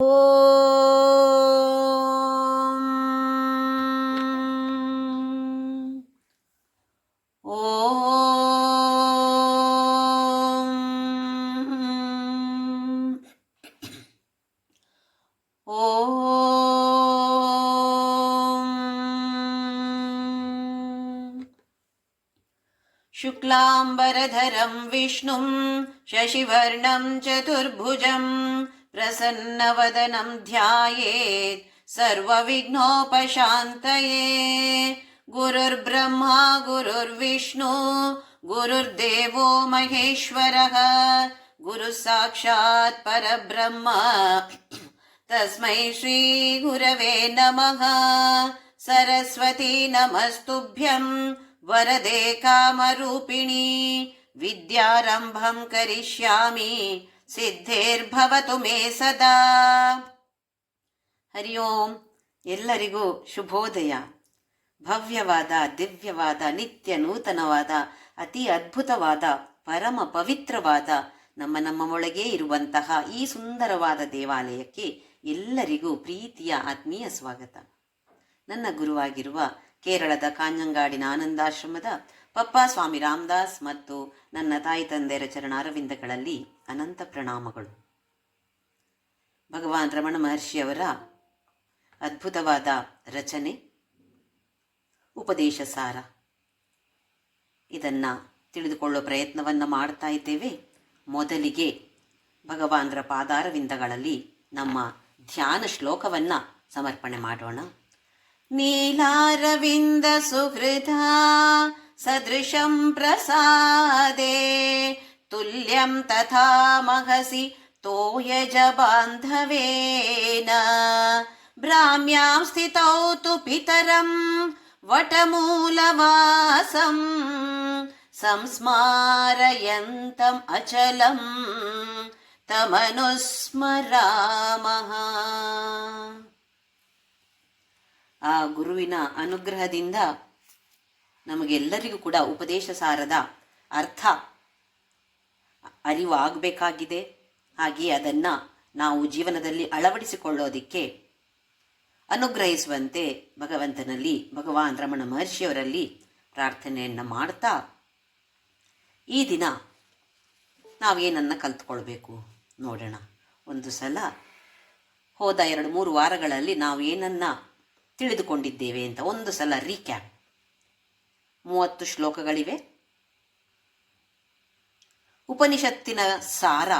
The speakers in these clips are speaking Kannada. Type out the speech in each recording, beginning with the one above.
ಓಂ ಓಂ ಓಂ ಶುಕ್ಲಾಂಬರಧರಂ ವಿಷ್ಣುಂ ಶಶಿವರ್ಣಂ ಚತುರ್ಭುಜಂ ಪ್ರಸನ್ನವದನಂ ಧ್ಯಾಯೇತ್ ಸರ್ವವಿಘ್ನೋಪಶಾಂತಯೇ. ಗುರುರ್ಬ್ರಹ್ಮ ಗುರುರ್ವಿಷ್ಣು ಗುರುರ್ದೇವೋ ಮಹೇಶ್ವರಃ ಗುರು ಸಾಕ್ಷಾತ್ ಪರಬ್ರಹ್ಮ ತಸ್ಮೈ ಶ್ರೀ ಗುರವೇ ನಮಃ. ಸರಸ್ವತಿ ನಮಸ್ತುಭ್ಯಂ ವರದೆ ಕಾಮರೂಪಿಣಿ ವಿದ್ಯಾರಂಭಂ ಕರಿಷ್ಯಾಮಿ ಸಿದ್ಧೇರ್ಭವತು ಮೇ ಸದಾ. ಹರಿ ಓಂ. ಎಲ್ಲರಿಗೂ ಶುಭೋದಯ. ಭವ್ಯವಾದ, ದಿವ್ಯವಾದ, ನಿತ್ಯ ನೂತನವಾದ, ಅತಿ ಅದ್ಭುತವಾದ, ಪರಮ ಪವಿತ್ರವಾದ ನಮ್ಮ ಒಳಗೆ ಇರುವಂತಹ ಈ ಸುಂದರವಾದ ದೇವಾಲಯಕ್ಕೆ ಎಲ್ಲರಿಗೂ ಪ್ರೀತಿಯ ಆತ್ಮೀಯ ಸ್ವಾಗತ. ನನ್ನ ಗುರುವಾಗಿರುವ ಕೇರಳದ ಕಾಂಜಂಗಾಡಿನ ಆನಂದಾಶ್ರಮದ ಪಪ್ಪಾ ಸ್ವಾಮಿ ರಾಮದಾಸ್ ಮತ್ತು ನನ್ನ ತಾಯಿ ತಂದೆಯರ ಚರಣಾರವಿಂದಗಳಲ್ಲಿ ಅನಂತ ಪ್ರಣಾಮಗಳು. ಭಗವಾನ್ ರಮಣ ಮಹರ್ಷಿಯವರ ಅದ್ಭುತವಾದ ರಚನೆ ಉಪದೇಶ ಸಾರ. ಇದನ್ನು ತಿಳಿದುಕೊಳ್ಳೋ ಪ್ರಯತ್ನವನ್ನು ಮಾಡ್ತಾ ಇದ್ದೇವೆ. ಮೊದಲಿಗೆ ಭಗವಾನ್ರ ಪಾದಾರವಿಂದಗಳಲ್ಲಿ ನಮ್ಮ ಧ್ಯಾನ ಶ್ಲೋಕವನ್ನು ಸಮರ್ಪಣೆ ಮಾಡೋಣ. ನೀಲಾರವಿಂದ ಸುಹೃದ ಸದೃಶಂ ಪ್ರಸಾದೆ ತುಲ್ಯಂ ತಥಾ ಮಹಸಿ ತೋಯಜ ಬಾಂಧವೇನ ಭ್ರಾಮ್ಯಾಂ ಸ್ಥಿತೌ ತು ಪಿತರಂ ವಟಮೂಲವಾಸಂ ಸಂಸ್ಮಾರಯಂತಂ ಅಚಲಂ ತಮನುಸ್ಮರಾಮಃ. ಆ ಗುರುವಿನ ಅನುಗ್ರಹದಿಂದ ನಮಗೆಲ್ಲರಿಗೂ ಕೂಡ ಉಪದೇಶ ಸಾರದ ಅರ್ಥ ಅರಿವು ಆಗಬೇಕಾಗಿದೆ. ಹಾಗೆಯೇ ಅದನ್ನು ನಾವು ಜೀವನದಲ್ಲಿ ಅಳವಡಿಸಿಕೊಳ್ಳೋದಿಕ್ಕೆ ಅನುಗ್ರಹಿಸುವಂತೆ ಭಗವಂತನಲ್ಲಿ, ಭಗವಾನ್ ರಮಣ ಮಹರ್ಷಿಯವರಲ್ಲಿ ಪ್ರಾರ್ಥನೆಯನ್ನು ಮಾಡ್ತಾ ಈ ದಿನ ನಾವೇನನ್ನು ಕಲ್ತ್ಕೊಳ್ಬೇಕು ನೋಡೋಣ. ಒಂದು ಸಲ ಹೋದ 2-3 ವಾರಗಳಲ್ಲಿ ನಾವು ಏನನ್ನು ತಿಳಿದುಕೊಂಡಿದ್ದೇವೆ ಅಂತ ಒಂದು ಸಲ ರೀಕ್ಯಾಪ್. 30 ಶ್ಲೋಕಗಳಿವೆ. ಉಪನಿಷತ್ತಿನ ಸಾರ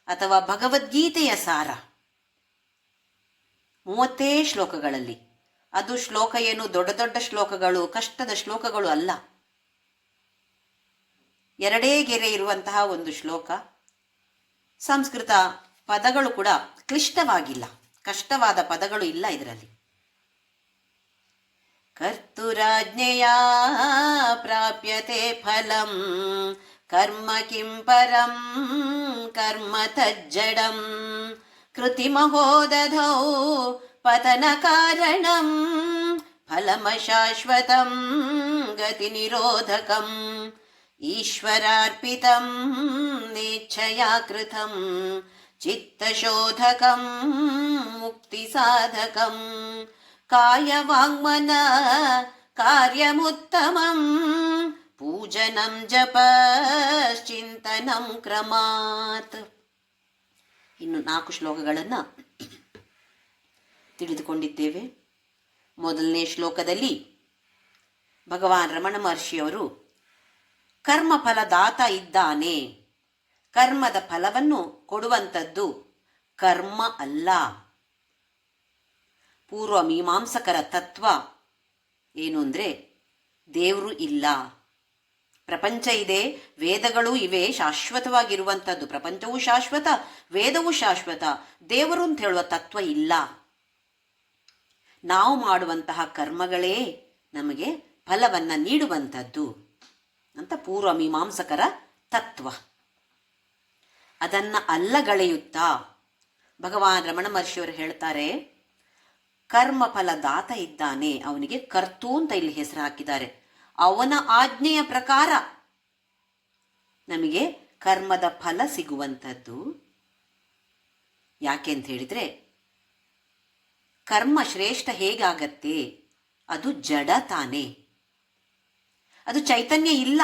ಅಥವಾ ಭಗವದ್ಗೀತೆಯ ಸಾರ 30 ಶ್ಲೋಕಗಳಲ್ಲಿ. ಅದು ಶ್ಲೋಕ ಏನು ದೊಡ್ಡ ದೊಡ್ಡ ಶ್ಲೋಕಗಳು, ಕಷ್ಟದ ಶ್ಲೋಕಗಳು ಅಲ್ಲ. 2 ಗೆರೆ ಇರುವಂತಹ ಒಂದು ಶ್ಲೋಕ. ಸಂಸ್ಕೃತ ಪದಗಳು ಕೂಡ ಕ್ಲಿಷ್ಟವಾಗಿಲ್ಲ, ಕಷ್ಟವಾದ ಪದಗಳು ಇಲ್ಲ ಇದರಲ್ಲಿ. ಕರ್ತುರಾಜ್ಞೆಯ ಪ್ರಾಪ್ಯತೆ ಫಲಂ ಕರ್ಮ ಕಿಂ ಪರಂ ಕರ್ಮ ತಜ್ಜಡಂ ಕೃತಿಮಹೋದಧೌ ಪತನ ಕಾರಣಂ ಫಲಮಶಾಶ್ವತಂ ಗತಿ ನಿರೋಧಕಂ ಈಶ್ವರಾರ್ಪಿತಂ ನೇಚ್ಛಯಾ ಕೃತಂ ಚಿತ್ತಶೋಧಕಂ ಮುಕ್ತಿ ಸಾಧಕಂ ಕಾಯವಾಂಗ್ಮನ ಕಾರ್ಯಮುತ್ತಮಂ ಪೂಜನಂ ಜಪಶ್ಚಿಂತನಂ ಕ್ರಮಾತ್. ಇನ್ನು 4 ಶ್ಲೋಕಗಳನ್ನು ತಿಳಿದುಕೊಂಡಿದ್ದೇವೆ. ಮೊದಲನೇ ಶ್ಲೋಕದಲ್ಲಿ ಭಗವಾನ್ ರಮಣ ಮಹರ್ಷಿಯವರು ಕರ್ಮಫಲದಾತ ಇದ್ದಾನೆ. ಕರ್ಮದ ಫಲವನ್ನು ಕೊಡುವಂಥದ್ದು ಕರ್ಮ ಅಲ್ಲ. ಪೂರ್ವ ಮೀಮಾಂಸಕರ ತತ್ವ ಏನು ಅಂದರೆ ದೇವರು ಇಲ್ಲ, ಪ್ರಪಂಚ ಇದೆ, ವೇದಗಳು ಇವೆ, ಶಾಶ್ವತವಾಗಿರುವಂಥದ್ದು. ಪ್ರಪಂಚವೂ ಶಾಶ್ವತ, ವೇದವೂ ಶಾಶ್ವತ. ದೇವರು ಅಂತ ಹೇಳುವ ತತ್ವ ಇಲ್ಲ. ನಾವು ಮಾಡುವಂತಹ ಕರ್ಮಗಳೇ ನಮಗೆ ಫಲವನ್ನು ನೀಡುವಂಥದ್ದು ಅಂತ ಪೂರ್ವ ಮೀಮಾಂಸಕರ ತತ್ವ. ಅದನ್ನು ಅಲ್ಲಗಳೆಯುತ್ತಾ ಭಗವಾನ್ ರಮಣ ಮಹರ್ಷಿಯವರು ಹೇಳ್ತಾರೆ, ಕರ್ಮ ಫಲದಾತ ಇದ್ದಾನೆ, ಅವನಿಗೆ ಕರ್ತು ಅಂತ ಇಲ್ಲಿ ಹೆಸರು ಹಾಕಿದ್ದಾರೆ. ಅವನ ಆಜ್ಞೆಯ ಪ್ರಕಾರ ನಮಗೆ ಕರ್ಮದ ಫಲ ಸಿಗುವಂಥದ್ದು. ಯಾಕೆ ಅಂತ ಹೇಳಿದರೆ, ಕರ್ಮ ಶ್ರೇಷ್ಠ ಹೇಗಾಗತ್ತೆ? ಅದು ಜಡ ತಾನೇ, ಅದು ಚೈತನ್ಯ ಇಲ್ಲ.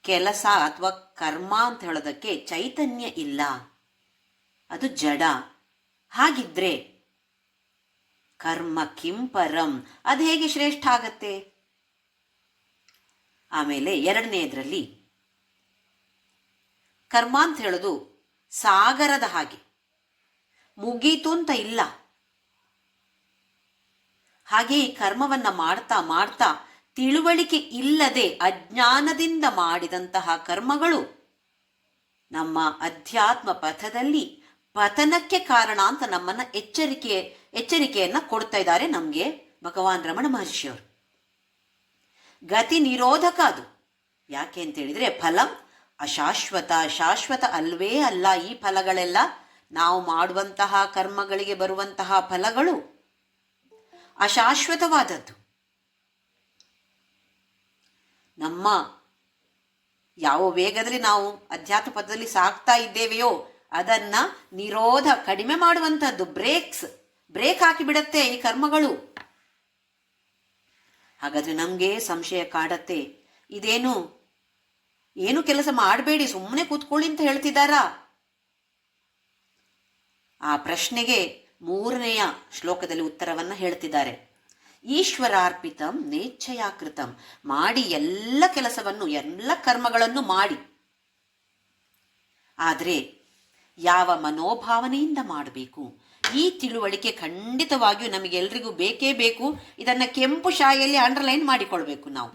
ಕೆಲಸ ಅಥವಾ ಕರ್ಮ ಅಂತ ಹೇಳೋದಕ್ಕೆ ಚೈತನ್ಯ ಇಲ್ಲ, ಅದು ಜಡ. ಹಾಗಿದ್ರೆ ಕರ್ಮ ಕಿಂಪರಂ, ಅದು ಹೇಗೆ ಶ್ರೇಷ್ಠ ಆಗತ್ತೆ? ಆಮೇಲೆ ಎರಡನೆಯದರಲ್ಲಿ ಕರ್ಮ ಅಂತ ಹೇಳೋದು ಸಾಗರದ ಹಾಗೆ, ಮುಗೀತು ಅಂತ ಇಲ್ಲ. ಹಾಗೆ ಈ ಕರ್ಮವನ್ನ ಮಾಡ್ತಾ ಮಾಡ್ತಾ ತಿಳುವಳಿಕೆ ಇಲ್ಲದೆ ಅಜ್ಞಾನದಿಂದ ಮಾಡಿದಂತಹ ಕರ್ಮಗಳು ನಮ್ಮ ಅಧ್ಯಾತ್ಮ ಪಥದಲ್ಲಿ ಪತನಕ್ಕೆ ಕಾರಣ ಅಂತ ನಮ್ಮನ್ನ ಎಚ್ಚರಿಕೆಯನ್ನ ಕೊಡ್ತಾ ಇದ್ದಾರೆ ನಮಗೆ ಭಗವಾನ್ ರಮಣ ಮಹರ್ಷಿಯವರು. ಗತಿ ನಿರೋಧಕ ಅದು. ಯಾಕೆ ಅಂತ ಹೇಳಿದ್ರೆ, ಫಲಂ ಅಶಾಶ್ವತ, ಶಾಶ್ವತ ಅಲ್ವೇ ಅಲ್ಲ. ಈ ಫಲಗಳೆಲ್ಲ, ನಾವು ಮಾಡುವಂತಹ ಕರ್ಮಗಳಿಗೆ ಬರುವಂತಹ ಫಲಗಳು ಅಶಾಶ್ವತವಾದದ್ದು. ನಮ್ಮ ಯಾವ ವೇಗದಲ್ಲಿ ನಾವು ಅಧ್ಯಾತ್ಮ ಪಥದಲ್ಲಿ ಸಾಗ್ತಾ ಇದ್ದೇವೆಯೋ ಅದನ್ನ ನಿರೋಧ, ಕಡಿಮೆ ಮಾಡುವಂಥದ್ದು, ಬ್ರೇಕ್ ಹಾಕಿಬಿಡತ್ತೆ ಈ ಕರ್ಮಗಳು. ಹಾಗಾದ್ರೆ ನಮ್ಗೆ ಸಂಶಯ ಕಾಡತ್ತೆ, ಏನು ಕೆಲಸ ಮಾಡಬೇಡಿ, ಸುಮ್ಮನೆ ಕೂತ್ಕೊಳ್ಳಿ ಅಂತ ಹೇಳ್ತಿದ್ದಾರಾ? ಆ ಪ್ರಶ್ನೆಗೆ 3ನೆಯ ಶ್ಲೋಕದಲ್ಲಿ ಉತ್ತರವನ್ನ ಹೇಳ್ತಿದ್ದಾರೆ. ಈಶ್ವರಾರ್ಪಿತಂ ನೇಚ್ಛಯಾಕೃತಂ, ಮಾಡಿ ಎಲ್ಲ ಕೆಲಸವನ್ನು, ಎಲ್ಲ ಕರ್ಮಗಳನ್ನು ಮಾಡಿ, ಆದರೆ ಯಾವ ಮನೋಭಾವನೆಯಿಂದ ಮಾಡಬೇಕು? ಈ ತಿಳುವಳಿಕೆ ಖಂಡಿತವಾಗಿಯೂ ನಮಗೆಲ್ರಿಗೂ ಬೇಕೇ ಬೇಕು. ಇದನ್ನ ಕೆಂಪು ಶಾಯಿಯಲ್ಲಿ ಅಂಡರ್ಲೈನ್ ಮಾಡಿಕೊಳ್ಬೇಕು. ನಾವು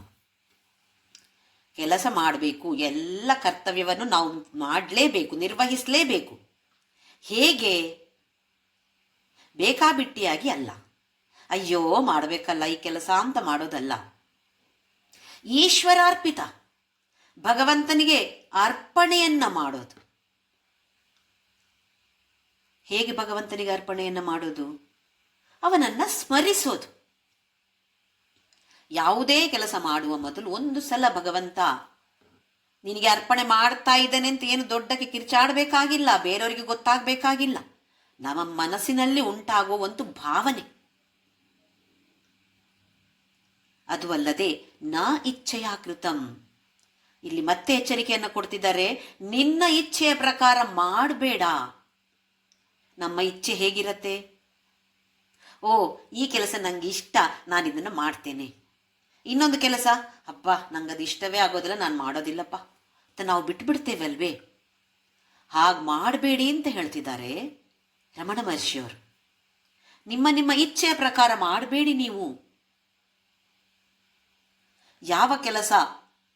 ಕೆಲಸ ಮಾಡಬೇಕು, ಎಲ್ಲ ಕರ್ತವ್ಯವನ್ನು ನಾವು ಮಾಡಲೇಬೇಕು, ನಿರ್ವಹಿಸಲೇಬೇಕು. ಹೇಗೆ? ಬೇಕಾಬಿಟ್ಟಿಯಾಗಿ ಅಲ್ಲ, ಅಯ್ಯೋ ಮಾಡಬೇಕಲ್ಲ ಈ ಕೆಲಸ ಅಂತ ಮಾಡೋದಲ್ಲ. ಈಶ್ವರಾರ್ಪಿತ, ಭಗವಂತನಿಗೆ ಅರ್ಪಣೆಯನ್ನ ಮಾಡೋದು. ಹೇಗೆ ಭಗವಂತನಿಗೆ ಅರ್ಪಣೆಯನ್ನ ಮಾಡೋದು? ಅವನನ್ನ ಸ್ಮರಿಸೋದು. ಯಾವುದೇ ಕೆಲಸ ಮಾಡುವ ಮೊದಲು ಒಂದು ಸಲ ಭಗವಂತ ನಿನಗೆ ಅರ್ಪಣೆ ಮಾಡ್ತಾ ಇದ್ದೇನೆ ಅಂತ ಏನು ದೊಡ್ಡಕ್ಕೆ ಕಿರ್ಚಾಡಬೇಕಾಗಿಲ್ಲ, ಬೇರೆಯವರಿಗೆ ಗೊತ್ತಾಗಬೇಕಾಗಿಲ್ಲ. ನಮ್ಮ ಮನಸ್ಸಿನಲ್ಲಿ ಉಂಟಾಗುವ ಒಂದು ಭಾವನೆ. ಅದು ಅಲ್ಲದೆ ನ ಇಚ್ಛೆಯಾಕೃತಂ, ಇಲ್ಲಿ ಮತ್ತೆ ಎಚ್ಚರಿಕೆಯನ್ನು ಕೊಡ್ತಿದ್ದಾರೆ, ನಿನ್ನ ಇಚ್ಛೆಯ ಪ್ರಕಾರ ಮಾಡಬೇಡ. ನಮ್ಮ ಇಚ್ಛೆ ಹೇಗಿರತ್ತೆ? ಓ, ಈ ಕೆಲಸ ನಂಗೆ ಇಷ್ಟ, ನಾನು ಇದನ್ನು ಮಾಡ್ತೇನೆ. ಇನ್ನೊಂದು ಕೆಲಸ, ಅಪ್ಪ ನಂಗದು ಇಷ್ಟವೇ ಆಗೋದಿಲ್ಲ, ನಾನು ಮಾಡೋದಿಲ್ಲಪ್ಪ ಅಂತ ನಾವು ಬಿಟ್ಬಿಡ್ತೇವಲ್ವೇ? ಹಾಗೆ ಮಾಡಬೇಡಿ ಅಂತ ಹೇಳ್ತಿದ್ದಾರೆ ರಮಣ ಮಹರ್ಷಿಯವರು. ನಿಮ್ಮ ಇಚ್ಛೆಯ ಪ್ರಕಾರ ಮಾಡಬೇಡಿ. ನೀವು ಯಾವ ಕೆಲಸ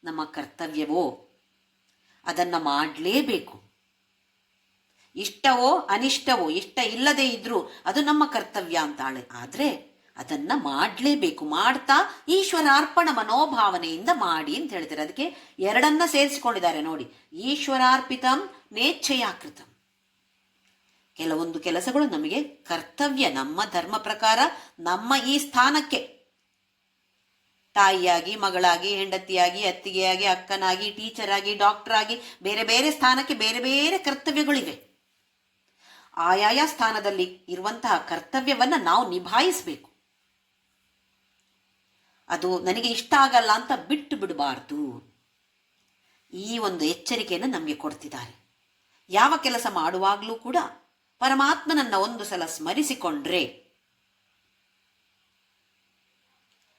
ನಮ್ಮ ಕರ್ತವ್ಯವೋ ಅದನ್ನ ಮಾಡಲೇಬೇಕು. ಇಷ್ಟವೋ ಅನಿಷ್ಟವೋ, ಇಷ್ಟ ಇಲ್ಲದೆ ಇದ್ರೂ ಅದು ನಮ್ಮ ಕರ್ತವ್ಯ ಅಂತಾಳೆ. ಆದ್ರೆ ಅದನ್ನ ಮಾಡಲೇಬೇಕು. ಮಾಡ್ತಾ ಈಶ್ವರಾರ್ಪಣ ಮನೋಭಾವನೆಯಿಂದ ಮಾಡಿ ಅಂತ ಹೇಳ್ತಾರೆ. ಅದಕ್ಕೆ ಎರಡನ್ನ ಸೇರಿಸಿಕೊಂಡಿದ್ದಾರೆ ನೋಡಿ, ಈಶ್ವರಾರ್ಪಿತಂ ನೇಚ್ಛಯಾಕೃತಂ. ಕೆಲವೊಂದು ಕೆಲಸಗಳು ನಮಗೆ ಕರ್ತವ್ಯ, ನಮ್ಮ ಧರ್ಮ ಪ್ರಕಾರ, ನಮ್ಮ ಈ ಸ್ಥಾನಕ್ಕೆ, ತಾಯಿಯಾಗಿ, ಮಗಳಾಗಿ, ಹೆಂಡತಿಯಾಗಿ, ಅತ್ತಿಗೆಯಾಗಿ, ಅಕ್ಕನಾಗಿ, ಟೀಚರ್ ಆಗಿ, ಡಾಕ್ಟರ್ ಆಗಿ, ಬೇರೆ ಬೇರೆ ಸ್ಥಾನಕ್ಕೆ ಬೇರೆ ಬೇರೆ ಕರ್ತವ್ಯಗಳಿವೆ. ಆಯಾಯ ಸ್ಥಾನದಲ್ಲಿ ಇರುವಂತಹ ಕರ್ತವ್ಯವನ್ನ ನಾವು ನಿಭಾಯಿಸಬೇಕು. ಅದು ನನಗೆ ಇಷ್ಟ ಆಗಲ್ಲ ಅಂತ ಬಿಟ್ಟು ಬಿಡಬಾರ್ದು. ಈ ಒಂದು ಎಚ್ಚರಿಕೆಯನ್ನು ನಮಗೆ ಕೊಡ್ತಿದ್ದಾರೆ. ಯಾವ ಕೆಲಸ ಮಾಡುವಾಗಲೂ ಕೂಡ ಪರಮಾತ್ಮನನ್ನ ಒಂದು ಸಲ ಸ್ಮರಿಸಿಕೊಂಡ್ರೆ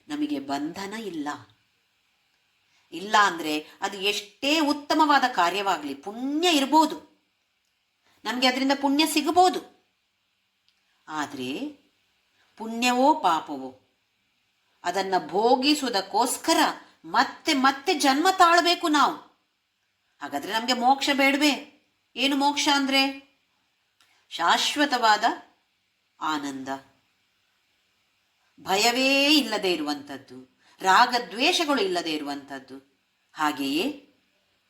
ನಮಗೆ ಬಂಧನ ಇಲ್ಲ. ಇಲ್ಲ ಅಂದ್ರೆ ಅದು ಎಷ್ಟೇ ಉತ್ತಮವಾದ ಕಾರ್ಯವಾಗಲಿ, ಪುಣ್ಯ ಇರ್ಬೋದು, ನಮಗೆ ಅದರಿಂದ ಪುಣ್ಯ ಸಿಗಬಹುದು. ಆದರೆ ಪುಣ್ಯವೋ ಪಾಪವೋ ಅದನ್ನ ಭೋಗಿಸುವುದಕ್ಕೋಸ್ಕರ ಮತ್ತೆ ಮತ್ತೆ ಜನ್ಮ ತಾಳಬೇಕು ನಾವು. ಹಾಗಾದ್ರೆ ನಮಗೆ ಮೋಕ್ಷ ಬೇಡವೇ? ಏನು ಮೋಕ್ಷ ಅಂದ್ರೆ? ಶಾಶ್ವತವಾದ ಆನಂದ, ಭಯವೇ ಇಲ್ಲದೆ ಇರುವಂಥದ್ದು, ರಾಗದ್ವೇಷಗಳು ಇಲ್ಲದೆ ಇರುವಂಥದ್ದು, ಹಾಗೆಯೇ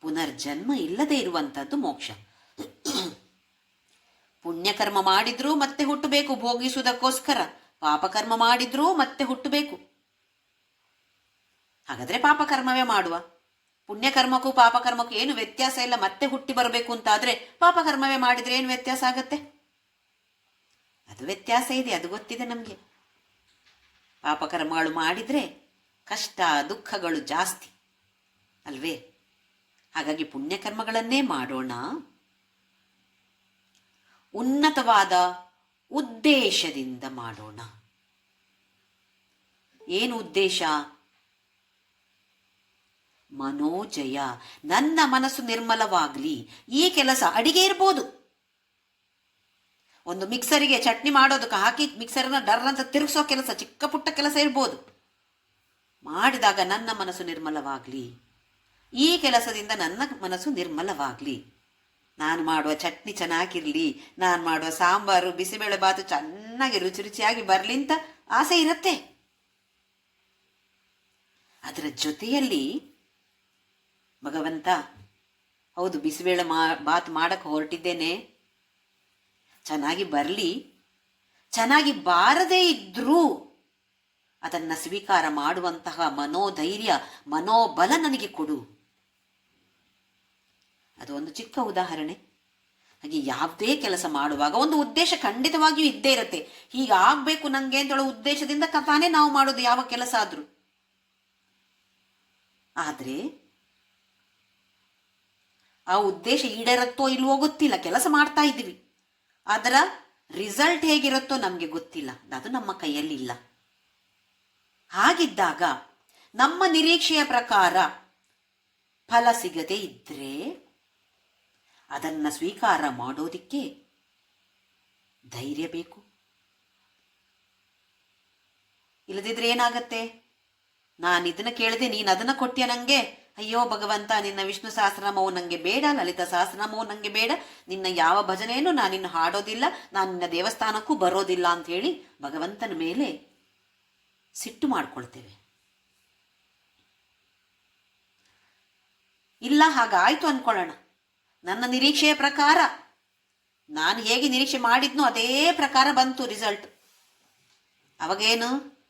ಪುನರ್ಜನ್ಮ ಇಲ್ಲದೆ ಇರುವಂಥದ್ದು ಮೋಕ್ಷ. ಪುಣ್ಯಕರ್ಮ ಮಾಡಿದ್ರೂ ಮತ್ತೆ ಹುಟ್ಟಬೇಕು ಭೋಗಿಸುವುದಕ್ಕೋಸ್ಕರ, ಪಾಪಕರ್ಮ ಮಾಡಿದ್ರೂ ಮತ್ತೆ ಹುಟ್ಟಬೇಕು. ಹಾಗಾದ್ರೆ ಪಾಪಕರ್ಮವೇ ಮಾಡುವ, ಪುಣ್ಯಕರ್ಮಕ್ಕೂ ಪಾಪಕರ್ಮಕ್ಕೂ ಏನು ವ್ಯತ್ಯಾಸ ಇಲ್ಲ. ಮತ್ತೆ ಹುಟ್ಟಿ ಬರಬೇಕು ಅಂತಾದ್ರೆ ಪಾಪಕರ್ಮವೇ ಮಾಡಿದ್ರೆ ಏನು ವ್ಯತ್ಯಾಸ ಆಗತ್ತೆ? ಅದು ವ್ಯತ್ಯಾಸ ಇದೆ, ಅದು ಗೊತ್ತಿದೆ ನಮಗೆ. ಪಾಪಕರ್ಮಗಳು ಮಾಡಿದ್ರೆ ಕಷ್ಟ ದುಃಖಗಳು ಜಾಸ್ತಿ ಅಲ್ವೇ? ಹಾಗಾಗಿ ಪುಣ್ಯಕರ್ಮಗಳನ್ನೇ ಮಾಡೋಣ. ಉನ್ನತವಾದ ಉದ್ದೇಶದಿಂದ ಮಾಡೋಣ. ಏನು ಉದ್ದೇಶ? ಮನೋಜಯ. ನನ್ನ ಮನಸ್ಸು ನಿರ್ಮಲವಾಗ್ಲಿ. ಈ ಕೆಲಸ ಅಡಿಗೆ ಇರ್ಬೋದು, ಒಂದು ಮಿಕ್ಸರಿಗೆ ಚಟ್ನಿ ಮಾಡೋದಕ್ಕೆ ಹಾಕಿ ಮಿಕ್ಸರ್ನ ಡರ್ ಅಂತ ತಿರುಗಿಸೋ ಕೆಲಸ, ಚಿಕ್ಕ ಪುಟ್ಟ ಕೆಲಸ ಇರ್ಬೋದು. ಮಾಡಿದಾಗ ನನ್ನ ಮನಸ್ಸು ನಿರ್ಮಲವಾಗ್ಲಿ. ಈ ಕೆಲಸದಿಂದ ನನ್ನ ಮನಸ್ಸು ನಿರ್ಮಲವಾಗ್ಲಿ. ನಾನು ಮಾಡುವ ಚಟ್ನಿ ಚೆನ್ನಾಗಿರ್ಲಿ, ನಾನು ಮಾಡುವ ಸಾಂಬಾರು ಬಿಸಿಬೇಳೆ ಬಾತು ಚೆನ್ನಾಗಿ ರುಚಿ ರುಚಿಯಾಗಿ ಬರಲಿ ಅಂತ ಆಸೆ ಇರುತ್ತೆ. ಅದರ ಜೊತೆಯಲ್ಲಿ ಭಗವಂತ, ಹೌದು ಬಿಸಿಬೇಳೆ ಬಾತು ಮಾಡಕ್ಕೆ ಹೊರಟಿದ್ದೇನೆ, ಚೆನ್ನಾಗಿ ಬರಲಿ, ಚೆನ್ನಾಗಿ ಬಾರದೇ ಇದ್ರೂ ಅದನ್ನು ಸ್ವೀಕಾರ ಮಾಡುವಂತಹ ಮನೋಧೈರ್ಯ ಮನೋಬಲ ನನಗೆ ಕೊಡು. ಅದು ಒಂದು ಚಿಕ್ಕ ಉದಾಹರಣೆ. ಹಾಗೆ ಯಾವುದೇ ಕೆಲಸ ಮಾಡುವಾಗ ಒಂದು ಉದ್ದೇಶ ಖಂಡಿತವಾಗಿಯೂ ಇದ್ದೇ ಇರುತ್ತೆ. ಹೀಗಾಗಬೇಕು ನನಗೆ ಅಂತೇಳೋ ಉದ್ದೇಶದಿಂದ ತಾನೇ ನಾವು ಮಾಡೋದು ಯಾವ ಕೆಲಸ ಆದರೂ. ಆದರೆ ಆ ಉದ್ದೇಶ ಈಡೇರತ್ತೋ ಇಲ್ವೋ ಗೊತ್ತಿಲ್ಲ. ಕೆಲಸ ಮಾಡ್ತಾ ಇದ್ದೀವಿ, ಅದರ ರಿಸಲ್ಟ್ ಹೇಗಿರುತ್ತೋ ನಮಗೆ ಗೊತ್ತಿಲ್ಲ. ಅದು ನಮ್ಮ ಕೈಯಲ್ಲಿಲ್ಲ. ಹಾಗಿದ್ದಾಗ ನಮ್ಮ ನಿರೀಕ್ಷೆಯ ಪ್ರಕಾರ ಫಲ ಸಿಗದೇ ಇದ್ರೆ ಅದನ್ನು ಸ್ವೀಕಾರ ಮಾಡೋದಿಕ್ಕೆ ಧೈರ್ಯ ಬೇಕು. ಇಲ್ಲದಿದ್ರೆ ಏನಾಗತ್ತೆ? ನಾನು ಇದನ್ನ ಕೇಳಿದೆ, ನೀನು ಅದನ್ನ ಕೊಟ್ಟಿಯ ನನಗೆ, ಅಯ್ಯೋ ಭಗವಂತ, ನಿನ್ನ ವಿಷ್ಣು ಸಹಸ್ರನಾಮವು ನನಗೆ ಬೇಡ, ಲಲಿತಾ ಸಹಸ್ರನಾಮವು ನನಗೆ ಬೇಡ, ನಿನ್ನ ಯಾವ ಭಜನೆಯನ್ನು ನಾನಿನ್ನು ಹಾಡೋದಿಲ್ಲ, ನಾನು ನಿನ್ನ ದೇವಸ್ಥಾನಕ್ಕೂ ಬರೋದಿಲ್ಲ ಅಂತ ಹೇಳಿ ಭಗವಂತನ ಮೇಲೆ ಸಿಟ್ಟು ಮಾಡ್ಕೊಳ್ತೇವೆ. ಇಲ್ಲ, ಹಾಗಾಯ್ತು ಅನ್ಕೊಳ್ಳೋಣ, ನನ್ನ ನಿರೀಕ್ಷೆಯ ಪ್ರಕಾರ ನಾನು ಹೇಗೆ ನಿರೀಕ್ಷೆ ಮಾಡಿದ್ನೋ ಅದೇ ಪ್ರಕಾರ ಬಂತು ರಿಸಲ್ಟ್. ಅವಾಗೇನು?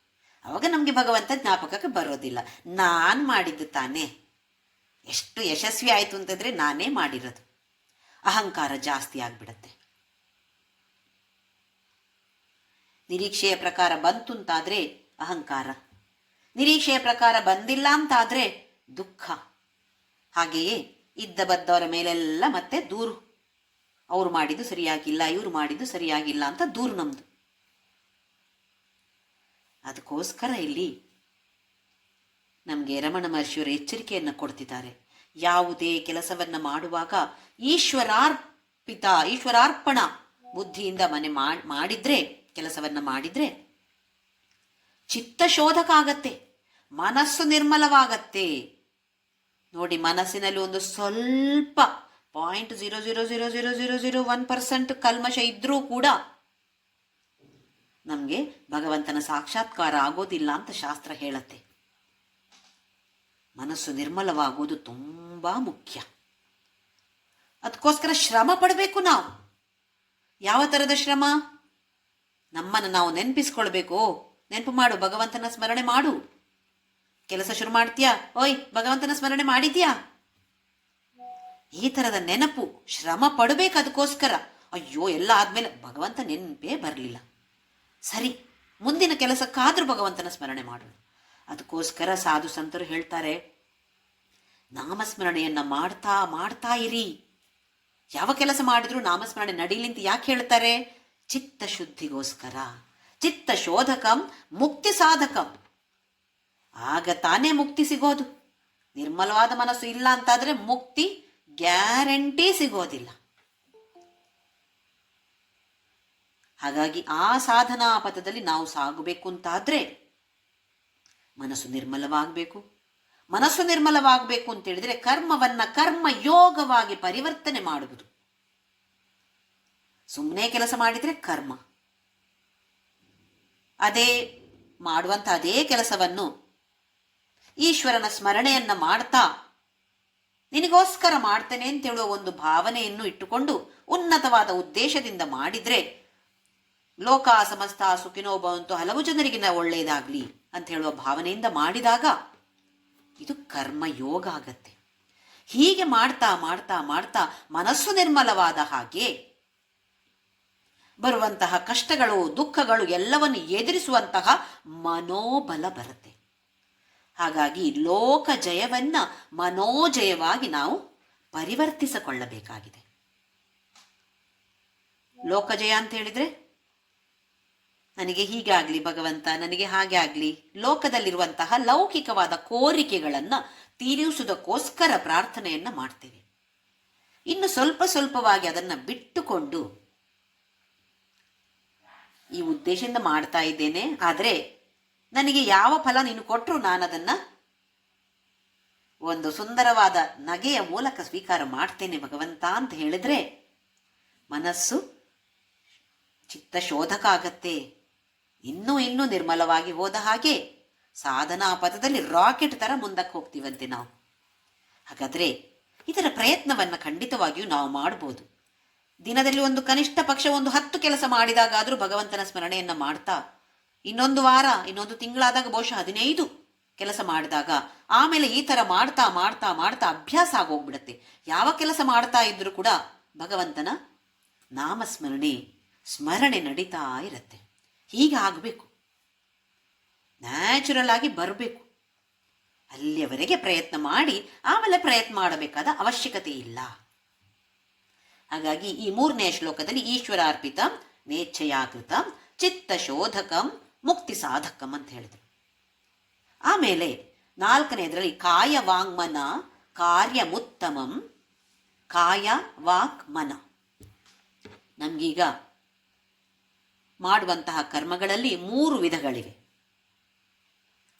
ಅವಾಗ ನಮಗೆ ಭಗವಂತ ಜ್ಞಾಪಕಕ್ಕೆ ಬರೋದಿಲ್ಲ. ನಾನು ಮಾಡಿದ್ದು ತಾನೇ. ಎಷ್ಟು ಯಶಸ್ವಿ ಆಯಿತು ಅಂತಂದ್ರೆ ನಾನೇ ಮಾಡಿರೋದು. ಅಹಂಕಾರ ಜಾಸ್ತಿ ಆಗ್ಬಿಡತ್ತೆ. ನಿರೀಕ್ಷೆಯ ಪ್ರಕಾರ ಬಂತು ಅಂತಾದ್ರೆ ಅಹಂಕಾರ, ನಿರೀಕ್ಷೆಯ ಪ್ರಕಾರ ಬಂದಿಲ್ಲ ಅಂತಾದ್ರೆ ದುಃಖ. ಹಾಗೆಯೇ ಇದ್ದ ಬದ್ದವರ ಮೇಲೆಲ್ಲ ಮತ್ತೆ ದೂರು, ಅವ್ರು ಮಾಡಿದ್ದು ಸರಿಯಾಗಿಲ್ಲ, ಇವ್ರು ಮಾಡಿದ್ದು ಸರಿಯಾಗಿಲ್ಲ ಅಂತ ದೂರು ನಮ್ದು. ಅದಕ್ಕೋಸ್ಕರ ಇಲ್ಲಿ ನಮಗೆ ರಮಣ ಮಹರ್ಷಿಯವರು ಎಚ್ಚರಿಕೆಯನ್ನು ಕೊಡ್ತಿದ್ದಾರೆ. ಯಾವುದೇ ಕೆಲಸವನ್ನ ಮಾಡುವಾಗ ಈಶ್ವರಾರ್ಪಣ ಬುದ್ಧಿಯಿಂದ ಮಾಡಿದ್ರೆ, ಕೆಲಸವನ್ನ ಮಾಡಿದ್ರೆ ಚಿತ್ತಶೋಧಕ ಆಗತ್ತೆ, ಮನಸ್ಸು ನಿರ್ಮಲವಾಗತ್ತೆ. ನೋಡಿ, ಮನಸ್ಸಿನಲ್ಲಿ ಒಂದು ಸ್ವಲ್ಪ 0.0000001% ಕಲ್ಮಶ ಇದ್ರೂ ಕೂಡ ನಮಗೆ ಭಗವಂತನ ಸಾಕ್ಷಾತ್ಕಾರ ಆಗೋದಿಲ್ಲ ಅಂತ ಶಾಸ್ತ್ರ ಹೇಳತ್ತೆ. ಮನಸ್ಸು ನಿರ್ಮಲವಾಗುವುದು ತುಂಬಾ ಮುಖ್ಯ. ಅದಕ್ಕೋಸ್ಕರ ಶ್ರಮ ಪಡಬೇಕು ನಾವು. ಯಾವ ಥರದ ಶ್ರಮ? ನಮ್ಮನ್ನು ನಾವು ನೆನಪಿಸ್ಕೊಳ್ಬೇಕು. ನೆನಪು ಮಾಡು, ಭಗವಂತನ ಸ್ಮರಣೆ ಮಾಡು. ಕೆಲಸ ಶುರು ಮಾಡ್ತೀಯಾ, ಓಯ್ ಭಗವಂತನ ಸ್ಮರಣೆ ಮಾಡಿದ್ಯಾ? ಈ ಥರದ ನೆನಪು, ಶ್ರಮ ಪಡಬೇಕು. ಅದಕ್ಕೋಸ್ಕರ ಅಯ್ಯೋ ಎಲ್ಲ ಆದ್ಮೇಲೆ ಭಗವಂತ ನೆನಪೇ ಬರಲಿಲ್ಲ, ಸರಿ ಮುಂದಿನ ಕೆಲಸಕ್ಕಾದ್ರೂ ಭಗವಂತನ ಸ್ಮರಣೆ ಮಾಡೋಣ. ಅದಕ್ಕೋಸ್ಕರ ಸಾಧು ಸಂತರು ಹೇಳ್ತಾರೆ, ನಾಮಸ್ಮರಣೆಯನ್ನ ಮಾಡ್ತಾ ಮಾಡ್ತಾ ಇರಿ. ಯಾವ ಕೆಲಸ ಮಾಡಿದ್ರು ನಾಮಸ್ಮರಣೆ ನಡೀಲಿ ಅಂತ ಯಾಕೆ ಹೇಳ್ತಾರೆ? ಚಿತ್ತ ಶುದ್ಧಿಗೋಸ್ಕರ. ಚಿತ್ತ ಶೋಧಕಂ ಮುಕ್ತಿ ಸಾಧಕಂ. ಆಗ ತಾನೇ ಮುಕ್ತಿ ಸಿಗೋದು. ನಿರ್ಮಲವಾದ ಮನಸ್ಸು ಇಲ್ಲ ಅಂತಾದ್ರೆ ಮುಕ್ತಿ ಗ್ಯಾರಂಟಿ ಸಿಗೋದಿಲ್ಲ. ಹಾಗಾಗಿ ಆ ಸಾಧನಾ ಪಥದಲ್ಲಿ ನಾವು ಸಾಗಬೇಕು ಅಂತಾದ್ರೆ ಮನಸ್ಸು ನಿರ್ಮಲವಾಗಬೇಕು. ಮನಸ್ಸು ನಿರ್ಮಲವಾಗಬೇಕು ಅಂತ ಹೇಳಿದ್ರೆ ಕರ್ಮವನ್ನ ಕರ್ಮ ಯೋಗವಾಗಿ ಪರಿವರ್ತನೆ ಮಾಡುವುದು. ಸುಮ್ಮನೆ ಕೆಲಸ ಮಾಡಿದ್ರೆ ಕರ್ಮ, ಅದೇ ಮಾಡುವಂತ ಅದೇ ಕೆಲಸವನ್ನು ಈಶ್ವರನ ಸ್ಮರಣೆಯನ್ನ ಮಾಡ್ತಾ ನಿನಗೋಸ್ಕರ ಮಾಡ್ತೇನೆ ಅಂತ ಹೇಳುವ ಒಂದು ಭಾವನೆಯನ್ನು ಇಟ್ಟುಕೊಂಡು ಉನ್ನತವಾದ ಉದ್ದೇಶದಿಂದ ಮಾಡಿದ್ರೆ ಲೋಕ ಸಮಸ್ತ ಸುಖಿನೋ ಭವಂತು, ಹಲವು ಜನರಿಗೆ ಒಳ್ಳೆಯದಾಗ್ಲಿ ಅಂತ ಹೇಳುವ ಭಾವನೆಯಿಂದ ಮಾಡಿದಾಗ ಇದು ಕರ್ಮಯೋಗ ಆಗತ್ತೆ. ಹೀಗೆ ಮಾಡ್ತಾ ಮಾಡ್ತಾ ಮಾಡ್ತಾ ಮನಸ್ಸು ನಿರ್ಮಲವಾದ ಹಾಗೆ ಬರುವಂತಹ ಕಷ್ಟಗಳು, ದುಃಖಗಳು ಎಲ್ಲವನ್ನು ಎದುರಿಸುವಂತಹ ಮನೋಬಲ ಬರುತ್ತೆ. ಹಾಗಾಗಿ ಲೋಕ ಜಯವನ್ನ ಮನೋಜಯವಾಗಿ ನಾವು ಪರಿವರ್ತಿಸಿಕೊಳ್ಳಬೇಕಾಗಿದೆ. ಲೋಕಜಯ ಅಂತ ಹೇಳಿದ್ರೆ ನನಗೆ ಹೀಗಾಗ್ಲಿ ಭಗವಂತ, ನನಗೆ ಹಾಗೆ ಆಗ್ಲಿ, ಲೋಕದಲ್ಲಿರುವಂತಹ ಲೌಕಿಕವಾದ ಕೋರಿಕೆಗಳನ್ನ ತೀರಿಸುವುದಕ್ಕೋಸ್ಕರ ಪ್ರಾರ್ಥನೆಯನ್ನ ಮಾಡ್ತೇವೆ. ಇನ್ನು ಸ್ವಲ್ಪ ಸ್ವಲ್ಪವಾಗಿ ಅದನ್ನ ಬಿಟ್ಟುಕೊಂಡು ಈ ಉದ್ದೇಶದಿಂದ ಮಾಡ್ತಾ ಇದ್ದೇನೆ, ಆದರೆ ನನಗೆ ಯಾವ ಫಲ ನೀನು ಕೊಟ್ಟರು ನಾನು ಅದನ್ನ ಒಂದು ಸುಂದರವಾದ ನಗೆಯ ಮೂಲಕ ಸ್ವೀಕಾರ ಮಾಡ್ತೇನೆ ಭಗವಂತ ಅಂತ ಹೇಳಿದ್ರೆ ಮನಸ್ಸು ಚಿತ್ತ ಶೋಧಕ ಆಗತ್ತೆ. ಇನ್ನೂ ನಿರ್ಮಲವಾಗಿ ಹೋದ ಹಾಗೆ ಸಾಧನಾ ಪಥದಲ್ಲಿ ರಾಕೆಟ್ ತರ ಮುಂದಕ್ಕೆ ಹೋಗ್ತೀವಂತೆ ನಾವು. ಹಾಗಾದ್ರೆ ಇದರ ಪ್ರಯತ್ನವನ್ನ ಖಂಡಿತವಾಗಿಯೂ ನಾವು ಮಾಡಬಹುದು. ದಿನದಲ್ಲಿ ಒಂದು ಕನಿಷ್ಠ ಪಕ್ಷ 10 ಕೆಲಸ ಮಾಡಿದಾಗಾದ್ರೂ ಭಗವಂತನ ಸ್ಮರಣೆಯನ್ನ ಮಾಡ್ತಾ, ಇನ್ನೊಂದು ವಾರ, ಇನ್ನೊಂದು ತಿಂಗಳಾದಾಗ ಬಹುಶಃ 15 ಕೆಲಸ ಮಾಡಿದಾಗ, ಆಮೇಲೆ ಈ ತರ ಮಾಡ್ತಾ ಮಾಡ್ತಾ ಮಾಡ್ತಾ ಅಭ್ಯಾಸ ಆಗೋಗ್ಬಿಡತ್ತೆ. ಯಾವ ಕೆಲಸ ಮಾಡ್ತಾ ಇದ್ರೂ ಕೂಡ ಭಗವಂತನ ಸ್ಮರಣೆ ನಡೀತಾ ಇರತ್ತೆ. ಹೀಗೆ ಆಗಬೇಕು, ನ್ಯಾಚುರಲ್ ಆಗಿ ಬರಬೇಕು. ಅಲ್ಲಿಯವರೆಗೆ ಪ್ರಯತ್ನ ಮಾಡಿ ಆಮೇಲೆ ಪ್ರಯತ್ನ ಮಾಡಬೇಕಾದ ಅವಶ್ಯಕತೆ ಇಲ್ಲ. ಹಾಗಾಗಿ ಈ 3ನೇ ಶ್ಲೋಕದಲ್ಲಿ ಈಶ್ವರಾರ್ಪಿತ ನೇಚ್ಛಯಾಕೃತ ಚಿತ್ತ ಶೋಧಕಂ ಮುಕ್ತಿ ಸಾಧಕಂ ಅಂತ ಹೇಳಿದ್ರು. ಆಮೇಲೆ 4ನೇದರಲ್ಲಿ ಕಾಯ ವಾಂಗ್ಮನ ಕಾರ್ಯಮುತ್ತಮಂ. ಕಾಯ ವಾಕ್ ಮನ, ನಮ್ಗೀಗ ಮಾಡುವಂತಹ ಕರ್ಮಗಳಲ್ಲಿ 3 ವಿಧಗಳಿವೆ.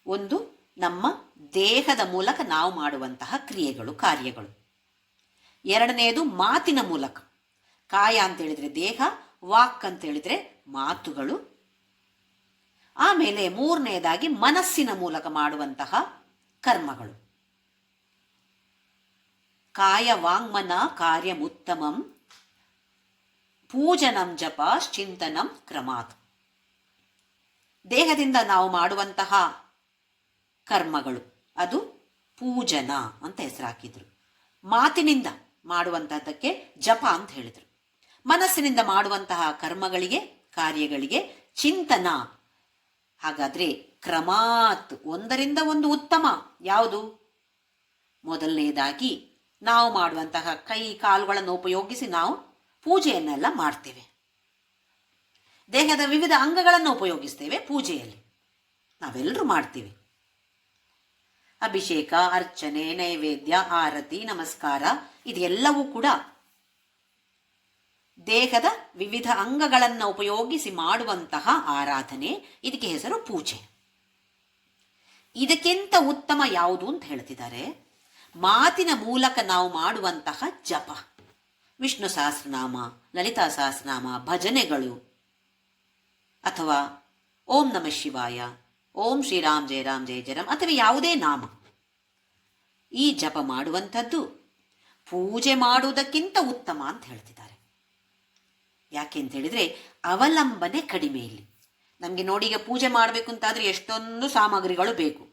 ಒಂದು ನಮ್ಮ ದೇಹದ ಮೂಲಕ ನಾವು ಮಾಡುವಂತಹ ಕ್ರಿಯೆಗಳು, ಕಾರ್ಯಗಳು. 2ನೇದು ಮಾತಿನ ಮೂಲಕ. ಕಾಯ ಅಂತ ಹೇಳಿದ್ರೆ ದೇಹ, ವಾಕ್ ಅಂತ ಹೇಳಿದ್ರೆ ಮಾತುಗಳು. ಆಮೇಲೆ 3ನೇದಾಗಿ ಮನಸ್ಸಿನ ಮೂಲಕ ಮಾಡುವಂತಹ ಕರ್ಮಗಳು. ಕಾಯ ವಾಂಗ್ಮನ ಕಾರ್ಯಮುತ್ತಮಂ ಪೂಜನಂ ಜಪ ಚಿಂತನಂ ಕ್ರಮಾತ್. ದೇಹದಿಂದ ನಾವು ಮಾಡುವಂತಹ ಕರ್ಮಗಳು ಅದು ಪೂಜನ ಅಂತ ಹೆಸರು ಹಾಕಿದ್ರು. ಮಾತಿನಿಂದ ಮಾಡುವಂತಹದಕ್ಕೆ ಜಪ ಅಂತ ಹೇಳಿದ್ರು. ಮನಸ್ಸಿನಿಂದ ಮಾಡುವಂತಹ ಕರ್ಮಗಳಿಗೆ, ಕಾರ್ಯಗಳಿಗೆ ಚಿಂತನ. ಹಾಗಾದ್ರೆ ಕ್ರಮಾತ್, ಒಂದರಿಂದ ಒಂದು ಉತ್ತಮ ಯಾವುದು? ಮೊದಲನೇದಾಗಿ ನಾವು ಮಾಡುವಂತಹ ಕೈ ಕಾಲುಗಳನ್ನು ಉಪಯೋಗಿಸಿ ನಾವು ಪೂಜೆಯನ್ನೆಲ್ಲ ಮಾಡ್ತೇವೆ. ದೇಹದ ವಿವಿಧ ಅಂಗಗಳನ್ನು ಉಪಯೋಗಿಸ್ತೇವೆ ಪೂಜೆಯಲ್ಲಿ, ನಾವೆಲ್ಲರೂ ಮಾಡ್ತೀವಿ. ಅಭಿಷೇಕ, ಅರ್ಚನೆ, ನೈವೇದ್ಯ, ಆರತಿ, ನಮಸ್ಕಾರ ಇದೆಲ್ಲವೂ ಕೂಡ ದೇಹದ ವಿವಿಧ ಅಂಗಗಳನ್ನು ಉಪಯೋಗಿಸಿ ಮಾಡುವಂತಹ ಆರಾಧನೆ. ಇದಕ್ಕೆ ಹೆಸರು ಪೂಜೆ. ಇದಕ್ಕಿಂತ ಉತ್ತಮ ಯಾವುದು ಅಂತ ಹೇಳ್ತಿದ್ದಾರೆ. ಮಾತಿನ ಮೂಲಕ ನಾವು ಮಾಡುವಂತಹ ಜಪ, ವಿಷ್ಣು ಸಹಸ್ರನಾಮ, ಲಲಿತಾ ಸಹಸ್ರನಾಮ, ಭಜನೆಗಳು, ಅಥವಾ ಓಂ ನಮಃ ಶಿವಾಯ, ಓಂ ಶ್ರೀರಾಮ್ ಜಯ ರಾಮ್ ಜಯ ಜಯರಾಮ್, ಅಥವಾ ಯಾವುದೇ ನಾಮ. ಈ ಜಪ ಮಾಡುವಂಥದ್ದು ಪೂಜೆ ಮಾಡುವುದಕ್ಕಿಂತ ಉತ್ತಮ ಅಂತ ಹೇಳ್ತಿದ್ದಾರೆ. ಯಾಕೆ ಅಂತ ಹೇಳಿದ್ರೆ ಅವಲಂಬನೆ ಕಡಿಮೆ ಇಲ್ಲಿ. ನಮಗೆ ನೋಡಿ, ಈಗ ಪೂಜೆ ಮಾಡಬೇಕು ಅಂತಾದ್ರೆ ಎಷ್ಟೊಂದು ಸಾಮಗ್ರಿಗಳು ಬೇಕು.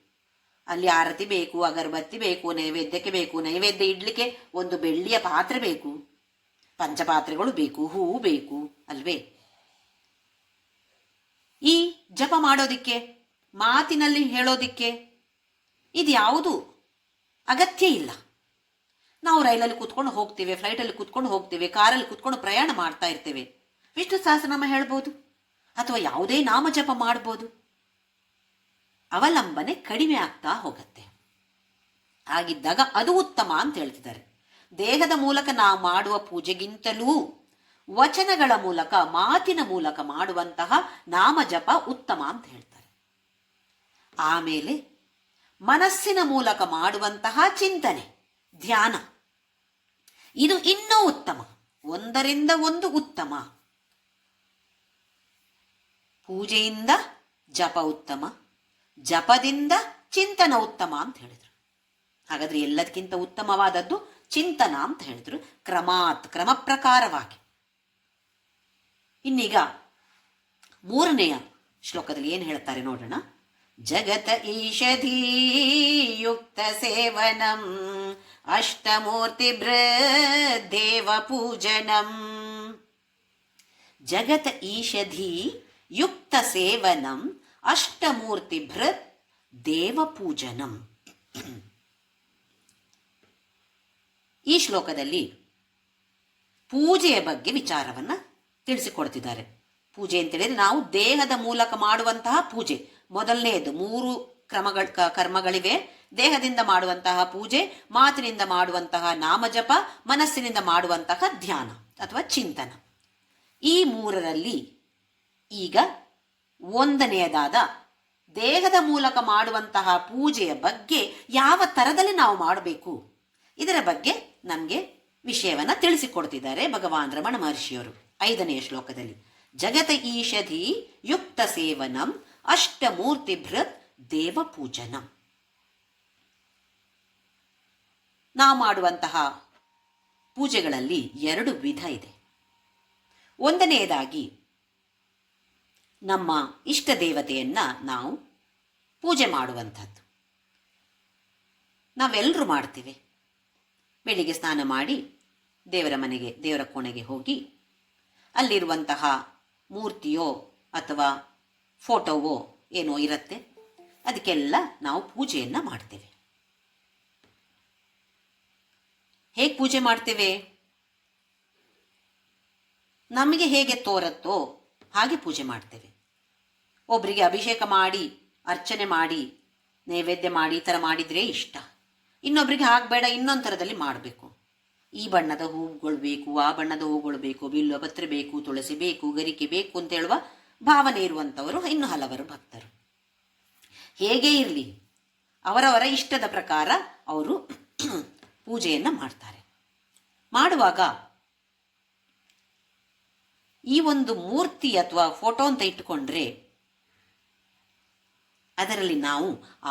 ಅಲ್ಲಿ ಆರತಿ ಬೇಕು, ಅಗರಬತ್ತಿ ಬೇಕು, ನೈವೇದ್ಯಕ್ಕೆ ಬೇಕು, ನೈವೇದ್ಯ ಇಡ್ಲಿಕ್ಕೆ ಒಂದು ಬೆಳ್ಳಿಯ ಪಾತ್ರೆ ಬೇಕು, ಪಂಚಪಾತ್ರೆಗಳು ಬೇಕು, ಹೂವು ಬೇಕು ಅಲ್ವೇ? ಈ ಜಪ ಮಾಡೋದಿಕ್ಕೆ, ಮಾತಿನಲ್ಲಿ ಹೇಳೋದಿಕ್ಕೆ ಇದ್ಯಾವುದು ಅಗತ್ಯ ಇಲ್ಲ. ನಾವು ರೈಲಲ್ಲಿ ಕೂತ್ಕೊಂಡು ಹೋಗ್ತೇವೆ, ಫ್ಲೈಟಲ್ಲಿ ಕೂತ್ಕೊಂಡು ಹೋಗ್ತೇವೆ, ಕಾರಲ್ಲಿ ಕೂತ್ಕೊಂಡು ಪ್ರಯಾಣ ಮಾಡ್ತಾ ಇರ್ತೇವೆ. ವಿಷ್ಣು ಸಹಸ್ರನಾಮ ಹೇಳ್ಬೋದು, ಅಥವಾ ಯಾವುದೇ ನಾಮ ಜಪ ಮಾಡ್ಬೋದು. ಅವಲಂಬನೆ ಕಡಿಮೆ ಆಗ್ತಾ ಹೋಗುತ್ತೆ. ಹಾಗಿದ್ದಾಗ ಅದು ಉತ್ತಮ ಅಂತ ಹೇಳ್ತಿದ್ದಾರೆ. ದೇಹದ ಮೂಲಕ ನಾವು ಮಾಡುವ ಪೂಜೆಗಿಂತಲೂ ವಚನಗಳ ಮೂಲಕ, ಮಾತಿನ ಮೂಲಕ ಮಾಡುವಂತಹ ನಾಮ ಜಪ ಉತ್ತಮ ಅಂತ ಹೇಳ್ತಾರೆ. ಆಮೇಲೆ ಮನಸ್ಸಿನ ಮೂಲಕ ಮಾಡುವಂತಹ ಚಿಂತನೆ, ಧ್ಯಾನ, ಇದು ಇನ್ನೂ ಉತ್ತಮ. ಒಂದರಿಂದ ಒಂದು ಉತ್ತಮ. ಪೂಜೆಯಿಂದ ಜಪ ಉತ್ತಮ, ಜಪದಿಂದ ಚಿಂತನ ಉತ್ತಮ ಅಂತ ಹೇಳಿದ್ರು. ಹಾಗಾದ್ರೆ ಎಲ್ಲದಕ್ಕಿಂತ ಉತ್ತಮವಾದದ್ದು ಚಿಂತನ ಅಂತ ಹೇಳಿದ್ರು. ಕ್ರಮಾತ್, ಕ್ರಮ ಪ್ರಕಾರವಾಗಿ. ಇನ್ನೀಗ 3ನೆಯ ಶ್ಲೋಕದಲ್ಲಿ ಏನು ಹೇಳ್ತಾರೆ ನೋಡೋಣ. ಜಗತ ಈಷಧೀಯುಕ್ತ ಸೇವನಂ ಅಷ್ಟಮೂರ್ತಿ ಬೃದ್ದೇವ ಪೂಜನಂ. ಜಗತ ಈಷಧಿ ಯುಕ್ತ ಸೇವನಂ ಅಷ್ಟಮೂರ್ತಿ ಭೃತ್ ದೇವ ಪೂಜನಂ. ಈ ಶ್ಲೋಕದಲ್ಲಿ ಪೂಜೆಯ ಬಗ್ಗೆ ವಿಚಾರವನ್ನು ತಿಳಿಸಿಕೊಡ್ತಿದ್ದಾರೆ. ಪೂಜೆ ಅಂತೇಳಿದ್ರೆ ನಾವು ದೇಹದ ಮೂಲಕ ಮಾಡುವಂತಹ ಪೂಜೆ. ಮೊದಲನೆಯದು 3 ಕರ್ಮಗಳಿವೆ. ದೇಹದಿಂದ ಮಾಡುವಂತಹ ಪೂಜೆ, ಮಾತಿನಿಂದ ಮಾಡುವಂತಹ ನಾಮಜಪ, ಮನಸ್ಸಿನಿಂದ ಮಾಡುವಂತಹ ಧ್ಯಾನ ಅಥವಾ ಚಿಂತನ. ಈ 3ರಲ್ಲಿ ಈಗ 1ನೇದಾದ ದೇಹದ ಮೂಲಕ ಮಾಡುವಂತಹ ಪೂಜೆಯ ಬಗ್ಗೆ ಯಾವ ಥರದಲ್ಲಿ ನಾವು ಮಾಡಬೇಕು, ಇದರ ಬಗ್ಗೆ ನಮಗೆ ವಿಷಯವನ್ನು ತಿಳಿಸಿಕೊಡ್ತಿದ್ದಾರೆ ಭಗವಾನ್ ರಮಣ ಮಹರ್ಷಿಯವರು 5ನೆಯ ಶ್ಲೋಕದಲ್ಲಿ. ಜಗತ ಈಷಧಿ ಯುಕ್ತ ಸೇವನಂ ಅಷ್ಟಮೂರ್ತಿ ಭೃತ್ ದೇವ ಪೂಜನಂ. ನಾವು ಮಾಡುವಂತಹ ಪೂಜೆಗಳಲ್ಲಿ 2 ವಿಧ ಇದೆ. 1ನೇದಾಗಿ ನಮ್ಮ ಇಷ್ಟ ದೇವತೆಯನ್ನ ನಾವು ಪೂಜೆ ಮಾಡುವಂಥದ್ದು. ನಾವೆಲ್ಲರೂ ಮಾಡ್ತೀವಿ. ಬೆಳಿಗ್ಗೆ ಸ್ನಾನ ಮಾಡಿ ದೇವರ ಮನೆಗೆ, ದೇವರ ಕೋಣೆಗೆ ಹೋಗಿ ಅಲ್ಲಿರುವಂತಹ ಮೂರ್ತಿಯೋ ಅಥವಾ ಫೋಟೋವೋ ಏನೋ ಇರುತ್ತೆ, ಅದಕ್ಕೆಲ್ಲ ನಾವು ಪೂಜೆಯನ್ನು ಮಾಡ್ತೇವೆ. ಹೇಗೆ ಪೂಜೆ ಮಾಡ್ತೇವೆ? ನಮಗೆ ಹೇಗೆ ತೋರತ್ತೋ ಹಾಗೆ ಪೂಜೆ ಮಾಡ್ತೇವೆ. ಒಬ್ಬರಿಗೆ ಅಭಿಷೇಕ ಮಾಡಿ, ಅರ್ಚನೆ ಮಾಡಿ, ನೈವೇದ್ಯ ಮಾಡಿ ಈ ಥರ ಮಾಡಿದರೆ ಇಷ್ಟ. ಇನ್ನೊಬ್ರಿಗೆ ಹಾಗಬೇಡ, ಇನ್ನೊಂದು ಥರದಲ್ಲಿ ಮಾಡಬೇಕು. ಈ ಬಣ್ಣದ ಹೂವುಗಳು ಬೇಕು, ಆ ಬಣ್ಣದ ಹೂವುಗಳು ಬೇಕು, ಬಿಲ್ವ ಪತ್ರೆ ಬೇಕು, ತುಳಸಿ ಬೇಕು, ಗರಿಕೆ ಬೇಕು ಅಂತ ಹೇಳುವ ಭಾವನೆ ಇರುವಂಥವರು ಇನ್ನು ಹಲವರು ಭಕ್ತರು. ಹೇಗೇ ಇರಲಿ, ಅವರವರ ಇಷ್ಟದ ಪ್ರಕಾರ ಅವರು ಪೂಜೆಯನ್ನು ಮಾಡ್ತಾರೆ. ಮಾಡುವಾಗ ಈ ಒಂದು ಮೂರ್ತಿ ಅಥವಾ ಫೋಟೋ ಅಂತ ಇಟ್ಟುಕೊಂಡ್ರೆ ಅದರಲ್ಲಿ ನಾವು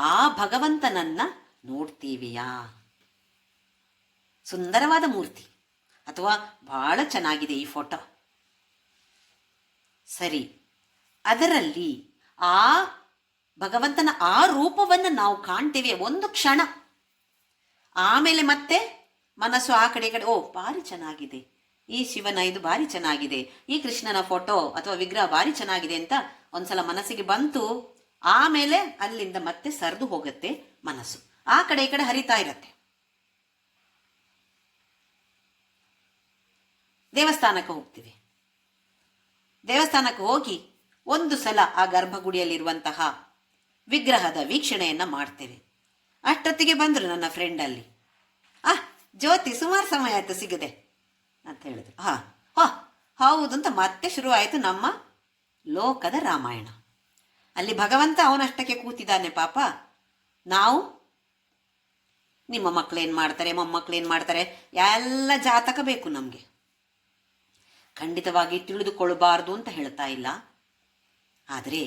ಆ ಭಗವಂತನನ್ನ ನೋಡ್ತೀವಿಯಾ? ಸುಂದರವಾದ ಮೂರ್ತಿ ಅಥವಾ ಬಹಳ ಚೆನ್ನಾಗಿದೆ ಈ ಫೋಟೋ, ಸರಿ, ಅದರಲ್ಲಿ ಆ ಭಗವಂತನ ಆ ರೂಪವನ್ನು ನಾವು ಕಾಣ್ತೇವೆ ಒಂದು ಕ್ಷಣ. ಆಮೇಲೆ ಮತ್ತೆ ಮನಸ್ಸು ಆ ಕಡೆ ಓ ಭಾರಿ ಚೆನ್ನಾಗಿದೆ, ಈ ಶಿವನ ಇದು ಭಾರಿ ಚೆನ್ನಾಗಿದೆ, ಈ ಕೃಷ್ಣನ ಫೋಟೋ ಅಥವಾ ವಿಗ್ರಹ ಭಾರಿ ಚೆನ್ನಾಗಿದೆ ಅಂತ ಒಂದ್ಸಲ ಮನಸ್ಸಿಗೆ ಬಂತು. ಆಮೇಲೆ ಅಲ್ಲಿಂದ ಮತ್ತೆ ಸರಿದು ಹೋಗುತ್ತೆ ಮನಸ್ಸು, ಆ ಕಡೆ ಈ ಕಡೆ ಹರಿತಾ ಇರತ್ತೆ. ದೇವಸ್ಥಾನಕ್ಕೆ ಹೋಗ್ತೀವಿ. ದೇವಸ್ಥಾನಕ್ಕೆ ಹೋಗಿ ಒಂದು ಸಲ ಆ ಗರ್ಭಗುಡಿಯಲ್ಲಿರುವಂತಹ ವಿಗ್ರಹದ ವೀಕ್ಷಣೆಯನ್ನ ಮಾಡ್ತೇವೆ. ಅಷ್ಟೊತ್ತಿಗೆ ಬಂದರು ನನ್ನ ಫ್ರೆಂಡ್ ಅಲ್ಲಿ, ಜ್ಯೋತಿ ಸುಮಾರು ಸಮಯ ಆಯ್ತು ಸಿಗದೆ ಅಂತ ಹೇಳಿದ್ರು. ಹೌದು ಅಂತ ಮತ್ತೆ ಶುರುವಾಯಿತು ನಮ್ಮ ಲೋಕದ ರಾಮಾಯಣ. ಅಲ್ಲಿ ಭಗವಂತ ಅವನಷ್ಟಕ್ಕೆ ಕೂತಿದ್ದಾನೆ ಪಾಪ. ನಾವು ನಿಮ್ಮ ಮಕ್ಕಳೇನು ಮಾಡ್ತಾರೆ, ಮೊಮ್ಮಕ್ಕಳೇನು ಮಾಡ್ತಾರೆ, ಎಲ್ಲ ಜಾತಕ ಬೇಕು ನಮಗೆ. ಖಂಡಿತವಾಗಿ ತಿಳಿದುಕೊಳ್ಳಬಾರದು ಅಂತ ಹೇಳ್ತಾ ಇಲ್ಲ, ಆದರೆ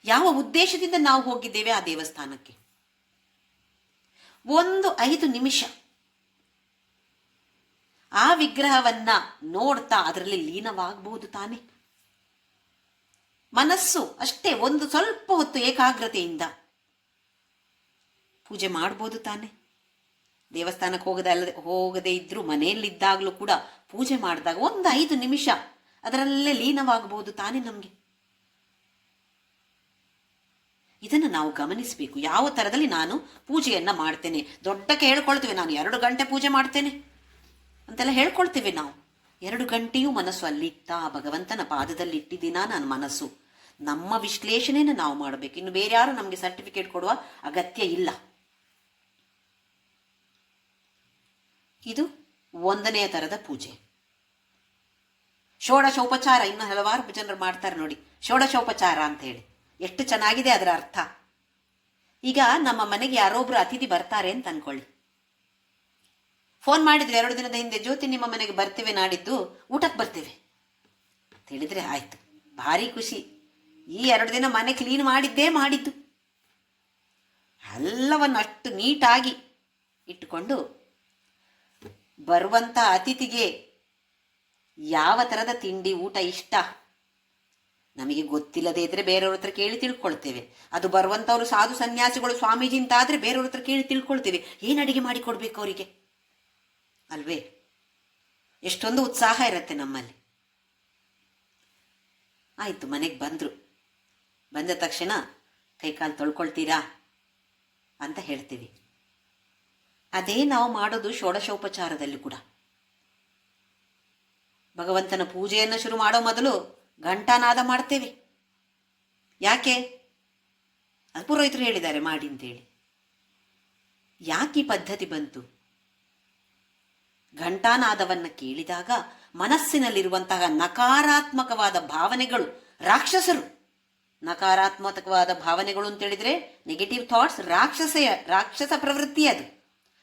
ಯಾವ ಉದ್ದೇಶದಿಂದ ನಾವು ಹೋಗಿದ್ದೇವೆ ಆ ದೇವಸ್ಥಾನಕ್ಕೆ, 5 ನಿಮಿಷ ಆ ವಿಗ್ರಹವನ್ನ ನೋಡ್ತಾ ಅದರಲ್ಲಿ ಲೀನವಾಗಬಹುದು ತಾನೆ. ಮನಸ್ಸು ಅಷ್ಟೇ ಒಂದು ಸ್ವಲ್ಪ ಹೊತ್ತು ಏಕಾಗ್ರತೆಯಿಂದ ಪೂಜೆ ಮಾಡ್ಬೋದು ತಾನೆ. ದೇವಸ್ಥಾನಕ್ಕೆ ಹೋಗದೇ ಇದ್ರೂ ಮನೆಯಲ್ಲಿದ್ದಾಗಲೂ ಕೂಡ ಪೂಜೆ ಮಾಡಿದಾಗ 5 ನಿಮಿಷ ಅದರಲ್ಲೇ ಲೀನವಾಗಬಹುದು ತಾನೆ ನಮಗೆ. ಇದನ್ನು ನಾವು ಗಮನಿಸಬೇಕು. ಯಾವ ಥರದಲ್ಲಿ ನಾನು ಪೂಜೆಯನ್ನ ಮಾಡ್ತೇನೆ. ದೊಡ್ಡಕ್ಕೆ ಹೇಳ್ಕೊಳ್ತೇವೆ ನಾನು 2 ಗಂಟೆ ಪೂಜೆ ಮಾಡ್ತೇನೆ ಅಂತೆಲ್ಲ ಹೇಳ್ಕೊಳ್ತೇವೆ ನಾವು. 2 ಗಂಟೆಯೂ ಮನಸ್ಸು ಅಲ್ಲಿಟ್ಟ ಭಗವಂತನ ಪಾದದಲ್ಲಿ ಇಟ್ಟಿದ್ದೀನಾ ನನ್ನ ಮನಸ್ಸು. ನಮ್ಮ ವಿಶ್ಲೇಷಣೆಯನ್ನು ನಾವು ಮಾಡಬೇಕು. ಇನ್ನು ಬೇರೆ ಯಾರು ನಮಗೆ ಸರ್ಟಿಫಿಕೇಟ್ ಕೊಡುವ ಅಗತ್ಯ ಇಲ್ಲ. ಇದು 1ನೇ ಥರದ ಪೂಜೆ. ಷೋಡಶೋಪಚಾರ ಇನ್ನು ಹಲವಾರು ಜನರು ಮಾಡ್ತಾರೆ ನೋಡಿ, ಷೋಡಶೋಪಚಾರ ಅಂತ ಹೇಳಿ. ಎಷ್ಟು ಚೆನ್ನಾಗಿದೆ ಅದರ ಅರ್ಥ. ಈಗ ನಮ್ಮ ಮನೆಗೆ ಯಾರೊಬ್ರು ಅತಿಥಿ ಬರ್ತಾರೆ ಅಂತ ಅನ್ಕೊಳ್ಳಿ. ಫೋನ್ ಮಾಡಿದ್ರೆ 2 ದಿನದ ಹಿಂದೆ, ಜ್ಯೋತಿ ನಿಮ್ಮ ಮನೆಗೆ ಬರ್ತೇವೆ ನಾಡಿದ್ದು, ಊಟಕ್ಕೆ ಬರ್ತೇವೆ ಅಂತ ಹೇಳಿದ್ರೆ ಆಯ್ತು, ಭಾರಿ ಖುಷಿ. ಈ 2 ದಿನ ಮನೆ ಕ್ಲೀನ್ ಮಾಡಿದ್ದು ಎಲ್ಲವನ್ನು ಅಷ್ಟು ನೀಟಾಗಿ ಇಟ್ಟುಕೊಂಡು ಬರುವಂತ ಅತಿಥಿಗೆ ಯಾವ ಥರದ ತಿಂಡಿ ಊಟ ಇಷ್ಟ, ನಮಗೆ ಗೊತ್ತಿಲ್ಲದೇ ಇದ್ರೆ ಬೇರೆಯವ್ರ ಹತ್ರ ಕೇಳಿ ತಿಳ್ಕೊಳ್ತೇವೆ. ಅದು ಬರುವಂಥವ್ರು ಸಾಧು ಸನ್ಯಾಸಿಗಳು ಸ್ವಾಮೀಜಿ ಅಂತ ಆದರೆ ಬೇರೆಯವ್ರ ಹತ್ರ ಕೇಳಿ ತಿಳ್ಕೊಳ್ತೇವೆ, ಏನು ಅಡಿಗೆ ಮಾಡಿ ಕೊಡಬೇಕು ಅವರಿಗೆ ಅಲ್ವೇ. ಎಷ್ಟೊಂದು ಉತ್ಸಾಹ ಇರುತ್ತೆ ನಮ್ಮಲ್ಲಿ. ಆಯಿತು, ಮನೆಗೆ ಬಂದರು. ಬಂದ ತಕ್ಷಣ ಕೈಕಾಲು ತೊಳ್ಕೊಳ್ತೀರಾ ಅಂತ ಹೇಳ್ತೀವಿ. ಅದೇ ನಾವು ಮಾಡೋದು ಷೋಡಶೋಪಚಾರದಲ್ಲಿ ಕೂಡ. ಭಗವಂತನ ಪೂಜೆಯನ್ನು ಶುರು ಮಾಡೋ ಮೊದಲು ಘಂಟಾನಾದ ಮಾಡ್ತೇವೆ. ಯಾಕೆ? ಅದು ಪುರೋಹಿತರು ಹೇಳಿದ್ದಾರೆ ಮಾಡಿ ಅಂತೇಳಿ. ಯಾಕೆ ಈ ಪದ್ಧತಿ ಬಂತು? ಘಂಟಾನಾದವನ್ನು ಕೇಳಿದಾಗ ಮನಸ್ಸಿನಲ್ಲಿರುವಂತಹ ನಕಾರಾತ್ಮಕವಾದ ಭಾವನೆಗಳು, ರಾಕ್ಷಸರು, ನಕಾರಾತ್ಮಕವಾದ ಭಾವನೆಗಳು ಅಂತೇಳಿದರೆ ನೆಗೆಟಿವ್ ಥಾಟ್ಸ್, ರಾಕ್ಷಸ ಪ್ರವೃತ್ತಿ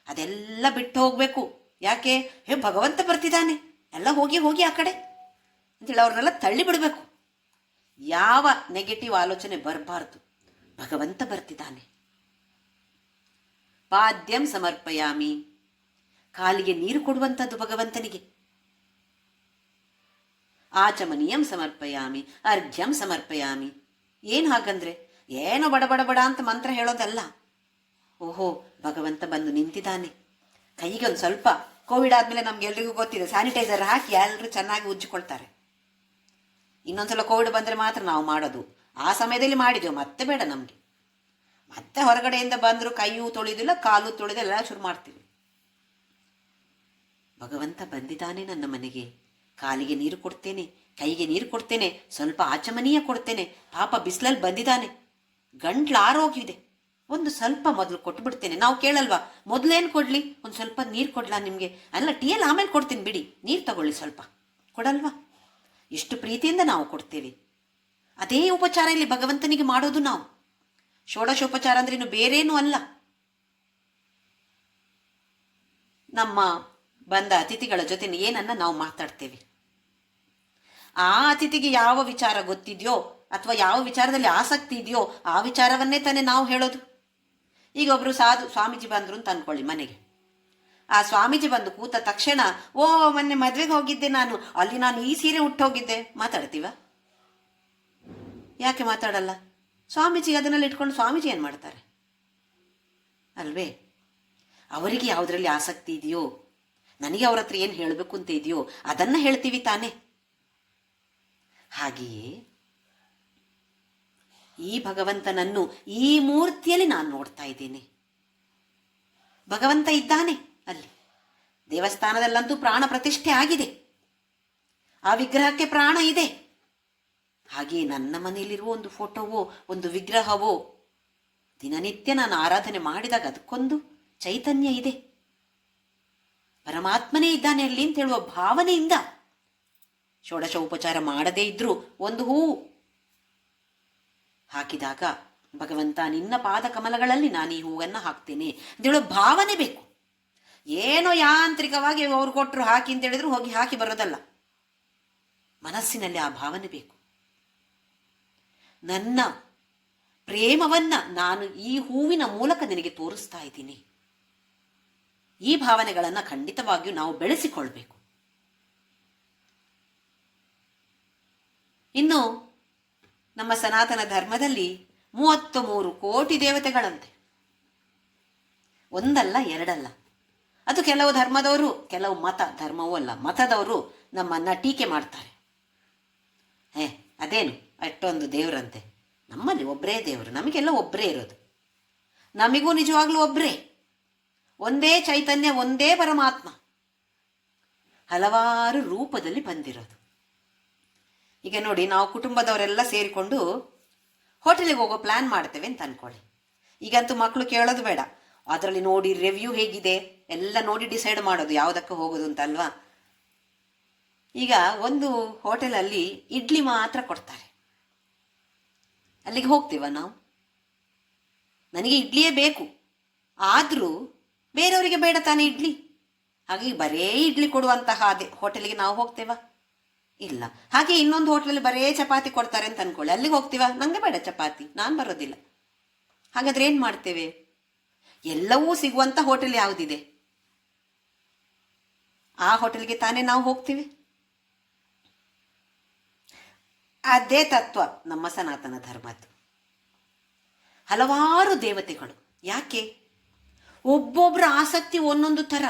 ಅದೆಲ್ಲ ಬಿಟ್ಟು ಹೋಗಬೇಕು. ಯಾಕೆ? ಭಗವಂತ ಬರ್ತಿದ್ದಾನೆ, ಎಲ್ಲ ಹೋಗಿ ಹೋಗಿ ಆ ಕಡೆ ಅಂತೇಳಿ ಅವ್ರನ್ನೆಲ್ಲ ತಳ್ಳಿ ಬಿಡಬೇಕು. ಯಾವ ನೆಗೆಟಿವ್ ಆಲೋಚನೆ ಬರಬಾರ್ದು. ಭಗವಂತ ಬರ್ತಿದ್ದಾನೆ. ಪಾದ್ಯಂ ಸಮರ್ಪಯಾಮಿ, ಕಾಲಿಗೆ ನೀರು ಕೊಡುವಂಥದ್ದು ಭಗವಂತನಿಗೆ. ಆಚಮನೀಯಂ ಸಮರ್ಪಯಾಮಿ, ಅರ್ಘ್ಯಂ ಸಮರ್ಪಯಾಮಿ. ಏನು ಹಾಗಂದ್ರೆ ಏನೋ ಬಡ ಬಡ ಬಡ ಅಂತ ಮಂತ್ರ ಹೇಳೋದಲ್ಲ. ಓಹೋ, ಭಗವಂತ ಬಂದು ನಿಂತಿದ್ದಾನೆ. ಕೈಗೆ ಒಂದು ಸ್ವಲ್ಪ, ಕೋವಿಡ್ ಆದಮೇಲೆ ನಮ್ಗೆಲ್ರಿಗೂ ಗೊತ್ತಿದೆ, ಸ್ಯಾನಿಟೈಸರ್ ಹಾಕಿ ಎಲ್ಲರೂ ಚೆನ್ನಾಗಿ ಉಜ್ಜಿಕೊಳ್ತಾರೆ. ಇನ್ನೊಂದ್ಸಲ ಕೋವಿಡ್ ಬಂದರೆ ಮಾತ್ರ ನಾವು ಮಾಡೋದು. ಆ ಸಮಯದಲ್ಲಿ ಮಾಡಿದೆವು, ಮತ್ತೆ ಬೇಡ ನಮಗೆ. ಮತ್ತೆ ಹೊರಗಡೆಯಿಂದ ಬಂದರೂ ಕೈಯೂ ತೊಳೆದಿಲ್ಲ, ಕಾಲು ತೊಳೆದಿಲ್ಲ, ಶುರು ಮಾಡ್ತೀವಿ. ಭಗವಂತ ಬಂದಿದ್ದಾನೆ ನನ್ನ ಮನೆಗೆ, ಕಾಲಿಗೆ ನೀರು ಕೊಡ್ತೇನೆ, ಕೈಗೆ ನೀರು ಕೊಡ್ತೇನೆ, ಸ್ವಲ್ಪ ಆಚಮನೀಯ ಕೊಡ್ತೇನೆ. ಪಾಪ ಬಿಸಿಲಲ್ಲಿ ಬಂದಿದ್ದಾನೆ, ಗಂಟ್ಲು ಆರೋಗ್ಯವಿದೆ, ಒಂದು ಸ್ವಲ್ಪ ಮೊದಲು ಕೊಟ್ಬಿಡ್ತೇನೆ. ನಾವು ಕೇಳಲ್ವಾ, ಮೊದಲೇನು ಕೊಡಲಿ, ಒಂದು ಸ್ವಲ್ಪ ನೀರು ಕೊಡ್ಲಾ ನಿಮಗೆ? ಅಲ್ಲ, ಟೀಯಲ್ಲಿ ಆಮೇಲೆ ಕೊಡ್ತೀನಿ ಬಿಡಿ, ನೀರು ತಗೊಳ್ಳಿ ಸ್ವಲ್ಪ, ಕೊಡಲ್ವಾ? ಎಷ್ಟು ಪ್ರೀತಿಯಿಂದ ನಾವು ಕೊಡ್ತೇವೆ. ಅದೇ ಉಪಚಾರ ಇಲ್ಲಿ ಭಗವಂತನಿಗೆ ಮಾಡೋದು ನಾವು. ಷೋಡಶೋಪಚಾರ ಅಂದ್ರೆ ಇನ್ನು ಬೇರೇನೂ ಅಲ್ಲ. ನಮ್ಮ ಬಂದ ಅತಿಥಿಗಳ ಜೊತೆ ಏನನ್ನ ನಾವು ಮಾತಾಡ್ತೇವೆ. ಆ ಅತಿಥಿಗೆ ಯಾವ ವಿಚಾರ ಗೊತ್ತಿದೆಯೋ ಅಥವಾ ಯಾವ ವಿಚಾರದಲ್ಲಿ ಆಸಕ್ತಿ ಇದೆಯೋ ಆ ವಿಚಾರವನ್ನೇ ತಾನೇ ನಾವು ಹೇಳೋದು. ಈಗ ಒಬ್ರು ಸಾಧು ಸ್ವಾಮೀಜಿ ಬಂದ್ರು ಅಂತ ಅನ್ಕೊಳ್ಳಿ ಮನೆಗೆ. ಆ ಸ್ವಾಮೀಜಿ ಬಂದು ಕೂತ ತಕ್ಷಣ, ಓ ಮೊನ್ನೆ ಮದ್ವೆಗೆ ಹೋಗಿದ್ದೆ ನಾನು, ಅಲ್ಲಿ ನಾನು ಈ ಸೀರೆ ಉಟ್ಟೋಗಿದ್ದೆ, ಮಾತಾಡ್ತೀವ? ಯಾಕೆ ಮಾತಾಡಲ್ಲ? ಸ್ವಾಮೀಜಿಗೆ ಅದನ್ನೆಲ್ಲ ಇಟ್ಕೊಂಡು ಸ್ವಾಮೀಜಿ ಏನು ಮಾಡ್ತಾರೆ ಅಲ್ವೇ? ಅವರಿಗೆ ಯಾವುದರಲ್ಲಿ ಆಸಕ್ತಿ ಇದೆಯೋ, ನನಗೆ ಅವ್ರ ಹತ್ರ ಏನು ಹೇಳಬೇಕು ಅಂತ ಇದೆಯೋ ಅದನ್ನು ಹೇಳ್ತೀವಿ ತಾನೇ. ಹಾಗೆಯೇ ಈ ಭಗವಂತನನ್ನು ಈ ಮೂರ್ತಿಯಲ್ಲಿ ನಾನು ನೋಡ್ತಾ ಇದ್ದೇನೆ. ಭಗವಂತ ಇದ್ದಾನೆ ಅಲ್ಲಿ. ದೇವಸ್ಥಾನದಲ್ಲಂತೂ ಪ್ರಾಣ ಪ್ರತಿಷ್ಠೆ ಆಗಿದೆ, ಆ ವಿಗ್ರಹಕ್ಕೆ ಪ್ರಾಣ ಇದೆ. ಹಾಗೆಯೇ ನನ್ನ ಮನೆಯಲ್ಲಿರುವ ಒಂದು ಫೋಟೋವೋ ಒಂದು ವಿಗ್ರಹವೋ ದಿನನಿತ್ಯ ನಾನು ಆರಾಧನೆ ಮಾಡಿದಾಗ ಅದಕ್ಕೊಂದು ಚೈತನ್ಯ ಇದೆ. ಪರಮಾತ್ಮನೇ ಇದ್ದಾನೆ ಅಲ್ಲಿ ಅಂತ ಹೇಳುವ ಭಾವನೆಯಿಂದ ಷೋಡಶ ಉಪಚಾರ ಮಾಡದೇ ಇದ್ರೂ ಒಂದು ಹೂವು ಹಾಕಿದಾಗ, ಭಗವಂತ ನಿನ್ನ ಪಾದ ಕಮಲಗಳಲ್ಲಿ ನಾನು ಈ ಹೂವನ್ನು ಹಾಕ್ತೇನೆ ಅಂತೇಳೋ ಭಾವನೆ ಬೇಕು. ಏನೋ ಯಾಂತ್ರಿಕವಾಗಿ ಅವ್ರು ಕೊಟ್ಟರು ಹಾಕಿ ಅಂತ ಹೇಳಿದ್ರು ಹೋಗಿ ಹಾಕಿ ಬರೋದಲ್ಲ. ಮನಸ್ಸಿನಲ್ಲಿ ಆ ಭಾವನೆ ಬೇಕು. ನನ್ನ ಪ್ರೇಮವನ್ನ ನಾನು ಈ ಹೂವಿನ ಮೂಲಕ ನಿನಗೆ ತೋರಿಸ್ತಾ ಇದ್ದೀನಿ. ಈ ಭಾವನೆಗಳನ್ನು ಖಂಡಿತವಾಗಿಯೂ ನಾವು ಬೆಳೆಸಿಕೊಳ್ಬೇಕು. ಇನ್ನು ನಮ್ಮ ಸನಾತನ ಧರ್ಮದಲ್ಲಿ 33 ಕೋಟಿ ದೇವತೆಗಳಂತೆ, ಒಂದಲ್ಲ ಎರಡಲ್ಲ. ಅದು ಕೆಲವು ಧರ್ಮದವರು, ಕೆಲವು ಧರ್ಮವೂ ಅಲ್ಲ ಮತದವರು ನಮ್ಮನ್ನ ಟೀಕೆ ಮಾಡ್ತಾರೆ. ಅದೇನು ಅಷ್ಟೊಂದು ದೇವರಂತೆ, ನಮ್ಮಲ್ಲಿ ಒಬ್ಬರೇ ದೇವರು, ನಮಗೆಲ್ಲ ಒಬ್ಬರೇ ಇರೋದು. ನಮಗೂ ನಿಜವಾಗ್ಲೂ ಒಬ್ಬರೇ, ಒಂದೇ ಚೈತನ್ಯ, ಒಂದೇ ಪರಮಾತ್ಮ, ಹಲವಾರು ರೂಪದಲ್ಲಿ ಬಂದಿರೋದು. ಈಗ ನೋಡಿ, ನಾವು ಕುಟುಂಬದವರೆಲ್ಲ ಸೇರಿಕೊಂಡು ಹೋಟೆಲಿಗೆ ಹೋಗೋ ಪ್ಲ್ಯಾನ್ ಮಾಡ್ತೇವೆ ಅಂತ ಅನ್ಕೊಳ್ಳಿ. ಈಗಂತೂ ಮಕ್ಕಳು ಕೇಳೋದು ಬೇಡ, ಅದರಲ್ಲಿ ನೋಡಿ ರಿವ್ಯೂ ಹೇಗಿದೆ ಎಲ್ಲ ನೋಡಿ ಡಿಸೈಡ್ ಮಾಡೋದು ಯಾವುದಕ್ಕೆ ಹೋಗೋದು ಅಂತ ಅಲ್ವಾ. ಈಗ ಒಂದು ಹೋಟೆಲಲ್ಲಿ ಇಡ್ಲಿ ಮಾತ್ರ ಕೊಡ್ತಾರೆ, ಅಲ್ಲಿಗೆ ಹೋಗ್ತೀವ ನಾವು? ನನಗೆ ಇಡ್ಲಿಯೇ ಬೇಕು, ಆದರೂ ಬೇರೆಯವರಿಗೆ ಬೇಡ ತಾನೇ ಇಡ್ಲಿ. ಹಾಗಾಗಿ ಬರೇ ಇಡ್ಲಿ ಕೊಡುವಂತಹ ಅದೇ ಹೋಟೆಲಿಗೆ ನಾವು ಹೋಗ್ತೇವಾ? ಇಲ್ಲ. ಹಾಗೆ ಇನ್ನೊಂದು ಹೋಟೆಲಲ್ಲಿ ಬರೇ ಚಪಾತಿ ಕೊಡ್ತಾರೆ ಅಂತ ಅನ್ಕೊಳ್ಳಿ, ಅಲ್ಲಿಗೆ ಹೋಗ್ತೀವ? ನನಗೆ ಬೇಡ ಚಪಾತಿ, ನಾನು ಬರೋದಿಲ್ಲ. ಹಾಗಾದ್ರೆ ಏನು ಮಾಡ್ತೇವೆ? ಎಲ್ಲವೂ ಸಿಗುವಂಥ ಹೋಟೆಲ್ ಯಾವುದಿದೆ ಆ ಹೋಟೆಲ್ಗೆ ತಾನೇ ನಾವು ಹೋಗ್ತೀವಿ. ಅದೇ ತತ್ವ ನಮ್ಮ ಸನಾತನ ಧರ್ಮದ್ದು. ಹಲವಾರು ದೇವತೆಗಳು. ಯಾಕೆ? ಒಬ್ಬೊಬ್ಬರ ಆಸಕ್ತಿ ಒಂದೊಂದು ಥರ,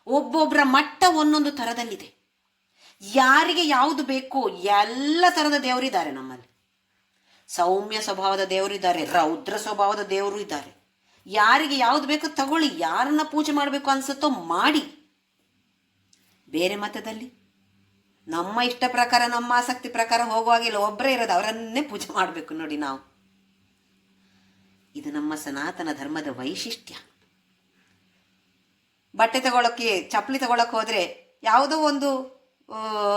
ಒಬ್ಬೊಬ್ಬರ ಮಟ್ಟ ಒಂದೊಂದು ಥರದಲ್ಲಿದೆ. ಯಾರಿಗೆ ಯಾವುದು ಬೇಕೋ ಎಲ್ಲ ಥರದ ದೇವರಿದ್ದಾರೆ ನಮ್ಮಲ್ಲಿ. ಸೌಮ್ಯ ಸ್ವಭಾವದ ದೇವರಿದ್ದಾರೆ, ರೌದ್ರ ಸ್ವಭಾವದ ದೇವರು ಇದ್ದಾರೆ. ಯಾರಿಗೆ ಯಾವುದು ಬೇಕೋ ತಗೊಳ್ಳಿ, ಯಾರನ್ನ ಪೂಜೆ ಮಾಡಬೇಕು ಅನ್ಸುತ್ತೋ ಮಾಡಿ. ಬೇರೆ ಮತದಲ್ಲಿ ನಮ್ಮ ಇಷ್ಟ ಪ್ರಕಾರ, ನಮ್ಮ ಆಸಕ್ತಿ ಪ್ರಕಾರ ಹೋಗುವಾಗಿಲ್ಲ, ಒಬ್ಬರೇ ಇರೋದು, ಅವರನ್ನೇ ಪೂಜೆ ಮಾಡಬೇಕು ನೋಡಿ ನಾವು. ಇದು ನಮ್ಮ ಸನಾತನ ಧರ್ಮದ ವೈಶಿಷ್ಟ್ಯ. ಬಟ್ಟೆ ತಗೊಳಕ್ಕೆ, ಚಪ್ಪಲಿ ತಗೊಳಕ್ಕೆ ಹೋದ್ರೆ ಯಾವುದೋ ಒಂದು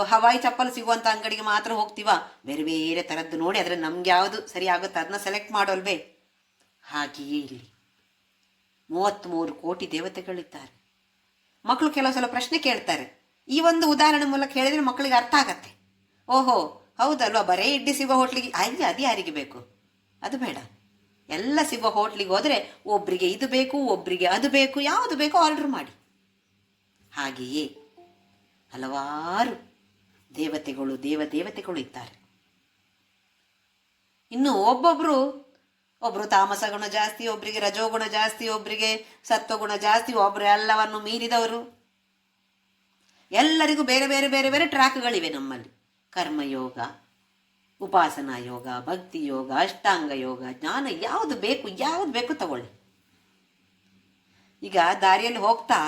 ಹವಾಯಿ ಚಪ್ಪಲ್ ಸಿಗುವಂಥ ಅಂಗಡಿಗೆ ಮಾತ್ರ ಹೋಗ್ತೀವ, ಬೇರೆ ಬೇರೆ ಥರದ್ದು ನೋಡಿ ಆದರೆ ನಮ್ಗೆ ಯಾವುದು ಸರಿ ಆಗುತ್ತೆ ಅದನ್ನ ಸೆಲೆಕ್ಟ್ ಮಾಡೋಲ್ವೇ? ಹಾಗೆಯೇ ಇಲ್ಲಿ 33 ಕೋಟಿ ದೇವತೆಗಳಿದ್ದಾರೆ. ಮಕ್ಕಳು ಕೆಲವು ಸಲ ಪ್ರಶ್ನೆ ಕೇಳ್ತಾರೆ. ಈ ಒಂದು ಉದಾಹರಣೆ ಮೂಲಕ ಹೇಳಿದ್ರೆ ಮಕ್ಕಳಿಗೆ ಅರ್ಥ ಆಗತ್ತೆ. ಓಹೋ ಹೌದಲ್ವಾ, ಬರೀ ಇಡ್ಲಿ ಸಿಗೋ ಹೋಟ್ಲಿಗೆ ಅದು ಯಾರಿಗೆ ಬೇಕು? ಅದು ಬೇಡ. ಎಲ್ಲ ಸಿಗೋ ಹೋಟ್ಲಿಗೆ ಹೋದರೆ ಒಬ್ಬರಿಗೆ ಇದು ಬೇಕು, ಒಬ್ಬರಿಗೆ ಅದು ಬೇಕು, ಯಾವುದು ಬೇಕೋ ಆರ್ಡರ್ ಮಾಡಿ. ಹಾಗೆಯೇ ಹಲವಾರು ದೇವತೆಗಳು, ದೇವತೆಗಳು ಇದ್ದಾರೆ. ಇನ್ನು ಒಬ್ಬರು ತಾಮಸ ಗುಣ ಜಾಸ್ತಿ, ಒಬ್ಬರಿಗೆ ರಜೋಗುಣ ಜಾಸ್ತಿ, ಒಬ್ಬರಿಗೆ ಸತ್ವಗುಣ ಜಾಸ್ತಿ, ಒಬ್ಬರು ಎಲ್ಲವನ್ನು ಮೀರಿದವರು. ಎಲ್ಲರಿಗೂ ಬೇರೆ ಬೇರೆ ಬೇರೆ ಬೇರೆ ಟ್ರ್ಯಾಕ್ಗಳಿವೆ ನಮ್ಮಲ್ಲಿ. ಕರ್ಮಯೋಗ, ಉಪಾಸನಾ ಯೋಗ, ಭಕ್ತಿ ಯೋಗ, ಅಷ್ಟಾಂಗ ಯೋಗ, ಜ್ಞಾನ, ಯಾವುದು ಬೇಕು ತಗೊಳ್ಳಿ. ಈಗ ದಾರಿಯಲ್ಲಿ ಹೋಗ್ತಾ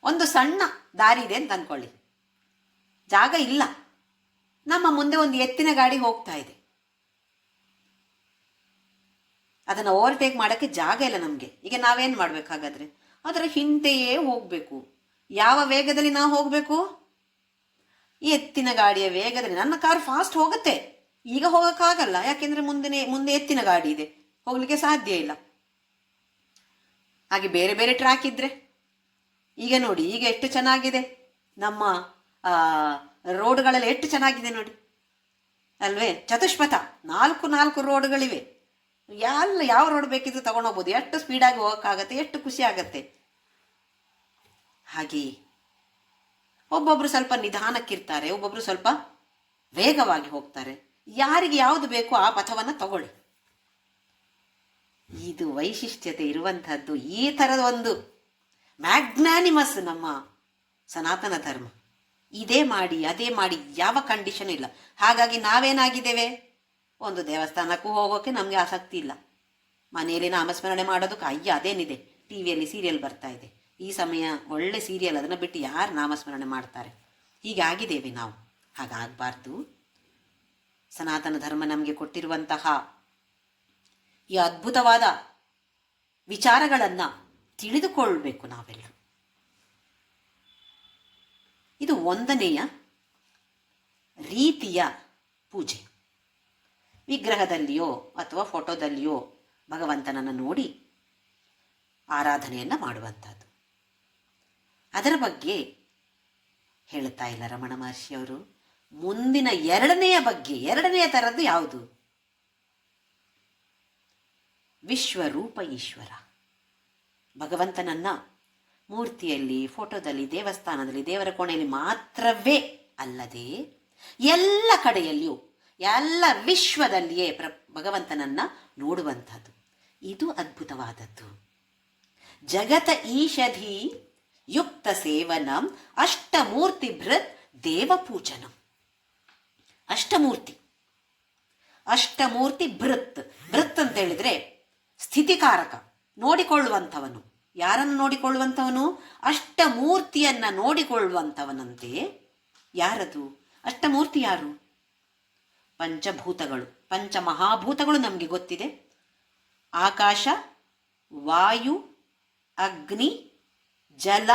ಒಂದು ಸಣ್ಣ ದಾರಿ ಇದೆ ಅಂತ ಅಂದ್ಕೊಳ್ಳಿ, ಜಾಗ ಇಲ್ಲ. ನಮ್ಮ ಮುಂದೆ ಒಂದು ಎತ್ತಿನ ಗಾಡಿ ಹೋಗ್ತಾ ಇದೆ, ಅದನ್ನು ಓವರ್ಟೇಕ್ ಮಾಡೋಕ್ಕೆ ಜಾಗ ಇಲ್ಲ ನಮಗೆ. ಈಗ ನಾವೇನು ಮಾಡಬೇಕಾಗಾದ್ರೆ ಅದರ ಹಿಂದೆಯೇ ಹೋಗಬೇಕು. ಯಾವ ವೇಗದಲ್ಲಿ ನಾವು ಹೋಗಬೇಕು? ಎತ್ತಿನ ಗಾಡಿಯ ವೇಗದಲ್ಲಿ. ನನ್ನ ಕಾರ್ ಫಾಸ್ಟ್ ಹೋಗುತ್ತೆ, ಈಗ ಹೋಗೋಕ್ಕಾಗಲ್ಲ, ಯಾಕೆಂದರೆ ಮುಂದೆ ಎತ್ತಿನ ಗಾಡಿ ಇದೆ, ಹೋಗ್ಲಿಕ್ಕೆ ಸಾಧ್ಯ ಇಲ್ಲ. ಹಾಗೆ ಬೇರೆ ಬೇರೆ ಟ್ರ್ಯಾಕ್ ಇದ್ರೆ, ಈಗ ನೋಡಿ ಈಗ ಎಷ್ಟು ಚೆನ್ನಾಗಿದೆ ನಮ್ಮ ರೋಡ್ಗಳೆಲ್ಲ, ಎಷ್ಟು ಚೆನ್ನಾಗಿದೆ ನೋಡಿ ಅಲ್ವೇ? ಚತುಷ್ಪಥ 4 ರೋಡ್ಗಳಿವೆ. ಯಾವ ರೋಡ್ ಬೇಕಿದ್ರು ತಗೊಂಡೋಗ್ಬೋದು. ಎಷ್ಟು ಸ್ಪೀಡಾಗಿ ಹೋಗೋಕ್ಕಾಗತ್ತೆ, ಎಷ್ಟು ಖುಷಿ ಆಗತ್ತೆ. ಹಾಗೆಯೇ ಒಬ್ಬೊಬ್ರು ಸ್ವಲ್ಪ ನಿಧಾನಕ್ಕಿರ್ತಾರೆ, ಒಬ್ಬೊಬ್ರು ಸ್ವಲ್ಪ ವೇಗವಾಗಿ ಹೋಗ್ತಾರೆ. ಯಾರಿಗೆ ಯಾವುದು ಬೇಕೋ ಆ ಪಥವನ್ನು ತಗೊಳ್ಳಿ. ಇದು ವೈಶಿಷ್ಟ್ಯತೆ ಇರುವಂತಹದ್ದು. ಈ ಥರದ ಒಂದು ಮ್ಯಾಗ್ನಾನಿಮಸ್ ನಮ್ಮ ಸನಾತನ ಧರ್ಮ. ಇದೇ ಮಾಡಿ ಅದೇ ಮಾಡಿ ಯಾವ ಕಂಡೀಷನ್ ಇಲ್ಲ. ಹಾಗಾಗಿ ನಾವೇನಾಗಿದ್ದೇವೆ, ಒಂದು ದೇವಸ್ಥಾನಕ್ಕೂ ಹೋಗೋಕೆ ನಮಗೆ ಆಸಕ್ತಿ ಇಲ್ಲ, ಮನೆಯಲ್ಲಿ ನಾಮಸ್ಮರಣೆ ಮಾಡೋದಕ್ಕೆ ಅದೇನಿದೆ, ಟಿವಿಯಲ್ಲಿ ಸೀರಿಯಲ್ ಬರ್ತಾ ಇದೆ, ಈ ಸಮಯ ಒಳ್ಳೆ ಸೀರಿಯಲ್, ಅದನ್ನು ಬಿಟ್ಟು ಯಾರು ನಾಮಸ್ಮರಣೆ ಮಾಡ್ತಾರೆ? ಹೀಗಾಗಿದ್ದೇವೆ ನಾವು. ಹಾಗಾಗಬಾರ್ದು. ಸನಾತನ ಧರ್ಮ ನಮಗೆ ಕೊಟ್ಟಿರುವಂತಹ ಈ ಅದ್ಭುತವಾದ ವಿಚಾರಗಳನ್ನು ತಿಳಿದುಕೊಳ್ಬೇಕು ನಾವೆಲ್ಲರೂ. ಇದು 1ನೆಯ ರೀತಿಯ ಪೂಜೆ. ವಿಗ್ರಹದಲ್ಲಿಯೋ ಅಥವಾ ಫೋಟೋದಲ್ಲಿಯೋ ಭಗವಂತನನ್ನು ನೋಡಿ ಆರಾಧನೆಯನ್ನು ಮಾಡುವಂಥದ್ದು. ಅದರ ಬಗ್ಗೆ ಹೇಳುತ್ತಾ ಇಲ್ಲ ರಮಣ ಮಹರ್ಷಿಯವರು. ಮುಂದಿನ 2ನೆಯ ಥರದ್ದು ಯಾವುದು? ವಿಶ್ವರೂಪ ಈಶ್ವರ. ಭಗವಂತನನ್ನ ಮೂರ್ತಿಯಲ್ಲಿ, ಫೋಟೋದಲ್ಲಿ, ದೇವಸ್ಥಾನದಲ್ಲಿ, ದೇವರ ಕೋಣೆಯಲ್ಲಿ ಮಾತ್ರವೇ ಅಲ್ಲದೆ ಎಲ್ಲ ಕಡೆಯಲ್ಲಿಯೂ, ಎಲ್ಲ ವಿಶ್ವದಲ್ಲಿಯೇ ಭಗವಂತನನ್ನ ನೋಡುವಂಥದ್ದು. ಇದು ಅದ್ಭುತವಾದದ್ದು. ಜಗತ ಈಷಧಿ ಯುಕ್ತ ಸೇವನಂ ಅಷ್ಟಮೂರ್ತಿ ಭೃತ್ ದೇವಪೂಜನಂ. ಅಷ್ಟಮೂರ್ತಿ ಭೃತ್ ಅಂತ ಹೇಳಿದ್ರೆ ಸ್ಥಿತಿಕಾರಕ, ನೋಡಿಕೊಳ್ಳುವಂಥವನು. ಯಾರನ್ನು ನೋಡಿಕೊಳ್ಳುವಂಥವನು? ಅಷ್ಟಮೂರ್ತಿಯನ್ನ ನೋಡಿಕೊಳ್ಳುವಂಥವನಂತೆ. ಯಾರದು ಅಷ್ಟಮೂರ್ತಿ? ಯಾರು? ಪಂಚಭೂತಗಳು, ಪಂಚಮಹಾಭೂತಗಳು ನಮಗೆ ಗೊತ್ತಿದೆ. ಆಕಾಶ, ವಾಯು, ಅಗ್ನಿ, ಜಲ,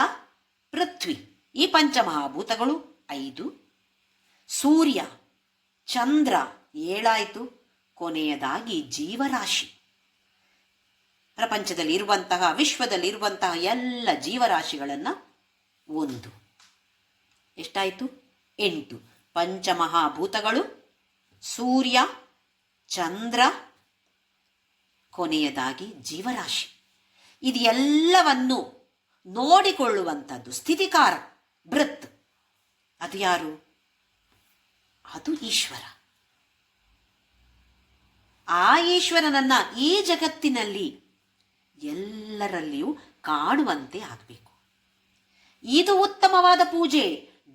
ಪೃಥ್ವಿ, ಈ ಪಂಚಮಹಾಭೂತಗಳು 5. ಸೂರ್ಯ, ಚಂದ್ರ 7 ಕೊನೆಯದಾಗಿ ಜೀವರಾಶಿ. ಪ್ರಪಂಚದಲ್ಲಿ ಇರುವಂತಹ, ವಿಶ್ವದಲ್ಲಿ ಇರುವಂತಹ ಎಲ್ಲ ಜೀವರಾಶಿಗಳನ್ನು 1. ಎಷ್ಟಾಯಿತು? 8. ಪಂಚಮಹಾಭೂತಗಳು, ಸೂರ್ಯ, ಚಂದ್ರ, ಕೊನೆಯದಾಗಿ ಜೀವರಾಶಿ. ಇದು ಎಲ್ಲವನ್ನು ನೋಡಿಕೊಳ್ಳುವಂಥದ್ದು ಸ್ಥಿತಿಕಾರ ಭೃತ್. ಅದು ಯಾರು? ಅದು ಈಶ್ವರ. ಆ ಈಶ್ವರನನ್ನ ಈ ಜಗತ್ತಿನಲ್ಲಿ ಎಲ್ಲರಲ್ಲಿಯೂ ಕಾಣುವಂತೆ ಆಗಬೇಕು. ಇದು ಉತ್ತಮವಾದ ಪೂಜೆ.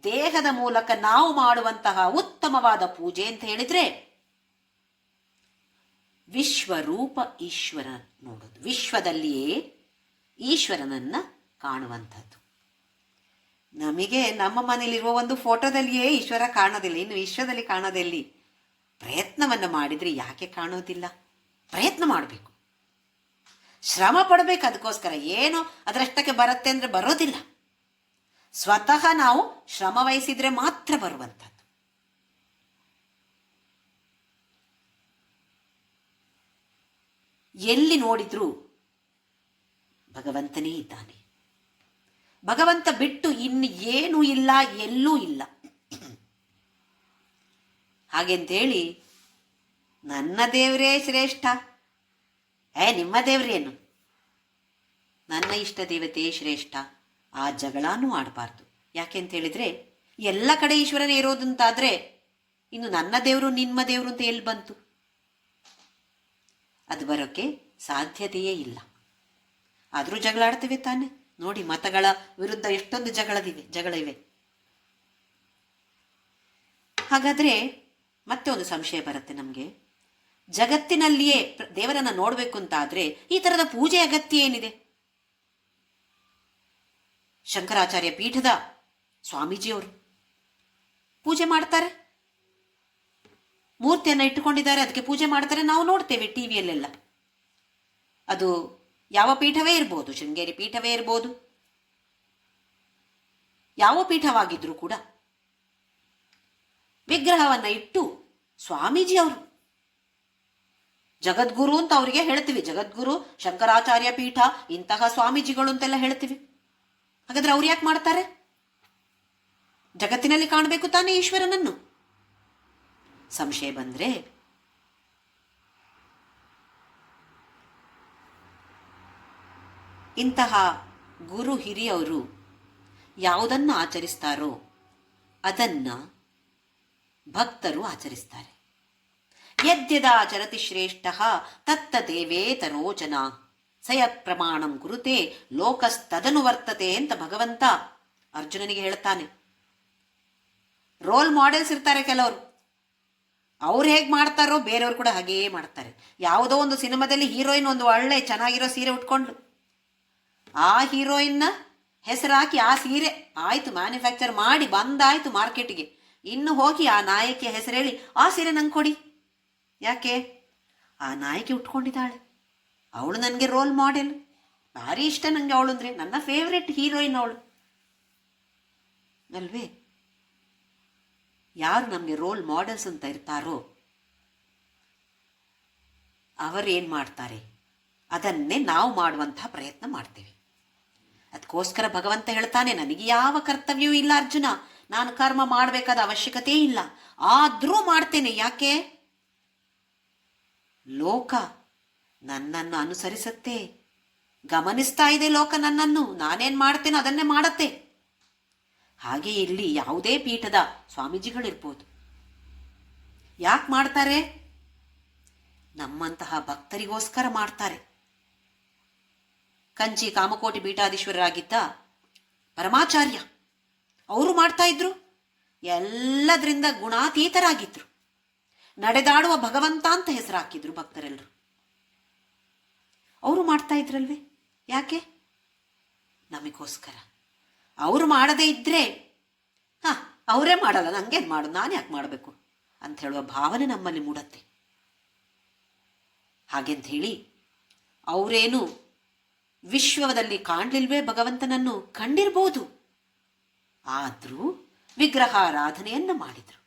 ದೇಹದ ಮೂಲಕ ನಾವು ಮಾಡುವಂತಹ ಉತ್ತಮವಾದ ಪೂಜೆ ಅಂತ ಹೇಳಿದ್ರೆ ವಿಶ್ವರೂಪ ಈಶ್ವರ ನೋಡೋದು, ವಿಶ್ವದಲ್ಲಿಯೇ ಈಶ್ವರನನ್ನ ಕಾಣುವಂಥದ್ದು. ನಮಗೆ ನಮ್ಮ ಮನೆಯಲ್ಲಿರುವ ಒಂದು ಫೋಟೋದಲ್ಲಿಯೇ ಈಶ್ವರ ಕಾಣೋದಿಲ್ಲ, ಇನ್ನು ವಿಶ್ವದಲ್ಲಿ ಕಾಣೋದೆಲ್ಲಿ? ಪ್ರಯತ್ನವನ್ನು ಮಾಡಿದರೆ ಯಾಕೆ ಕಾಣೋದಿಲ್ಲ? ಪ್ರಯತ್ನ ಮಾಡಬೇಕು, ಶ್ರಮ ಪಡಬೇಕು. ಅದಕ್ಕೋಸ್ಕರ ಏನು ಅದರಷ್ಟಕ್ಕೆ ಬರುತ್ತೆ ಅಂದರೆ ಬರೋದಿಲ್ಲ. ಸ್ವತಃ ನಾವು ಶ್ರಮ ವಹಿಸಿದ್ರೆ ಮಾತ್ರ ಬರುವಂಥದ್ದು. ಎಲ್ಲಿ ನೋಡಿದ್ರೂ ಭಗವಂತನೇ ಇದ್ದಾನೆ. ಭಗವಂತ ಬಿಟ್ಟು ಇನ್ನು ಏನೂ ಇಲ್ಲ, ಎಲ್ಲೂ ಇಲ್ಲ. ಹಾಗೆಂತೇಳಿ ನನ್ನ ದೇವರೇ ಶ್ರೇಷ್ಠ, ನಿಮ್ಮ ದೇವರೇನು, ನನ್ನ ಇಷ್ಟ ದೇವತೆ ಶ್ರೇಷ್ಠ, ಆ ಜಗಳನೂ ಆಡಬಾರ್ದು. ಯಾಕೆಂತೇಳಿದ್ರೆ ಎಲ್ಲ ಕಡೆ ಈಶ್ವರನೇ ಇರೋದಂತಾದ್ರೆ ಇನ್ನು ನನ್ನ ದೇವರು ನಿಮ್ಮ ದೇವರು ಅಂತ ಎಲ್ಲಿ ಬಂತು? ಅದು ಬರೋಕ್ಕೆ ಸಾಧ್ಯತೆಯೇ ಇಲ್ಲ. ಆದರೂ ಜಗಳಾಡ್ತೇವೆ ತಾನೆ. ನೋಡಿ, ಮತಗಳ ವಿರುದ್ಧ ಎಷ್ಟೊಂದು ಜಗಳಿವೆ. ಹಾಗಾದ್ರೆ ಮತ್ತೆ ಒಂದು ಸಂಶಯ ಬರುತ್ತೆ ನಮಗೆ. ಜಗತ್ತಿನಲ್ಲಿಯೇ ದೇವರನ್ನ ನೋಡಬೇಕು ಅಂತಾದ್ರೆ ಈ ತರದ ಪೂಜೆ ಅಗತ್ಯ ಏನಿದೆ? ಶಂಕರಾಚಾರ್ಯ ಪೀಠದ ಸ್ವಾಮೀಜಿಯವರು ಪೂಜೆ ಮಾಡ್ತಾರೆ, ಮೂರ್ತಿಯನ್ನ ಇಟ್ಟುಕೊಂಡಿದ್ದಾರೆ, ಅದಕ್ಕೆ ಪೂಜೆ ಮಾಡ್ತಾರೆ. ನಾವು ನೋಡ್ತೇವೆ ಟಿವಿಯಲ್ಲೆಲ್ಲ. ಅದು ಯಾವ ಪೀಠವೇ ಇರ್ಬೋದು, ಶೃಂಗೇರಿ ಪೀಠವೇ ಇರ್ಬೋದು, ಯಾವ ಪೀಠವಾಗಿದ್ರೂ ಕೂಡ ವಿಗ್ರಹವನ್ನ ಇಟ್ಟು ಸ್ವಾಮೀಜಿ ಅವರು ಜಗದ್ಗುರು ಅಂತ ಅವರಿಗೆ ಹೇಳ್ತೀವಿ. ಜಗದ್ಗುರು ಶಂಕರಾಚಾರ್ಯ ಪೀಠ ಇಂತಹ ಸ್ವಾಮೀಜಿಗಳು ಅಂತೆಲ್ಲ ಹೇಳ್ತೀವಿ. ಹಾಗಾದ್ರೆ ಅವ್ರು ಯಾಕೆ ಮಾಡ್ತಾರೆ? ಜಗತ್ತಿನಲ್ಲಿ ಕಾಣಬೇಕು ತಾನೇ ಈಶ್ವರನನ್ನು. ಸಂಶಯ ಬಂದ್ರೆ ಇಂತಹ ಗುರು ಹಿರಿಯವರು ಯಾವುದನ್ನು ಆಚರಿಸ್ತಾರೋ ಅದನ್ನ ಭಕ್ತರು ಆಚರಿಸ್ತಾರೆ. ಯದ್ಯದಾಚರತಿ ಶ್ರೇಷ್ಠ ತತ್ತ ದೇವೇತರೋಚನ ಸಯತ್ ಪ್ರಮಾಣಂ ಕುರುತೆ ಲೋಕಸ್ತದನು ವರ್ತತೆ ಅಂತ ಭಗವಂತ ಅರ್ಜುನನಿಗೆ ಹೇಳ್ತಾನೆ. ರೋಲ್ ಮಾಡೆಲ್ಸ್ ಇರ್ತಾರೆ ಕೆಲವರು, ಅವ್ರು ಹೇಗೆ ಮಾಡ್ತಾರೋ ಬೇರೆಯವರು ಕೂಡ ಹಾಗೇ ಮಾಡ್ತಾರೆ. ಯಾವುದೋ ಒಂದು ಸಿನಿಮಾದಲ್ಲಿ ಹೀರೋಯಿನ್ ಒಂದು ಒಳ್ಳೆ ಚೆನ್ನಾಗಿರೋ ಸೀರೆ ಉಟ್ಕೊಂಡು ಆ ಹೀರೋಯಿನ್ನ ಹೆಸರಾಕಿ ಆ ಸೀರೆ ಆಯ್ತು ಮ್ಯಾನುಫ್ಯಾಕ್ಚರ್ ಮಾಡಿ ಬಂದಾಯ್ತು ಮಾರ್ಕೆಟ್ಗೆ, ಇನ್ನು ಹೋಗಿ ಆ ನಾಯಕಿಯ ಹೆಸರು ಹೇಳಿ ಆ ಸೀರೆ ನಂಗೆ ಕೊಡಿ. ಯಾಕೆ? ಆ ನಾಯಕಿ ಉಟ್ಕೊಂಡಿದ್ದಾಳೆ, ಅವಳು ನನಗೆ ರೋಲ್ ಮಾಡೆಲ್, ಭಾರಿ ಇಷ್ಟ ನನಗೆ ಅವಳು ಅಂದರೆ, ನನ್ನ ಫೇವ್ರೆಟ್ ಹೀರೋಯಿನ್ ಅವಳು ಅಲ್ವೇ? ಯಾರು ನಮಗೆ ರೋಲ್ ಮಾಡೆಲ್ಸ್ ಅಂತ ಇರ್ತಾರೋ ಅವರೇನು ಮಾಡ್ತಾರೆ ಅದನ್ನೇ ನಾವು ಮಾಡುವಂತಹ ಪ್ರಯತ್ನ ಮಾಡ್ತೇವೆ. ಅದಕ್ಕೋಸ್ಕರ ಭಗವಂತ ಹೇಳ್ತಾನೆ, ನನಗೆ ಯಾವ ಕರ್ತವ್ಯವೂ ಇಲ್ಲ ಅರ್ಜುನ, ನಾನು ಕರ್ಮ ಮಾಡಬೇಕಾದ ಅವಶ್ಯಕತೆ ಇಲ್ಲ, ಆದರೂ ಮಾಡ್ತೇನೆ. ಯಾಕೆ? ಲೋಕ ನನ್ನನ್ನು ಅನುಸರಿಸತ್ತೆ, ಗಮನಿಸ್ತಾ ಇದೆ ಲೋಕ ನನ್ನನ್ನು, ನಾನೇನು ಮಾಡ್ತೇನೋ ಅದನ್ನೇ ಮಾಡತ್ತೆ. ಹಾಗೆ ಇಲ್ಲಿ ಯಾವುದೇ ಪೀಠದ ಸ್ವಾಮೀಜಿಗಳಿರ್ಬೋದು, ಯಾಕೆ ಮಾಡ್ತಾರೆ? ನಮ್ಮಂತಹ ಭಕ್ತರಿಗೋಸ್ಕರ ಮಾಡ್ತಾರೆ. ಕಂಚಿ ಕಾಮಕೋಟಿ ಪೀಠಾಧೀಶ್ವರರಾಗಿದ್ದ ಪರಮಾಚಾರ್ಯ ಅವರು ಮಾಡ್ತಾ ಇದ್ರು, ಎಲ್ಲದರಿಂದ ಗುಣಾತೀತರಾಗಿದ್ರು, ನಡೆದಾಡುವ ಭಗವಂತ ಅಂತ ಹೆಸರು ಹಾಕಿದ್ರು ಭಕ್ತರೆಲ್ಲರೂ. ಅವರು ಮಾಡ್ತಾ ಇದ್ರಲ್ವೇ? ಯಾಕೆ? ನಮಗೋಸ್ಕರ. ಅವರು ಮಾಡದೇ ಇದ್ರೆ ಅವರೇ ಮಾಡಲ್ಲ, ನಂಗೇನು ಮಾಡು, ನಾನು ಯಾಕೆ ಮಾಡಬೇಕು ಅಂತ ಹೇಳುವ ಭಾವನೆ ನಮ್ಮಲ್ಲಿ ಮೂಡತ್ತೆ. ಹಾಗೆಂತ ಹೇಳಿ ಅವರೇನು ವಿಶ್ವದಲ್ಲಿ ಕಾಣಲಿಲ್ವೇ ಭಗವಂತನನ್ನು? ಕಂಡಿರ್ಬೋದು, ಆದರೂ ವಿಗ್ರಹಾರಾಧನೆಯನ್ನು ಮಾಡಿದರು.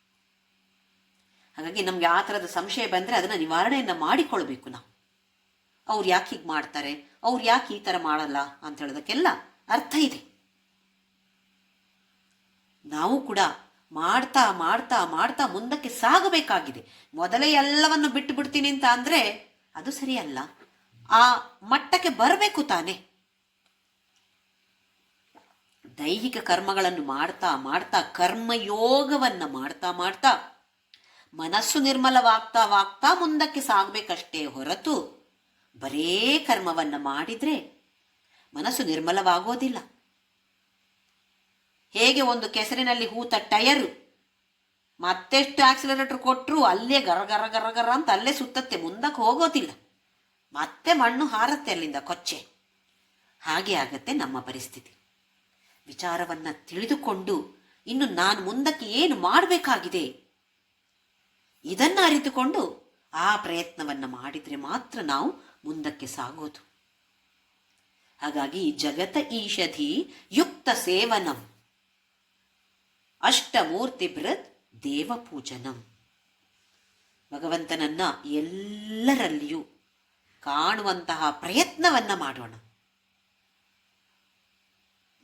ಹಾಗಾಗಿ ನಮ್ಗೆ ಆ ಥರದ ಸಂಶಯ ಬಂದರೆ ಅದನ್ನು ನಿವಾರಣೆಯನ್ನು ಮಾಡಿಕೊಳ್ಬೇಕು ನಾವು. ಅವ್ರು ಯಾಕೆ ಹೀಗೆ ಮಾಡ್ತಾರೆ, ಅವ್ರು ಯಾಕೆ ಈ ಥರ ಮಾಡಲ್ಲ ಅಂತ ಹೇಳೋದಕ್ಕೆಲ್ಲ ಅರ್ಥ ಇದೆ. ನಾವು ಕೂಡ ಮಾಡ್ತಾ ಮಾಡ್ತಾ ಮಾಡ್ತಾ ಮುಂದಕ್ಕೆ ಸಾಗಬೇಕಾಗಿದೆ. ಮೊದಲೇ ಎಲ್ಲವನ್ನು ಬಿಟ್ಟು ಬಿಡ್ತೀನಿ ಅಂತ ಅಂದರೆ ಅದು ಸರಿಯಲ್ಲ. ಆ ಮಟ್ಟಕ್ಕೆ ಬರಬೇಕು ತಾನೆ. ದೈಹಿಕ ಕರ್ಮಗಳನ್ನು ಮಾಡ್ತಾ ಮಾಡ್ತಾ ಕರ್ಮಯೋಗವನ್ನು ಮಾಡ್ತಾ ಮಾಡ್ತಾ ಮನಸ್ಸು ನಿರ್ಮಲವಾಗ್ತಾ ಮುಂದಕ್ಕೆ ಸಾಗಬೇಕಷ್ಟೇ ಹೊರತು ಬರೇ ಕರ್ಮವನ್ನು ಮಾಡಿದ್ರೆ ಮನಸ್ಸು ನಿರ್ಮಲವಾಗೋದಿಲ್ಲ. ಹೇಗೆ ಒಂದು ಕೆಸರಿನಲ್ಲಿ ಹೂತ ಟಯರು ಮತ್ತೆಷ್ಟು ಆಕ್ಸಿಲರೇಟರ್ ಕೊಟ್ಟರು ಅಲ್ಲೇ ಗರ ಗರ ಗರ ಗರ ಅಂತ ಅಲ್ಲೇ ಸುತ್ತತ್ತೆ, ಮುಂದಕ್ಕೆ ಹೋಗೋದಿಲ್ಲ, ಮತ್ತೆ ಮಣ್ಣು ಹಾರತ್ತೆ ಅಲ್ಲಿಂದ ಕೊಚ್ಚೆ. ಹಾಗೆ ಆಗತ್ತೆ ನಮ್ಮ ಪರಿಸ್ಥಿತಿ. ವಿಚಾರವನ್ನು ತಿಳಿದುಕೊಂಡು ಇನ್ನು ನಾನು ಮುಂದಕ್ಕೆ ಏನು ಮಾಡಬೇಕಾಗಿದೆ ಇದನ್ನು ಅರಿತುಕೊಂಡು ಆ ಪ್ರಯತ್ನವನ್ನು ಮಾಡಿದರೆ ಮಾತ್ರ ನಾವು ಮುಂದಕ್ಕೆ ಸಾಗೋದು. ಹಾಗಾಗಿ ಜಗತ ಈಷಧಿ ಯುಕ್ತ ಸೇವನಂ ಅಷ್ಟಮೂರ್ತಿ ಬೃತ್ ದೇವಪೂಜನಂ. ಭಗವಂತನನ್ನ ಎಲ್ಲರಲ್ಲಿಯೂ ಕಾಣುವಂತಹ ಪ್ರಯತ್ನವನ್ನ ಮಾಡೋಣ.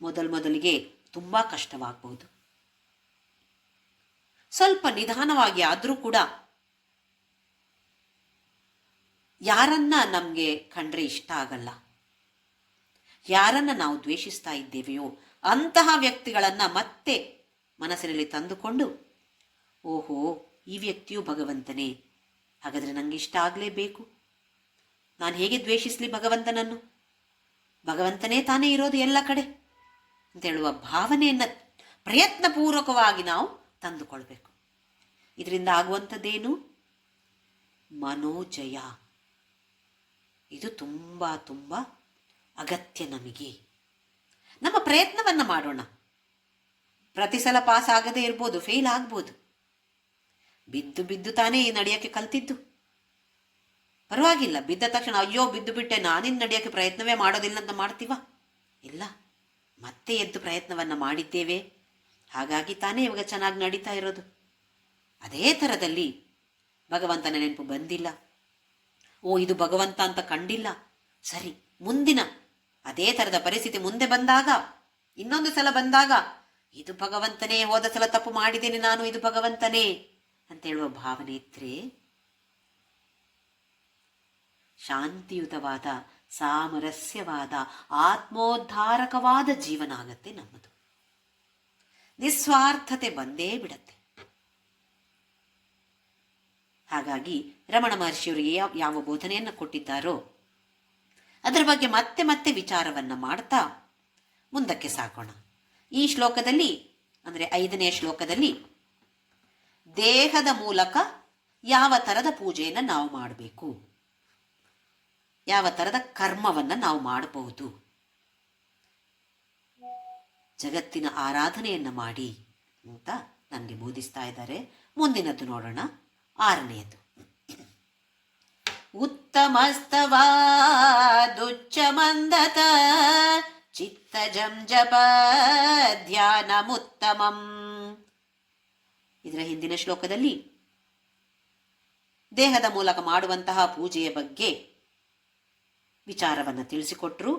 ಮೊದಲಿಗೆ ತುಂಬ ಕಷ್ಟವಾಗಬಹುದು. ಸ್ವಲ್ಪ ನಿಧಾನವಾಗಿ ಆದರೂ ಕೂಡ ಯಾರನ್ನ ನಮಗೆ ಕಂಡ್ರೆ ಇಷ್ಟ ಆಗಲ್ಲ, ಯಾರನ್ನ ನಾವು ದ್ವೇಷಿಸ್ತಾ ಇದ್ದೇವೆಯೋ ಅಂತಹ ವ್ಯಕ್ತಿಗಳನ್ನು ಮತ್ತೆ ಮನಸ್ಸಿನಲ್ಲಿ ತಂದುಕೊಂಡು, ಓಹೋ ಈ ವ್ಯಕ್ತಿಯು ಭಗವಂತನೇ, ಹಾಗಾದರೆ ನನಗೆ ಇಷ್ಟ ಆಗಲೇಬೇಕು, ನಾನು ಹೇಗೆ ದ್ವೇಷಿಸಲಿ ಭಗವಂತನನ್ನು, ಭಗವಂತನೇ ತಾನೇ ಇರೋದು ಎಲ್ಲ ಕಡೆ ಅಂತೇಳುವ ಭಾವನೆಯನ್ನು ಪ್ರಯತ್ನಪೂರ್ವಕವಾಗಿ ನಾವು ತಂದುಕೊಳ್ಬೇಕು. ಇದರಿಂದ ಆಗುವಂಥದ್ದೇನು? ಮನೋಜಯ. ಇದು ತುಂಬ ತುಂಬ ಅಗತ್ಯ ನಮಗೆ. ನಮ್ಮ ಪ್ರಯತ್ನವನ್ನು ಮಾಡೋಣ. ಪ್ರತಿ ಸಲ ಪಾಸ್ ಆಗದೇ ಇರ್ಬೋದು, ಫೇಲ್ ಆಗ್ಬೋದು. ಬಿದ್ದು ತಾನೇ ನಡೆಯೋಕ್ಕೆ ಕಲ್ತಿದ್ದು. ಪರವಾಗಿಲ್ಲ, ಬಿದ್ದ ತಕ್ಷಣ ಅಯ್ಯೋ ಬಿದ್ದು ಬಿಟ್ಟೆ ನಾನಿನ್ನು ನಡೆಯೋಕ್ಕೆ ಪ್ರಯತ್ನವೇ ಮಾಡೋದಿಲ್ಲ ಅಂತ ಮಾಡ್ತೀವ? ಇಲ್ಲ, ಮತ್ತೆ ಎದ್ದು ಪ್ರಯತ್ನವನ್ನು ಮಾಡಿದ್ದೇವೆ, ಹಾಗಾಗಿ ತಾನೇ ಇವಾಗ ಚೆನ್ನಾಗಿ ನಡೀತಾ ಇರೋದು. ಅದೇ ಥರದಲ್ಲಿ ಭಗವಂತನ ನೆನಪು ಬಂದಿಲ್ಲ, ಓ ಇದು ಭಗವಂತ ಅಂತ ಕಂಡಿಲ್ಲ, ಸರಿ ಮುಂದಿನ ಅದೇ ಥರದ ಪರಿಸ್ಥಿತಿ ಮುಂದೆ ಬಂದಾಗ, ಇನ್ನೊಂದು ಸಲ ಬಂದಾಗ, ಇದು ಭಗವಂತನೇ, ಹೋದ ಸಲ ತಪ್ಪು ಮಾಡಿದ್ದೇನೆ ನಾನು, ಇದು ಭಗವಂತನೇ ಅಂತ ಹೇಳುವ ಭಾವನೆ ಇದ್ರೆ ಶಾಂತಿಯುತವಾದ, ಸಾಮರಸ್ಯವಾದ, ಆತ್ಮೋದ್ಧಾರಕವಾದ ಜೀವನ ಆಗತ್ತೆ ನಮ್ಮದು. ನಿಸ್ವಾರ್ಥತೆ ಬಂದೇ ಬಿಡತ್ತೆ. ಹಾಗಾಗಿ ರಮಣ ಮಹರ್ಷಿಯವರಿಗೆ ಯಾವ ಬೋಧನೆಯನ್ನು ಕೊಟ್ಟಿದ್ದಾರೋ ಅದರ ಬಗ್ಗೆ ಮತ್ತೆ ಮತ್ತೆ ವಿಚಾರವನ್ನು ಮಾಡ್ತಾ ಮುಂದಕ್ಕೆ ಸಾಗೋಣ. ಈ ಶ್ಲೋಕದಲ್ಲಿ, ಅಂದರೆ 5ನೇ ಶ್ಲೋಕದಲ್ಲಿ, ದೇಹದ ಮೂಲಕ ಯಾವ ಥರದ ಪೂಜೆಯನ್ನು ನಾವು ಮಾಡಬೇಕು, ಯಾವ ಥರದ ಕರ್ಮವನ್ನು ನಾವು ಮಾಡಬಹುದು, ಜಗತ್ತಿನ ಆರಾಧನೆಯನ್ನು ಮಾಡಿ ಅಂತ ನನಗೆ ಬೋಧಿಸ್ತಾ ಇದ್ದಾರೆ. ಮುಂದಿನದ್ದು ನೋಡೋಣ, 6ನೇದು. ಉತ್ತಮಸ್ತವಾದುಚ್ಚಮಂದತ ಚಿತ್ತಜಂ ಜಪ ಧ್ಯಾನಮುತ್ತಮಂ. ಇದರ ಹಿಂದಿನ ಶ್ಲೋಕದಲ್ಲಿ ದೇಹದ ಮೂಲಕ ಮಾಡುವಂತಹ ಪೂಜೆಯ ಬಗ್ಗೆ ವಿಚಾರವನ್ನು ತಿಳಿಸಿಕೊಟ್ರು.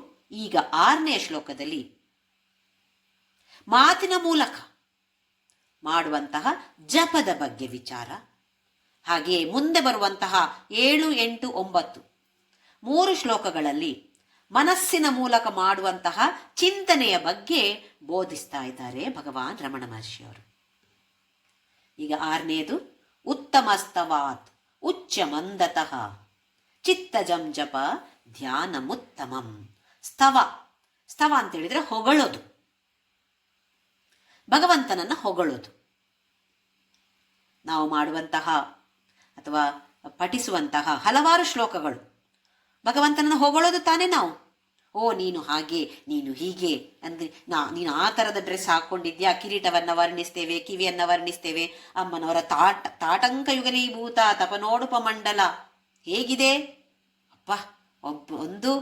ಈಗ 6ನೇ ಶ್ಲೋಕದಲ್ಲಿ ಮಾತಿನ ಮೂಲಕ ಮಾಡುವಂತಹ ಜಪದ ಬಗ್ಗೆ ವಿಚಾರ, ಹಾಗೆಯೇ ಮುಂದೆ ಬರುವಂತಹ 7, 8, 9 3 ಶ್ಲೋಕಗಳಲ್ಲಿ ಮನಸ್ಸಿನ ಮೂಲಕ ಮಾಡುವಂತಹ ಚಿಂತನೆಯ ಬಗ್ಗೆ ಬೋಧಿಸ್ತಾ ಇದ್ದಾರೆ ಭಗವಾನ್ ರಮಣ ಮಹರ್ಷಿಯವರು. ಈಗ 6ನೇದು, ಉತ್ತಮಸ್ತವಾತ್ ಉಚ್ಚ ಮಂದತಃ ಚಿತ್ತಜಂ ಜಪ ಧ್ಯಾನಮುತ್ತಮಂ. ಸ್ತವ ಅಂತ ಹೇಳಿದ್ರೆ ಹೊಗಳೋದು, ಭಗವಂತನನ್ನು ಹೊಗಳೋದು. ನಾವು ಮಾಡುವಂತಹ ಅಥವಾ ಪಠಿಸುವಂತಹ ಹಲವಾರು ಶ್ಲೋಕಗಳು ಭಗವಂತನನ್ನು ಹೊಗಳೋದು ತಾನೇ. ನಾವು ಓ ನೀನು ಹಾಗೆ, ನೀನು ಹೀಗೆ ಅಂದರೆ ನೀನು ಆ ಥರದ ಡ್ರೆಸ್ ಹಾಕ್ಕೊಂಡಿದ್ಯಾ, ಕಿರೀಟವನ್ನು ವರ್ಣಿಸ್ತೇವೆ, ಕಿವಿಯನ್ನು ವರ್ಣಿಸ್ತೇವೆ, ಅಮ್ಮನವರ ತಾಟಂಕ ಯುಗಲೀಭೂತ ತಪನೋಡುಪ ಮಂಡಲ ಹೇಗಿದೆ ಅಪ್ಪ, ಒಂದು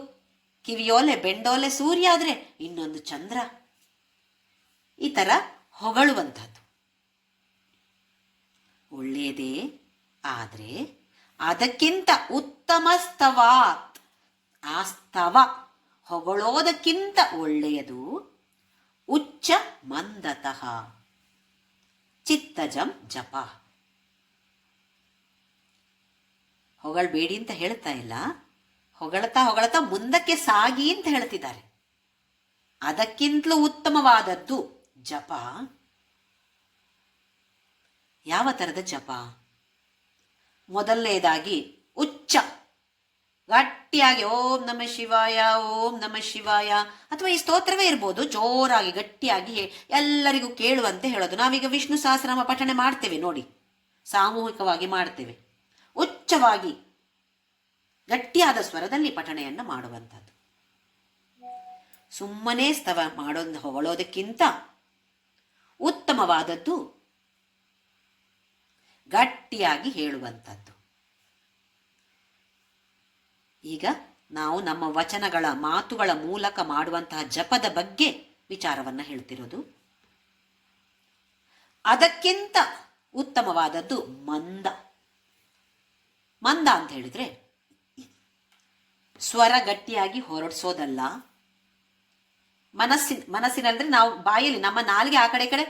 ಕಿವಿಯೋಲೆ ಬೆಂಡೋಲೆ ಸೂರ್ಯ ಆದರೆ ಇನ್ನೊಂದು ಚಂದ್ರ, ಈ ಥರ ಹೊಗಳುವಂಥದ್ದು ಒಳ್ಳೆಯದೇ. ಆದರೆ ಅದಕ್ಕಿಂತ ಉತ್ತಮ ಸ್ತವಾತ್, ಆ ಸ್ತವ ಹೊಗಳೋದಕ್ಕಿಂತ ಒಳ್ಳೆಯದು ಉಚ್ಚ ಮಂದತಃ ಚಿತ್ತಜಂ ಜಪ. ಹೊಗಳಬೇಡಿ ಅಂತ ಹೇಳ್ತಾ ಇಲ್ಲ, ಹೊಗಳತಾ ಮುಂದಕ್ಕೆ ಸಾಗಿ ಅಂತ ಹೇಳ್ತಿದ್ದಾರೆ. ಅದಕ್ಕಿಂತಲೂ ಉತ್ತಮವಾದದ್ದು ಜಪ. ಯಾವ ಥರದ ಜಪ? ಮೊದಲನೇದಾಗಿ ಉಚ್ಚ ಗಟ್ಟಿಯಾಗಿ ಓಂ ನಮ ಶಿವಾಯ ಓಂ ನಮ ಶಿವಾಯ, ಅಥವಾ ಈ ಸ್ತೋತ್ರವೇ ಇರ್ಬೋದು, ಜೋರಾಗಿ ಗಟ್ಟಿಯಾಗಿ ಎಲ್ಲರಿಗೂ ಕೇಳುವಂತೆ ಹೇಳೋದು. ನಾವೀಗ ವಿಷ್ಣು ಸಹಸ್ರನಾಮ ಪಠಣೆ ಮಾಡ್ತೇವೆ ನೋಡಿ, ಸಾಮೂಹಿಕವಾಗಿ ಮಾಡ್ತೇವೆ. ಉಚ್ಚವಾಗಿ ಗಟ್ಟಿಯಾದ ಸ್ವರದಲ್ಲಿ ಪಠಣೆಯನ್ನು ಮಾಡುವಂಥದ್ದು. ಸುಮ್ಮನೆ ಸ್ತವ ಹೊಗಳೋದಕ್ಕಿಂತ ಉತ್ತಮವಾದದ್ದು ಗಟ್ಟಿಯಾಗಿ ಹೇಳುವಂಥದ್ದು. ಈಗ ನಾವು ನಮ್ಮ ವಚನಗಳ ಮಾತುಗಳ ಮೂಲಕ ಮಾಡುವಂತಹ ಜಪದ ಬಗ್ಗೆ ವಿಚಾರವನ್ನು ಹೇಳ್ತಿರೋದು. ಅದಕ್ಕಿಂತ ಉತ್ತಮವಾದದ್ದು ಮಂದ. ಮಂದ ಅಂತ ಹೇಳಿದ್ರೆ ಸ್ವರ ಗಟ್ಟಿಯಾಗಿ ಹೊರಡಿಸೋದಲ್ಲ. ಮನಸ್ಸಿನಂದ್ರೆ ನಾವು ಬಾಯಲ್ಲಿ ನಮ್ಮ ನಾಲಿಗೆ ಆ ಕಡೆ ಈ ಕಡೆ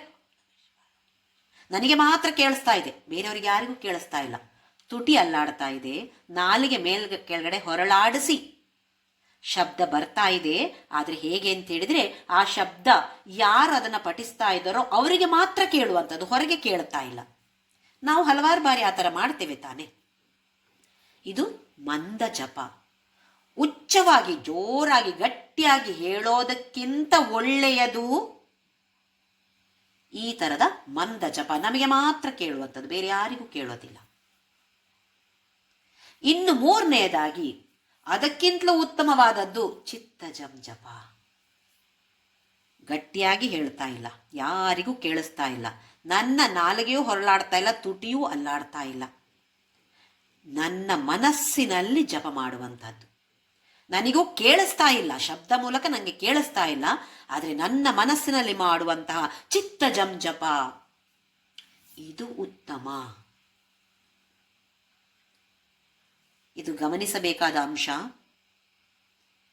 ನನಗೆ ಮಾತ್ರ ಕೇಳಿಸ್ತಾ ಇದೆ, ಬೇರೆಯವರಿಗೆ ಯಾರಿಗೂ ಕೇಳಿಸ್ತಾ ಇಲ್ಲ. ತುಟಿ ಅಲ್ಲಾಡ್ತಾ ಇದೆ, ನಾಲಿಗೆ ಕೆಳಗಡೆ ಹೊರಳಾಡಿಸಿ ಶಬ್ದ ಬರ್ತಾ ಇದೆ. ಆದರೆ ಹೇಗೆ ಅಂತ ಹೇಳಿದ್ರೆ ಆ ಶಬ್ದ ಯಾರು ಅದನ್ನ ಪಠಿಸ್ತಾ ಇದ್ದಾರೋ ಅವರಿಗೆ ಮಾತ್ರ ಕೇಳುವಂಥದ್ದು, ಹೊರಗೆ ಕೇಳ್ತಾ ಇಲ್ಲ. ನಾವು ಹಲವಾರು ಬಾರಿ ಆ ಥರ ಮಾಡ್ತೇವೆ ತಾನೆ. ಇದು ಮಂದ ಜಪ. ಉಚ್ಚವಾಗಿ ಜೋರಾಗಿ ಗಟ್ಟಿಯಾಗಿ ಹೇಳೋದಕ್ಕಿಂತ ಒಳ್ಳೆಯದು ಈ ತರದ ಮಂದ ಜಪ, ನಮಗೆ ಮಾತ್ರ ಕೇಳುವಂಥದ್ದು, ಬೇರೆ ಯಾರಿಗೂ ಕೇಳೋದಿಲ್ಲ. ಇನ್ನು ಮೂರನೆಯದಾಗಿ ಅದಕ್ಕಿಂತಲೂ ಉತ್ತಮವಾದದ್ದು ಚಿತ್ತಜಂ ಜಪ. ಗಟ್ಟಿಯಾಗಿ ಹೇಳ್ತಾ ಇಲ್ಲ, ಯಾರಿಗೂ ಕೇಳಿಸ್ತಾ ಇಲ್ಲ, ನನ್ನ ನಾಲಿಗೆಯೂ ಹೊರಳಾಡ್ತಾ ಇಲ್ಲ, ತುಟಿಯೂ ಅಲ್ಲಾಡ್ತಾ ಇಲ್ಲ, ನನ್ನ ಮನಸ್ಸಿನಲ್ಲಿ ಜಪ ಮಾಡುವಂಥದ್ದು. ನನಗೂ ಕೇಳಿಸ್ತಾ ಇಲ್ಲ, ಶಬ್ದ ಮೂಲಕ ನನಗೆ ಕೇಳಿಸ್ತಾ ಇಲ್ಲ, ಆದರೆ ನನ್ನ ಮನಸ್ಸಿನಲ್ಲಿ ಮಾಡುವಂತಹ ಚಿತ್ತಜಂ ಜಪ ಇದು ಉತ್ತಮ. ಇದು ಗಮನಿಸಬೇಕಾದ ಅಂಶ.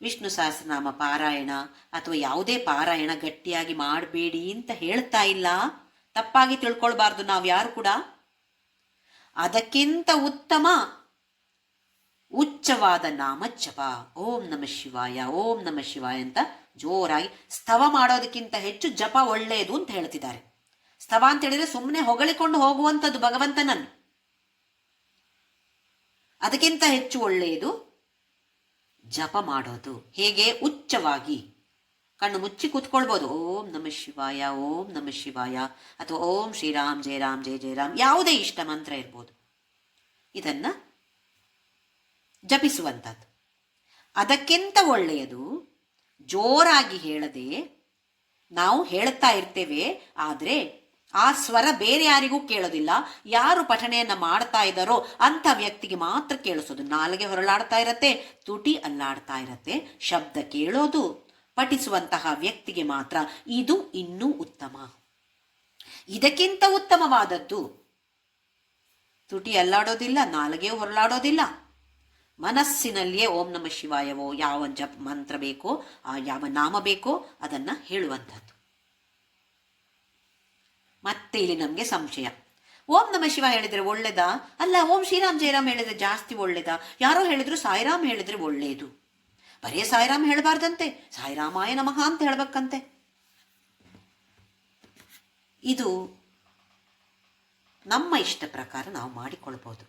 ವಿಷ್ಣು ಸಹಸ್ರನಾಮ ಪಾರಾಯಣ ಅಥವಾ ಯಾವುದೇ ಪಾರಾಯಣ ಗಟ್ಟಿಯಾಗಿ ಮಾಡಬೇಡಿ ಅಂತ ಹೇಳ್ತಾ ಇಲ್ಲ, ತಪ್ಪಾಗಿ ತಿಳ್ಕೊಳ್ಬಾರ್ದು ನಾವು ಯಾರು ಕೂಡ. ಅದಕ್ಕಿಂತ ಉತ್ತಮ ಉಚ್ಚವಾದ ನಾಮ ಜಪ, ಓಂ ನಮ ಶಿವಾಯ ಓಂ ನಮ ಶಿವಾಯ ಅಂತ ಜೋರಾಗಿ ಸ್ತವ ಮಾಡೋದಕ್ಕಿಂತ ಹೆಚ್ಚು ಜಪ ಒಳ್ಳೆಯದು ಅಂತ ಹೇಳ್ತಿದ್ದಾರೆ. ಸ್ತವ ಅಂತ ಹೇಳಿದ್ರೆ ಸುಮ್ಮನೆ ಹೊಗಳಿಕೊಂಡು ಹೋಗುವಂಥದ್ದು ಭಗವಂತನನ್ನು. ಅದಕ್ಕಿಂತ ಹೆಚ್ಚು ಒಳ್ಳೆಯದು ಜಪ ಮಾಡೋದು. ಹೇಗೆ? ಉಚ್ಚವಾಗಿ ಕಣ್ಣು ಮುಚ್ಚಿ ಕೂತ್ಕೊಳ್ಬೋದು. ಓಂ ನಮ ಶಿವಾಯ ಓಂ ನಮ ಶಿವಾಯ ಅಥವಾ ಓಂ ಶ್ರೀರಾಮ್ ಜಯ ರಾಮ್ ಜಯ ಜಯ ರಾಮ್, ಯಾವುದೇ ಇಷ್ಟ ಮಂತ್ರ ಇರ್ಬೋದು, ಇದನ್ನ ಜಪಿಸುವಂಥದ್ದು. ಅದಕ್ಕಿಂತ ಒಳ್ಳೆಯದು ಜೋರಾಗಿ ಹೇಳದೆ ನಾವು ಹೇಳ್ತಾ ಇರ್ತೇವೆ, ಆದರೆ ಆ ಸ್ವರ ಬೇರೆ ಯಾರಿಗೂ ಕೇಳೋದಿಲ್ಲ. ಯಾರು ಪಠಣೆಯನ್ನ ಮಾಡ್ತಾ ಇದ್ದಾರೋ ಅಂಥ ವ್ಯಕ್ತಿಗೆ ಮಾತ್ರ ಕೇಳಿಸೋದು. ನಾಲಿಗೆ ಹೊರಳಾಡ್ತಾ ಇರತ್ತೆ, ತುಟಿ ಅಲ್ಲಾಡ್ತಾ ಇರತ್ತೆ, ಶಬ್ದ ಕೇಳೋದು ಪಠಿಸುವಂತಹ ವ್ಯಕ್ತಿಗೆ ಮಾತ್ರ. ಇದು ಇನ್ನೂ ಉತ್ತಮ. ಇದಕ್ಕಿಂತ ಉತ್ತಮವಾದದ್ದು ತುಟಿ ಅಲ್ಲಾಡೋದಿಲ್ಲ, ನಾಲಿಗೆ ಹೊರಳಾಡೋದಿಲ್ಲ, ಮನಸ್ಸಿನಲ್ಲಿಯೇ ಓಂ ನಮ ಶಿವಾಯವೋ ಯಾವ ಜಪ ಮಂತ್ರ ಬೇಕೋ ಯಾವ ನಾಮ ಬೇಕೋ ಅದನ್ನ ಹೇಳುವಂಥದ್ದು. ಮತ್ತೆ ಇಲ್ಲಿ ನಮಗೆ ಸಂಶಯ, ಓಂ ನಮ ಶಿವ ಹೇಳಿದ್ರೆ ಒಳ್ಳೇದಾ? ಅಲ್ಲ, ಓಂ ಶ್ರೀರಾಮ್ ಜಯರಾಮ್ ಹೇಳಿದ್ರೆ ಜಾಸ್ತಿ ಒಳ್ಳೇದಾ? ಯಾರೋ ಹೇಳಿದ್ರು ಸಾಯಿರಾಮ್ ಹೇಳಿದ್ರೆ ಒಳ್ಳೇದು. ಬರೇ ಸಾಯಿರಾಮ್ ಹೇಳಬಾರ್ದಂತೆ, ಸಾಯಿರಾಮಾಯ ನಮಃ ಅಂತ ಹೇಳ್ಬೇಕಂತೆ. ಇದು ನಮ್ಮ ಇಷ್ಟ ಪ್ರಕಾರ ನಾವು ಮಾಡಿಕೊಳ್ಬಹುದು.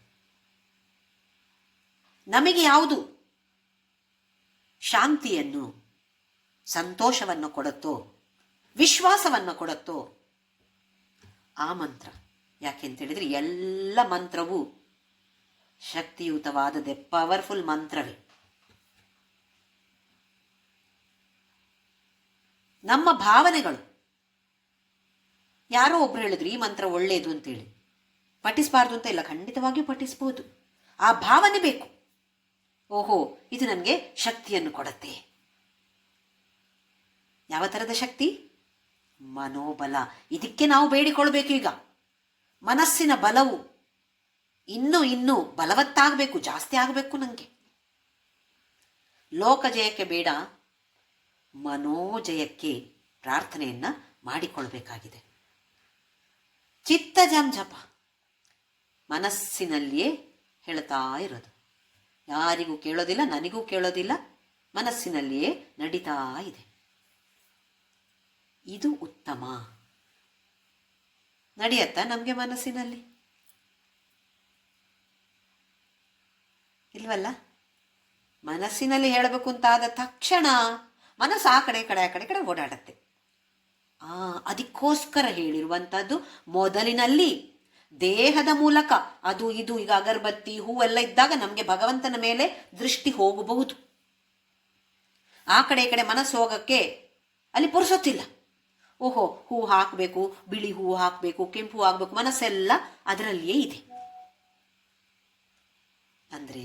ನಮಗೆ ಯಾವುದು ಶಾಂತಿಯನ್ನು ಸಂತೋಷವನ್ನು ಕೊಡುತ್ತೋ, ವಿಶ್ವಾಸವನ್ನು ಕೊಡುತ್ತೋ ಆ ಮಂತ್ರ. ಯಾಕೆಂತೇಳಿದ್ರೆ ಎಲ್ಲ ಮಂತ್ರವೂ ಶಕ್ತಿಯುತವಾದದ್ದೇ, ಪವರ್ಫುಲ್ ಮಂತ್ರವೇ. ನಮ್ಮ ಭಾವನೆಗಳು, ಯಾರೋ ಒಬ್ರು ಹೇಳಿದ್ರು ಈ ಮಂತ್ರ ಒಳ್ಳೆಯದು ಅಂತೇಳಿ, ಪಠಿಸಬಾರ್ದು ಅಂತ ಇಲ್ಲ, ಖಂಡಿತವಾಗಿಯೂ ಪಠಿಸಬಹುದು. ಆ ಭಾವನೆ ಬೇಕು. ಓಹೋ, ಇದು ನನಗೆ ಶಕ್ತಿಯನ್ನು ಕೊಡುತ್ತೆ. ಯಾವ ಥರದ ಶಕ್ತಿ? ಮನೋಬಲ. ಇದಕ್ಕೆ ನಾವು ಬೇಡಿಕೊಳ್ಬೇಕು. ಈಗ ಮನಸ್ಸಿನ ಬಲವು ಇನ್ನೂ ಬಲವತ್ತಾಗಬೇಕು, ಜಾಸ್ತಿ ಆಗಬೇಕು. ನನಗೆ ಲೋಕಜಯಕ್ಕೆ ಬೇಡ, ಮನೋಜಯಕ್ಕೆ ಪ್ರಾರ್ಥನೆಯನ್ನ ಮಾಡಿಕೊಳ್ಬೇಕಾಗಿದೆ. ಚಿತ್ತಜಂ ಜಪ ಮನಸ್ಸಿನಲ್ಲಿಯೇ ಹೇಳ್ತಾ ಇರೋದು, ಯಾರಿಗೂ ಕೇಳೋದಿಲ್ಲ, ನನಗೂ ಕೇಳೋದಿಲ್ಲ, ಮನಸ್ಸಿನಲ್ಲಿಯೇ ನಡೀತಾ ಇದೆ. ಇದು ಉತ್ತಮ. ನಡೆಯತ್ತಾ ನಮಗೆ ಮನಸ್ಸಿನಲ್ಲಿ? ಇಲ್ವಲ್ಲ. ಮನಸ್ಸಿನಲ್ಲಿ ಹೇಳಬೇಕು ಅಂತಾದ ತಕ್ಷಣ ಮನಸ್ಸು ಆ ಕಡೆ ಈ ಕಡೆ ಓಡಾಡತ್ತೆ. ಅದಕ್ಕೋಸ್ಕರ ಹೇಳಿರುವಂಥದ್ದು ಮೊದಲಿನಲ್ಲಿ ದೇಹದ ಮೂಲಕ ಅದು ಇದು. ಈಗ ಅಗರಬತ್ತಿ ಹೂವೆಲ್ಲ ಇದ್ದಾಗ ನಮಗೆ ಭಗವಂತನ ಮೇಲೆ ದೃಷ್ಟಿ ಹೋಗಬಹುದು. ಆ ಕಡೆ ಈ ಕಡೆ ಮನಸ್ಸು ಹೋಗಕ್ಕೆ ಅಲ್ಲಿ ಪುರುಸೊತ್ತಿಲ್ಲ. ಓಹೋ, ಹೂ ಹಾಕಬೇಕು, ಬಿಳಿ ಹೂ ಹಾಕಬೇಕು, ಕೆಂಪು ಹೂ ಹಾಕಬೇಕು, ಮನಸ್ಸೆಲ್ಲ ಅದರಲ್ಲಿಯೇ ಇದೆ. ಅಂದ್ರೆ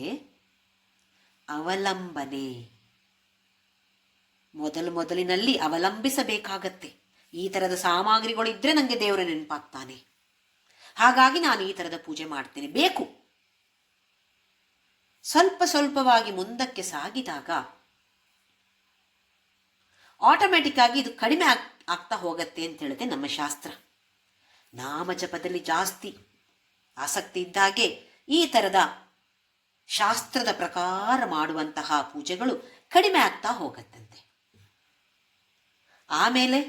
ಅವಲಂಬನೆ ಮೊದಲಿನಲ್ಲಿ ಅವಲಂಬಿಸಬೇಕಾಗತ್ತೆ. ಈ ಥರದ ಸಾಮಗ್ರಿಗಳಿದ್ರೆ ನನಗೆ ದೇವರ ನೆನಪಾಗ್ತಾನೆ, ಹಾಗಾಗಿ ನಾನು ಈ ಥರದ ಪೂಜೆ ಮಾಡ್ತೇನೆ. ಬೇಕು. ಸ್ವಲ್ಪವಾಗಿ ಮುಂದಕ್ಕೆ ಸಾಗಿದಾಗ ಆಟೋಮೆಟಿಕ್ ಆಗಿ ಇದು ಕಡಿಮೆ ಆಗ್ತಾ ಹೋಗತ್ತೆ ಅಂತ ಹೇಳುತ್ತೆ ನಮ್ಮ ಶಾಸ್ತ್ರ. ನಾಮ ಜಪದಲ್ಲಿ ಜಾಸ್ತಿ ಆಸಕ್ತಿ ಇದ್ದಾಗೆ ಈ ಥರದ ಶಾಸ್ತ್ರದ ಪ್ರಕಾರ ಮಾಡುವಂತಹ ಪೂಜೆಗಳು ಕಡಿಮೆ ಆಗ್ತಾ ಹೋಗತ್ತಂತೆ. ಆಮೇಲೆ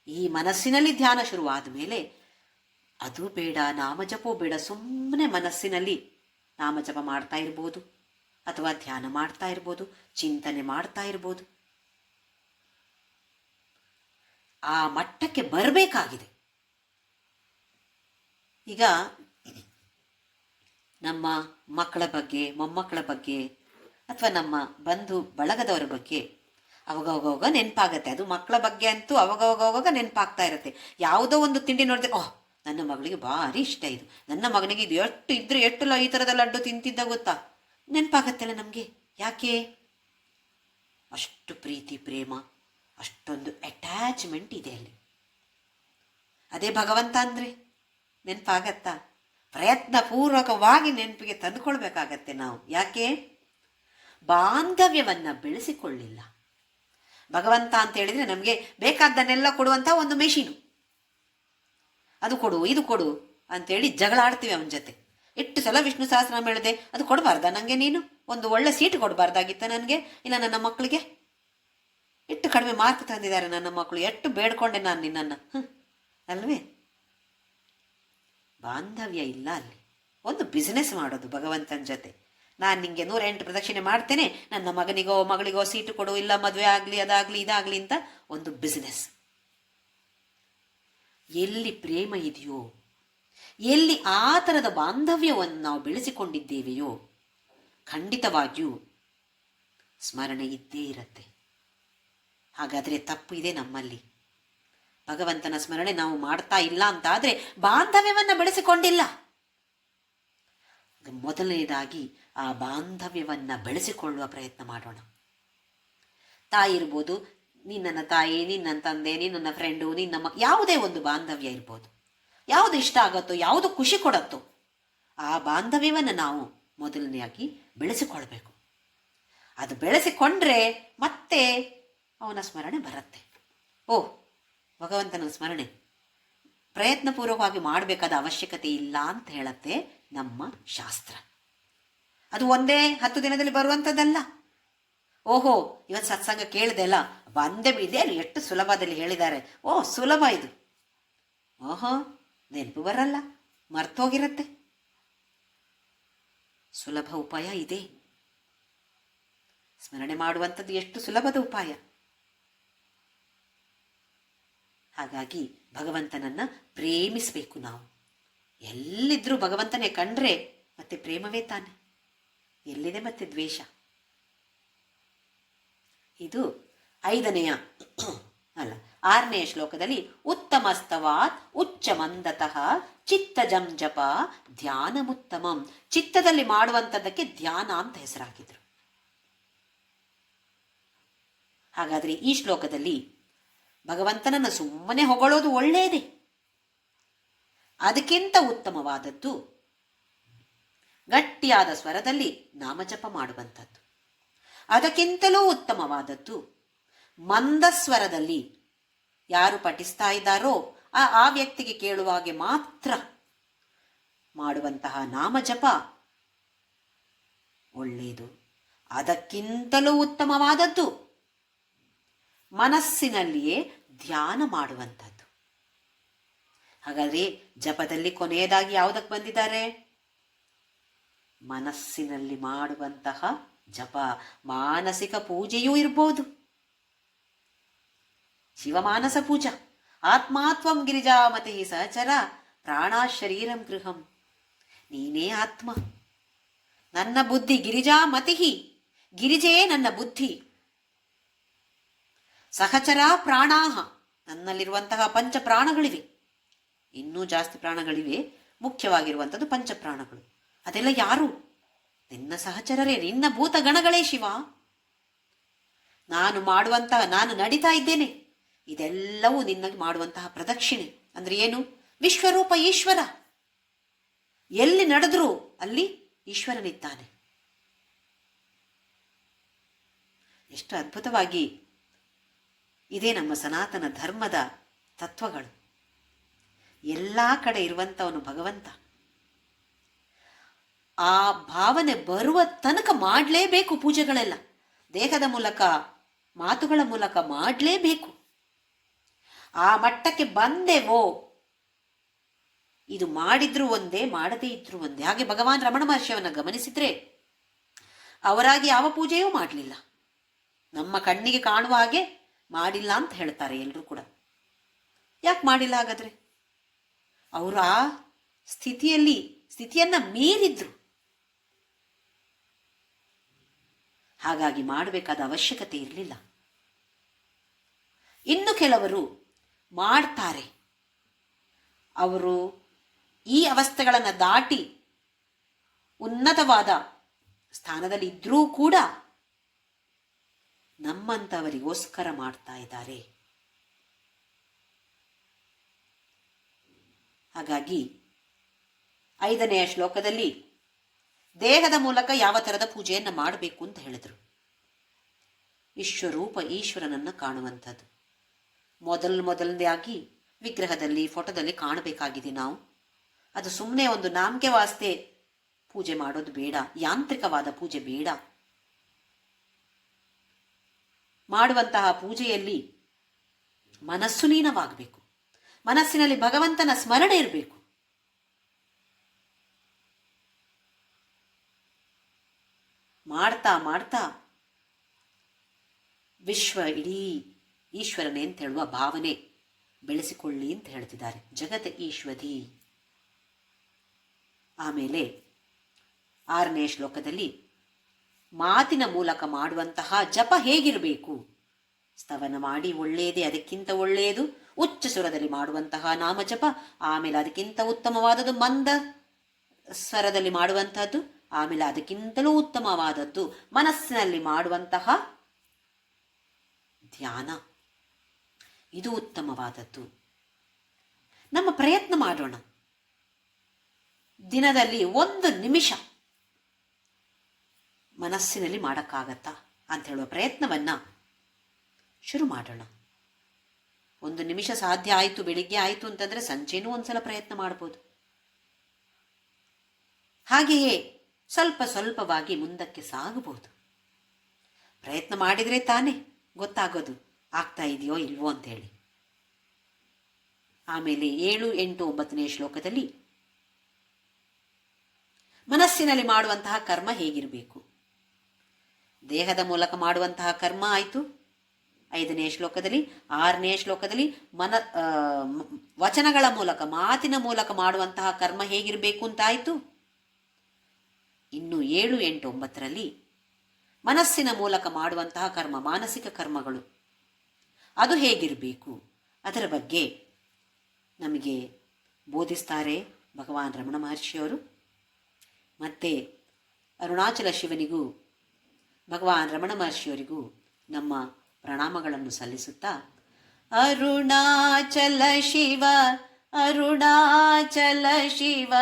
ಈ ಮನಸ್ಸಿನಲ್ಲಿ ಧ್ಯಾನ ಶುರುವಾದ ಮೇಲೆ ಅದು ಬೇಡ, ನಾಮಜಪವೂ ಬೇಡ, ಸುಮ್ಮನೆ ಮನಸ್ಸಿನಲ್ಲಿ ನಾಮಜಪ ಮಾಡ್ತಾ ಇರ್ಬೋದು, ಅಥವಾ ಧ್ಯಾನ ಮಾಡ್ತಾ ಇರ್ಬೋದು, ಚಿಂತನೆ ಮಾಡ್ತಾ ಇರ್ಬೋದು. ಆ ಮಟ್ಟಕ್ಕೆ ಬರಬೇಕಾಗಿದೆ. ಈಗ ನಮ್ಮ ಮಕ್ಕಳ ಬಗ್ಗೆ, ಮೊಮ್ಮಕ್ಕಳ ಬಗ್ಗೆ, ಅಥವಾ ನಮ್ಮ ಬಂಧು ಬಳಗದವರ ಬಗ್ಗೆ ಅವಾಗವಾಗ ನೆನಪಾಗತ್ತೆ. ಅದು ಮಕ್ಕಳ ಬಗ್ಗೆ ಅಂತೂ ಅವಾಗವಾಗ ನೆನಪಾಗ್ತಾ ಇರುತ್ತೆ. ಯಾವುದೋ ಒಂದು ತಿಂಡಿ ನೋಡಿದ್ರೆ, ಓಹ್, ನನ್ನ ಮಗಳಿಗೆ ಭಾರಿ ಇಷ್ಟ ಇದು, ನನ್ನ ಮಗನಿಗೆ ಇದು ಎಷ್ಟು ಇದ್ರೆ ಎಷ್ಟು ಈ ಥರದ ಲಡ್ಡು ತಿಂತಿದ್ದ ಗೊತ್ತಾ, ನೆನಪಾಗತ್ತಲ್ಲ ನಮಗೆ. ಯಾಕೆ? ಅಷ್ಟು ಪ್ರೀತಿ ಪ್ರೇಮ, ಅಷ್ಟೊಂದು ಅಟ್ಯಾಚ್ಮೆಂಟ್ ಇದೆ ಅಲ್ಲಿ. ಅದೇ ಭಗವಂತ ಅಂದರೆ ನೆನಪಾಗತ್ತಾ? ಪ್ರಯತ್ನ ಪೂರ್ವಕವಾಗಿ ನೆನಪಿಗೆ ತಂದುಕೊಳ್ಬೇಕಾಗತ್ತೆ ನಾವು. ಯಾಕೆ? ಬಾಂಧವ್ಯವನ್ನು ಬೆಳೆಸಿಕೊಳ್ಳಿಲ್ಲ. ಭಗವಂತ ಅಂತ ಹೇಳಿದರೆ ನಮಗೆ ಬೇಕಾದ್ದನ್ನೆಲ್ಲ ಕೊಡುವಂಥ ಒಂದು ಮೆಷಿನು. ಅದು ಕೊಡು, ಇದು ಕೊಡು ಅಂತೇಳಿ ಜಗಳ ಆಡ್ತೀವಿ ಅವನ ಜೊತೆ. ಎಷ್ಟು ಸಲ ವಿಷ್ಣು ಸಹಸ್ರನಾಮ ಹೇಳಿದೆ, ಅದು ಕೊಡಬಾರ್ದ ನನಗೆ? ನೀನು ಒಂದು ಒಳ್ಳೆ ಸೀಟ್ ಕೊಡಬಾರ್ದಾಗಿತ್ತ ನನಗೆ? ಇಲ್ಲ ನನ್ನ ಮಕ್ಕಳಿಗೆ? ಎಷ್ಟು ಕಡಿಮೆ ಮಾರ್ಕ್ ತಂದಿದ್ದಾರೆ ನನ್ನ ಮಕ್ಕಳು, ಎಷ್ಟು ಬೇಡ್ಕೊಂಡೆ ನಾನು ನಿನ್ನನ್ನು, ಅಲ್ವೇ? ಬಾಂಧವ್ಯ ಇಲ್ಲ ಅಲ್ಲಿ. ಒಂದು ಬಿಸ್ನೆಸ್ ಮಾಡೋದು ಭಗವಂತನ ಜೊತೆ. ನಾನು ನಿಂಗೆ 108 ಪ್ರದಕ್ಷಿಣೆ ಮಾಡ್ತೇನೆ, ನನ್ನ ಮಗನಿಗೋ ಮಗಳಿಗೋ ಸೀಟು ಕೊಡು, ಇಲ್ಲ ಮದುವೆ ಆಗಲಿ, ಅದಾಗಲಿ ಇದಾಗಲಿ ಅಂತ ಒಂದು ಬಿಸ್ನೆಸ್. ಎಲ್ಲಿ ಪ್ರೇಮ ಇದೆಯೋ, ಎಲ್ಲಿ ಆ ಥರದ ಬಾಂಧವ್ಯವನ್ನು ನಾವು ಬೆಳೆಸಿಕೊಂಡಿದ್ದೇವೆಯೋ, ಖಂಡಿತವಾಗಿಯೂ ಸ್ಮರಣೆ ಇದ್ದೇ ಇರುತ್ತೆ. ಹಾಗಾದರೆ ತಪ್ಪು ಇದೆ ನಮ್ಮಲ್ಲಿ. ಭಗವಂತನ ಸ್ಮರಣೆ ನಾವು ಮಾಡ್ತಾ ಇಲ್ಲ ಅಂತಾದರೆ ಬಾಂಧವ್ಯವನ್ನು ಬೆಳೆಸಿಕೊಂಡಿಲ್ಲ. ಮೊದಲನೇದಾಗಿ ಆ ಬಾಂಧವ್ಯವನ್ನು ಬೆಳೆಸಿಕೊಳ್ಳುವ ಪ್ರಯತ್ನ ಮಾಡೋಣ. ತಾಯಿ ಇರ್ಬೋದು, ನಿನ್ನ ತಾಯಿ, ನಿನ್ನ ತಂದೆ, ನಿನ್ನ ಫ್ರೆಂಡು, ನಿನ್ನ ಯಾವುದೇ ಒಂದು ಬಾಂಧವ್ಯ ಇರ್ಬೋದು. ಯಾವುದು ಇಷ್ಟ ಆಗುತ್ತೋ, ಯಾವುದು ಖುಷಿ ಕೊಡುತ್ತೋ ಆ ಬಾಂಧವ್ಯವನ್ನು ನಾವು ಮೊದಲನೆಯಾಗಿ ಬೆಳೆಸಿಕೊಳ್ಬೇಕು. ಅದು ಬೆಳೆಸಿಕೊಂಡ್ರೆ ಮತ್ತೆ ಅವನ ಸ್ಮರಣೆ ಬರುತ್ತೆ. ಓಹ್, ಭಗವಂತನ ಸ್ಮರಣೆ ಪ್ರಯತ್ನಪೂರ್ವಕವಾಗಿ ಮಾಡಬೇಕಾದ ಅವಶ್ಯಕತೆ ಇಲ್ಲ ಅಂತ ಹೇಳುತ್ತೆ ನಮ್ಮ ಶಾಸ್ತ್ರ. ಅದು ಒಂದೇ 10 ದಿನದಲ್ಲಿ ಬರುವಂಥದ್ದಲ್ಲ. ಓಹೋ, ಇವತ್ತು ಸತ್ಸಂಗ ಕೇಳಿದೆ ಅಲ್ಲ, ಬಂದೆ ಇದೆ ಅಲ್ಲಿ, ಎಷ್ಟು ಸುಲಭದಲ್ಲಿ ಹೇಳಿದ್ದಾರೆ. ಓಹ್, ಸುಲಭ ಇದು. ಓಹೋ, ನೆನಪು ಬರಲ್ಲ, ಮರ್ತೋಗಿರತ್ತೆ. ಸುಲಭ ಉಪಾಯ ಇದೆ. ಸ್ಮರಣೆ ಮಾಡುವಂಥದ್ದು ಎಷ್ಟು ಸುಲಭದ ಉಪಾಯ. ಹಾಗಾಗಿ ಭಗವಂತನನ್ನ ಪ್ರೇಮಿಸಬೇಕು ನಾವು. ಎಲ್ಲಿದ್ರೂ ಭಗವಂತನೇ ಕಂಡ್ರೆ ಮತ್ತೆ ಪ್ರೇಮವೇ ತಾನೆ, ಎಲ್ಲಿದೆ ಮತ್ತೆ ದ್ವೇಷ? ಇದು 6ನೇ ಶ್ಲೋಕದಲ್ಲಿ ಉತ್ತಮಸ್ತವಾತ್ ಉಚ್ಚ ಮಂದತಃ ಚಿತ್ತಜಂ ಜಪ ಧ್ಯಾನಮುತ್ತಮಂ. ಚಿತ್ತದಲ್ಲಿ ಮಾಡುವಂಥದ್ದಕ್ಕೆ ಧ್ಯಾನ ಅಂತ ಹೆಸರಾಕಿದ್ರು. ಹಾಗಾದರೆ ಈ ಶ್ಲೋಕದಲ್ಲಿ ಭಗವಂತನನ್ನು ಸುಮ್ಮನೆ ಹೊಗಳೋದು ಒಳ್ಳೆಯದೇ. ಅದಕ್ಕಿಂತ ಉತ್ತಮವಾದದ್ದು ಗಟ್ಟಿಯಾದ ಸ್ವರದಲ್ಲಿ ನಾಮಜಪ ಮಾಡುವಂಥದ್ದು. ಅದಕ್ಕಿಂತಲೂ ಉತ್ತಮವಾದದ್ದು ಮಂದ ಸ್ವರದಲ್ಲಿ ಯಾರು ಪಠಿಸ್ತಾ ಇದ್ದಾರೋ ಆ ವ್ಯಕ್ತಿಗೆ ಕೇಳುವ ಹಾಗೆ ಮಾತ್ರ ಮಾಡುವಂತಹ ನಾಮಜಪ ಒಳ್ಳೆಯದು. ಅದಕ್ಕಿಂತಲೂ ಉತ್ತಮವಾದದ್ದು ಮನಸ್ಸಿನಲ್ಲಿಯೇ ಧ್ಯಾನ ಮಾಡುವಂಥದ್ದು. ಹಾಗಾದರೆ ಜಪದಲ್ಲಿ ಕೊನೆಯದಾಗಿ ಯಾವುದಕ್ಕೆ ಬಂದಿದ್ದಾರೆ? ಮನಸ್ಸಿನಲ್ಲಿ ಮಾಡುವಂತಹ ಜಪ, ಮಾನಸಿಕ ಪೂಜೆಯೂ ಇರ್ಬೋದು. ಶಿವಮಾನಸ ಪೂಜಾ. ಆತ್ಮಾತ್ವಂ ಗಿರಿಜಾಮತಿ ಸಹಚರ ಪ್ರಾಣಾ ಶರೀರಂ ಗೃಹಂ. ನೀನೇ ಆತ್ಮ, ನನ್ನ ಬುದ್ಧಿ ಗಿರಿಜಾಮತಿ, ಗಿರಿಜೇ ನನ್ನ ಬುದ್ಧಿ. ಸಹಚರ ಪ್ರಾಣಾಹ, ನನ್ನಲ್ಲಿರುವಂತಹ ಪಂಚ ಪ್ರಾಣಗಳಿವೆ. ಇನ್ನೂ ಜಾಸ್ತಿ ಪ್ರಾಣಗಳಿವೆ, ಮುಖ್ಯವಾಗಿರುವಂಥದ್ದು ಪಂಚಪ್ರಾಣಗಳು. ಅದೆಲ್ಲ ಯಾರು? ನಿನ್ನ ಸಹಚರರೇ, ನಿನ್ನ ಭೂತಗಣಗಳೇ ಶಿವ. ನಾನು ನಡೀತಾ ಇದ್ದೇನೆ, ಇದೆಲ್ಲವೂ ನಿನ್ನ ಮಾಡುವಂತಹ ಪ್ರದಕ್ಷಿಣೆ. ಅಂದ್ರೆ ಏನು? ವಿಶ್ವರೂಪ ಈಶ್ವರ. ಎಲ್ಲಿ ನಡೆದ್ರೂ ಅಲ್ಲಿ ಈಶ್ವರನಿದ್ದಾನೆ. ಎಷ್ಟು ಅದ್ಭುತವಾಗಿ ಇದೇ ನಮ್ಮ ಸನಾತನ ಧರ್ಮದ ತತ್ವಗಳು. ಎಲ್ಲ ಕಡೆ ಇರುವಂಥವನು ಭಗವಂತ. ಆ ಭಾವನೆ ಬರುವ ತನಕ ಮಾಡಲೇಬೇಕು ಪೂಜೆಗಳೆಲ್ಲ. ದೇಹದ ಮೂಲಕ, ಮಾತುಗಳ ಮೂಲಕ ಮಾಡಲೇಬೇಕು. ಆ ಮಟ್ಟಕ್ಕೆ ಬಂದೆವೋ, ಇದು ಮಾಡಿದ್ರು ಒಂದೇ, ಮಾಡದೇ ಇದ್ರು ಒಂದೇ. ಹಾಗೆ ಭಗವಾನ್ ರಮಣ ಮಹರ್ಷಿಯವನ್ನ ಗಮನಿಸಿದ್ರೆ ಅವರಾಗಿ ಯಾವ ಪೂಜೆಯೂ ಮಾಡಲಿಲ್ಲ. ನಮ್ಮ ಕಣ್ಣಿಗೆ ಕಾಣುವ ಹಾಗೆ ಮಾಡಿಲ್ಲ ಅಂತ ಹೇಳ್ತಾರೆ ಎಲ್ಲರೂ ಕೂಡ. ಯಾಕೆ ಮಾಡಿಲ್ಲ ಹಾಗಾದ್ರೆ? ಅವರು ಆ ಸ್ಥಿತಿಯನ್ನ ಮೀರಿದ್ರು. ಹಾಗಾಗಿ ಮಾಡಬೇಕಾದ ಅವಶ್ಯಕತೆ ಇರಲಿಲ್ಲ. ಇನ್ನು ಕೆಲವರು ಮಾಡ್ತಾರೆ. ಅವರು ಈ ಅವಸ್ಥೆಗಳನ್ನು ದಾಟಿ ಉನ್ನತವಾದ ಸ್ಥಾನದಲ್ಲಿ ಇದ್ರೂ ಕೂಡ ನಮ್ಮಂಥವರಿಗೋಸ್ಕರ ಮಾಡ್ತಾ ಇದ್ದಾರೆ. ಹಾಗಾಗಿ 5ನೆಯ ಶ್ಲೋಕದಲ್ಲಿ ದೇಹದ ಮೂಲಕ ಯಾವ ಥರದ ಪೂಜೆಯನ್ನು ಮಾಡಬೇಕು ಅಂತ ಹೇಳಿದರು. ವಿಶ್ವರೂಪ ಈಶ್ವರನನ್ನು ಕಾಣುವಂಥದ್ದು. ಮೊದಲನೇದಾಗಿ ವಿಗ್ರಹದಲ್ಲಿ, ಫೋಟೋದಲ್ಲಿ ಕಾಣಬೇಕಾಗಿದೆ ನಾವು. ಅದು ಸುಮ್ಮನೆ ಒಂದು ನಾಮಕೆ ವಾಸ್ತೆ ಪೂಜೆ ಮಾಡೋದು ಬೇಡ, ಯಾಂತ್ರಿಕವಾದ ಪೂಜೆ ಬೇಡ. ಮಾಡುವಂತಹ ಪೂಜೆಯಲ್ಲಿ ಮನಸ್ಸು ಲೀನವಾಗಬೇಕು, ಮನಸ್ಸಿನಲ್ಲಿ ಭಗವಂತನ ಸ್ಮರಣೆ ಇರಬೇಕು. ಮಾಡ್ತಾ ಮಾಡ್ತಾ ವಿಶ್ವ ಇಡೀ ಈಶ್ವರನೇ ಅಂತ ಹೇಳುವ ಭಾವನೆ ಬೆಳೆಸಿಕೊಳ್ಳಿ ಅಂತ ಹೇಳ್ತಿದ್ದಾರೆ. ಜಗತ್ ಈಶ್ವರಿ. ಆಮೇಲೆ 6ನೇ ಶ್ಲೋಕದಲ್ಲಿ ಮಾತಿನ ಮೂಲಕ ಮಾಡುವಂತಹ ಜಪ ಹೇಗಿರಬೇಕು? ಸ್ತವನ ಮಾಡಿ ಒಳ್ಳೆಯದೇ, ಅದಕ್ಕಿಂತ ಒಳ್ಳೆಯದು ಉಚ್ಚ ಸ್ವರದಲ್ಲಿ ಮಾಡುವಂತಹ ನಾಮಜಪ. ಆಮೇಲೆ ಅದಕ್ಕಿಂತ ಉತ್ತಮವಾದದ್ದು ಮಂದ ಸ್ವರದಲ್ಲಿ ಮಾಡುವಂತಹದ್ದು. ಆಮೇಲೆ ಅದಕ್ಕಿಂತಲೂ ಉತ್ತಮವಾದದ್ದು ಮನಸ್ಸಿನಲ್ಲಿ ಮಾಡುವಂತಹ ಧ್ಯಾನ. ಇದು ಉತ್ತಮವಾದದ್ದು. ನಮ್ಮ ಪ್ರಯತ್ನ ಮಾಡೋಣ. ದಿನದಲ್ಲಿ 1 ನಿಮಿಷ ಮನಸ್ಸಿನಲ್ಲಿ ಮಾಡೋಕ್ಕಾಗತ್ತಾ ಅಂತ ಹೇಳುವ ಪ್ರಯತ್ನವನ್ನ ಶುರು ಮಾಡೋಣ. 1 ನಿಮಿಷ ಸಾಧ್ಯ ಆಯಿತು, ಬೆಳಿಗ್ಗೆ ಆಯಿತು ಅಂತಂದ್ರೆ ಸಂಜೆನೂ ಒಂದ್ಸಲ ಪ್ರಯತ್ನ ಮಾಡ್ಬೋದು. ಹಾಗೆಯೇ ಸ್ವಲ್ಪ ಸ್ವಲ್ಪವಾಗಿ ಮುಂದಕ್ಕೆ ಸಾಗಬಹುದು. ಪ್ರಯತ್ನ ಮಾಡಿದರೆ ತಾನೇ ಗೊತ್ತಾಗೋದು ಆಗ್ತಾ ಇದೆಯೋ ಇಲ್ವೋ ಅಂತೇಳಿ. ಆಮೇಲೆ 7, 8, 9ನೇ ಶ್ಲೋಕದಲ್ಲಿ ಮನಸ್ಸಿನಲ್ಲಿ ಮಾಡುವಂತಹ ಕರ್ಮ ಹೇಗಿರಬೇಕು? ದೇಹದ ಮೂಲಕ ಮಾಡುವಂತಹ ಕರ್ಮ ಆಯಿತು 5ನೇ ಶ್ಲೋಕದಲ್ಲಿ. 6ನೇ ಶ್ಲೋಕದಲ್ಲಿ ವಚನಗಳ ಮೂಲಕ, ಮಾತಿನ ಮೂಲಕ ಮಾಡುವಂತಹ ಕರ್ಮ ಹೇಗಿರಬೇಕು ಅಂತ ಆಯಿತು. ಇನ್ನು 7, 8, 9ರಲ್ಲಿ ಮನಸ್ಸಿನ ಮೂಲಕ ಮಾಡುವಂತಹ ಕರ್ಮ, ಮಾನಸಿಕ ಕರ್ಮಗಳು, ಅದು ಹೇಗಿರಬೇಕು ಅದರ ಬಗ್ಗೆ ನಮಗೆ ಬೋಧಿಸ್ತಾರೆ ಭಗವಾನ್ ರಮಣ ಮಹರ್ಷಿಯವರು. ಮತ್ತೆ ಅರುಣಾಚಲ ಶಿವನಿಗೂ ಭಗವಾನ್ ರಮಣ ಮಹರ್ಷಿಯವರಿಗೂ ನಮ್ಮ ಪ್ರಣಾಮಗಳನ್ನು ಸಲ್ಲಿಸುತ್ತಾ, ಅರುಣಾಚಲ ಶಿವ ಅರುಣಾಚಲ ಶಿವ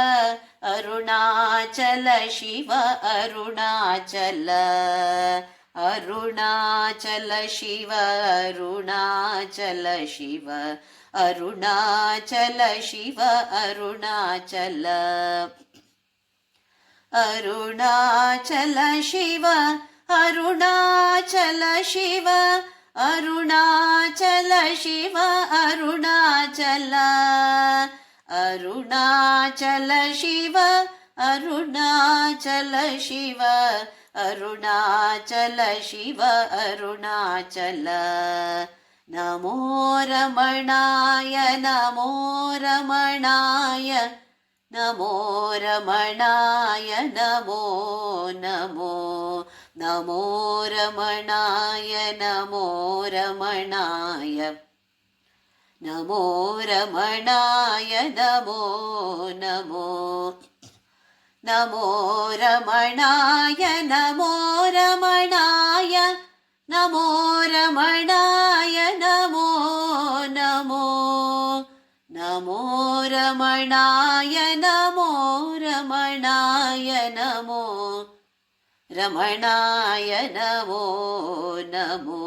ಅರುಣಾಚಲ ಶಿವ ಅರುಣಾಚಲ ಅರುಣಾಚಲ ಶಿವ ಅರುಣಾಚಲ ಶಿವ ಅರುಣಾಚಲ ಶಿವ ಅರುಣಾಚಲ ಅರುಣಾಚಲ ಶಿವ ಅರುಣಾಚಲ ಶಿವ ಅರುಣಾಚಲ ಶಿವ ಅರುಣಾಚಲ ಅರುಣಾಚಲ ಶಿವ ಅರುಣಾಚಲ ಶಿವ ಅರುಣಾಚಲ ಶಿವ ಅರುಣಾಚಲ ನಮೋ ರಮಣಾಯ ನಮೋ ರಮಣಾಯ ನಮೋ ರಮಣಾಯ ನಮೋ ನಮೋ ನಮೋ ರಮಣಾಯ ನಮೋ ರಮಣಾಯ ನಮೋ ರಮಣಾಯ ನಮೋ ನಮೋ ನಮೋ ರಮಣಾಯ ನಮೋ ರಮಣಾಯ ನಮೋ ರಮಣಾಯ ನಮೋ ನಮೋ ನಮೋ ರಮಣಾಯ ನಮೋ ರಮಣಾಯ ನಮೋ ರಮಣಾಯ ನಮೋ ನಮೋ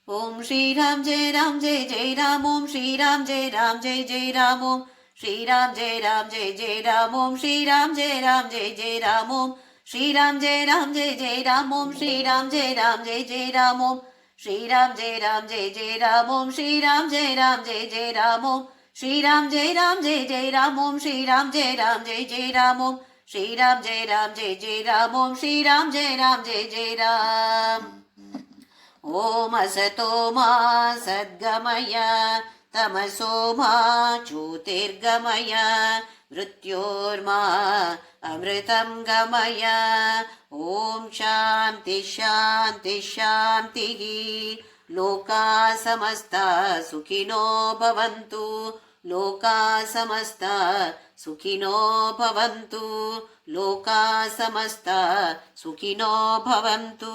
ಓಂ ಶ್ರೀರಾಮ್ ಜಯ ರಾಮ್ ಜಯ ಜಯ ರಾಮ್ ಓಂ ಶ್ರೀರಾಮ್ ಜಯ ರಾಮ್ ಜಯ ಜಯ ರಾಮ್ ಓಂ ಶ್ರೀರಾಮ್ ಜಯ ರಾಮ್ ಜಯ ಜಯ ರಾಮ್ ಓಂ ಶ್ರೀರಾಮ್ ಜಯ ರಾಮ್ ಜಯ ಜಯ ರಾಮ್ ಓಂ ಶ್ರೀರಾಮ್ ಜಯ ರಾಮ್ ಜಯ ಜಯ ರಾಮ್ ಓಂ ಶ್ರೀರಾಮ್ ಜಯ ರಾಮ್ ಜಯ ಜಯ ರಾಮ್ ಓಂ ಶ್ರೀರಾಮ್ ಜಯ ರಾಮ್ ಜಯ ಜಯ ರಾಮ್ ಓಂ ಶ್ರೀರಾಮ್ ಜಯ ರಾಮ್ ಜಯ ಜಯ ರಾಮ್ ಓಂ ಶ್ರೀರಾಮ್ ಜಯ ರಾಮ್ ಜಯ ಜಯ ರಾಮ್ ಓಂ ಶ್ರೀರಾಮ್ ಜಯ ರಾಮ್ ಜಯ ಜಯ ರಾಮ್ ಓಂ ಶ್ರೀರಾಮ್ ಜಯ ರಾಮ್ ಜಯ ಜಯ ರಾಮ್ ಓಂ ಶ್ರೀರಾಮ್ ಜಯ ರಾಮ್ ಜಯ ಜಯ ರಾಮ್ ಓಂ ಅಸತೋ ಮಾ ಸದ್ಗಮಯ ತಮಸೋ ಮಾ ಜ್ಯೋತಿರ್ಗಮಯ ಮೃತ್ಯೋರ್ಮಾ ಅಮೃತಂ ಗಮಯ ಓಂ ಶಾಂತಿ ಶಾಂತಿ ಶಾಂತಿ ಲೋಕಾ ಸಮಸ್ತ ಸುಖಿನೋ ಭವಂತು ಲೋಕಾ ಸಮಸ್ತ ಸುಖಿನೋ ಭವಂತು ಲೋಕಾ ಸಮಸ್ತ ಸುಖಿನೋ ಭವಂತು.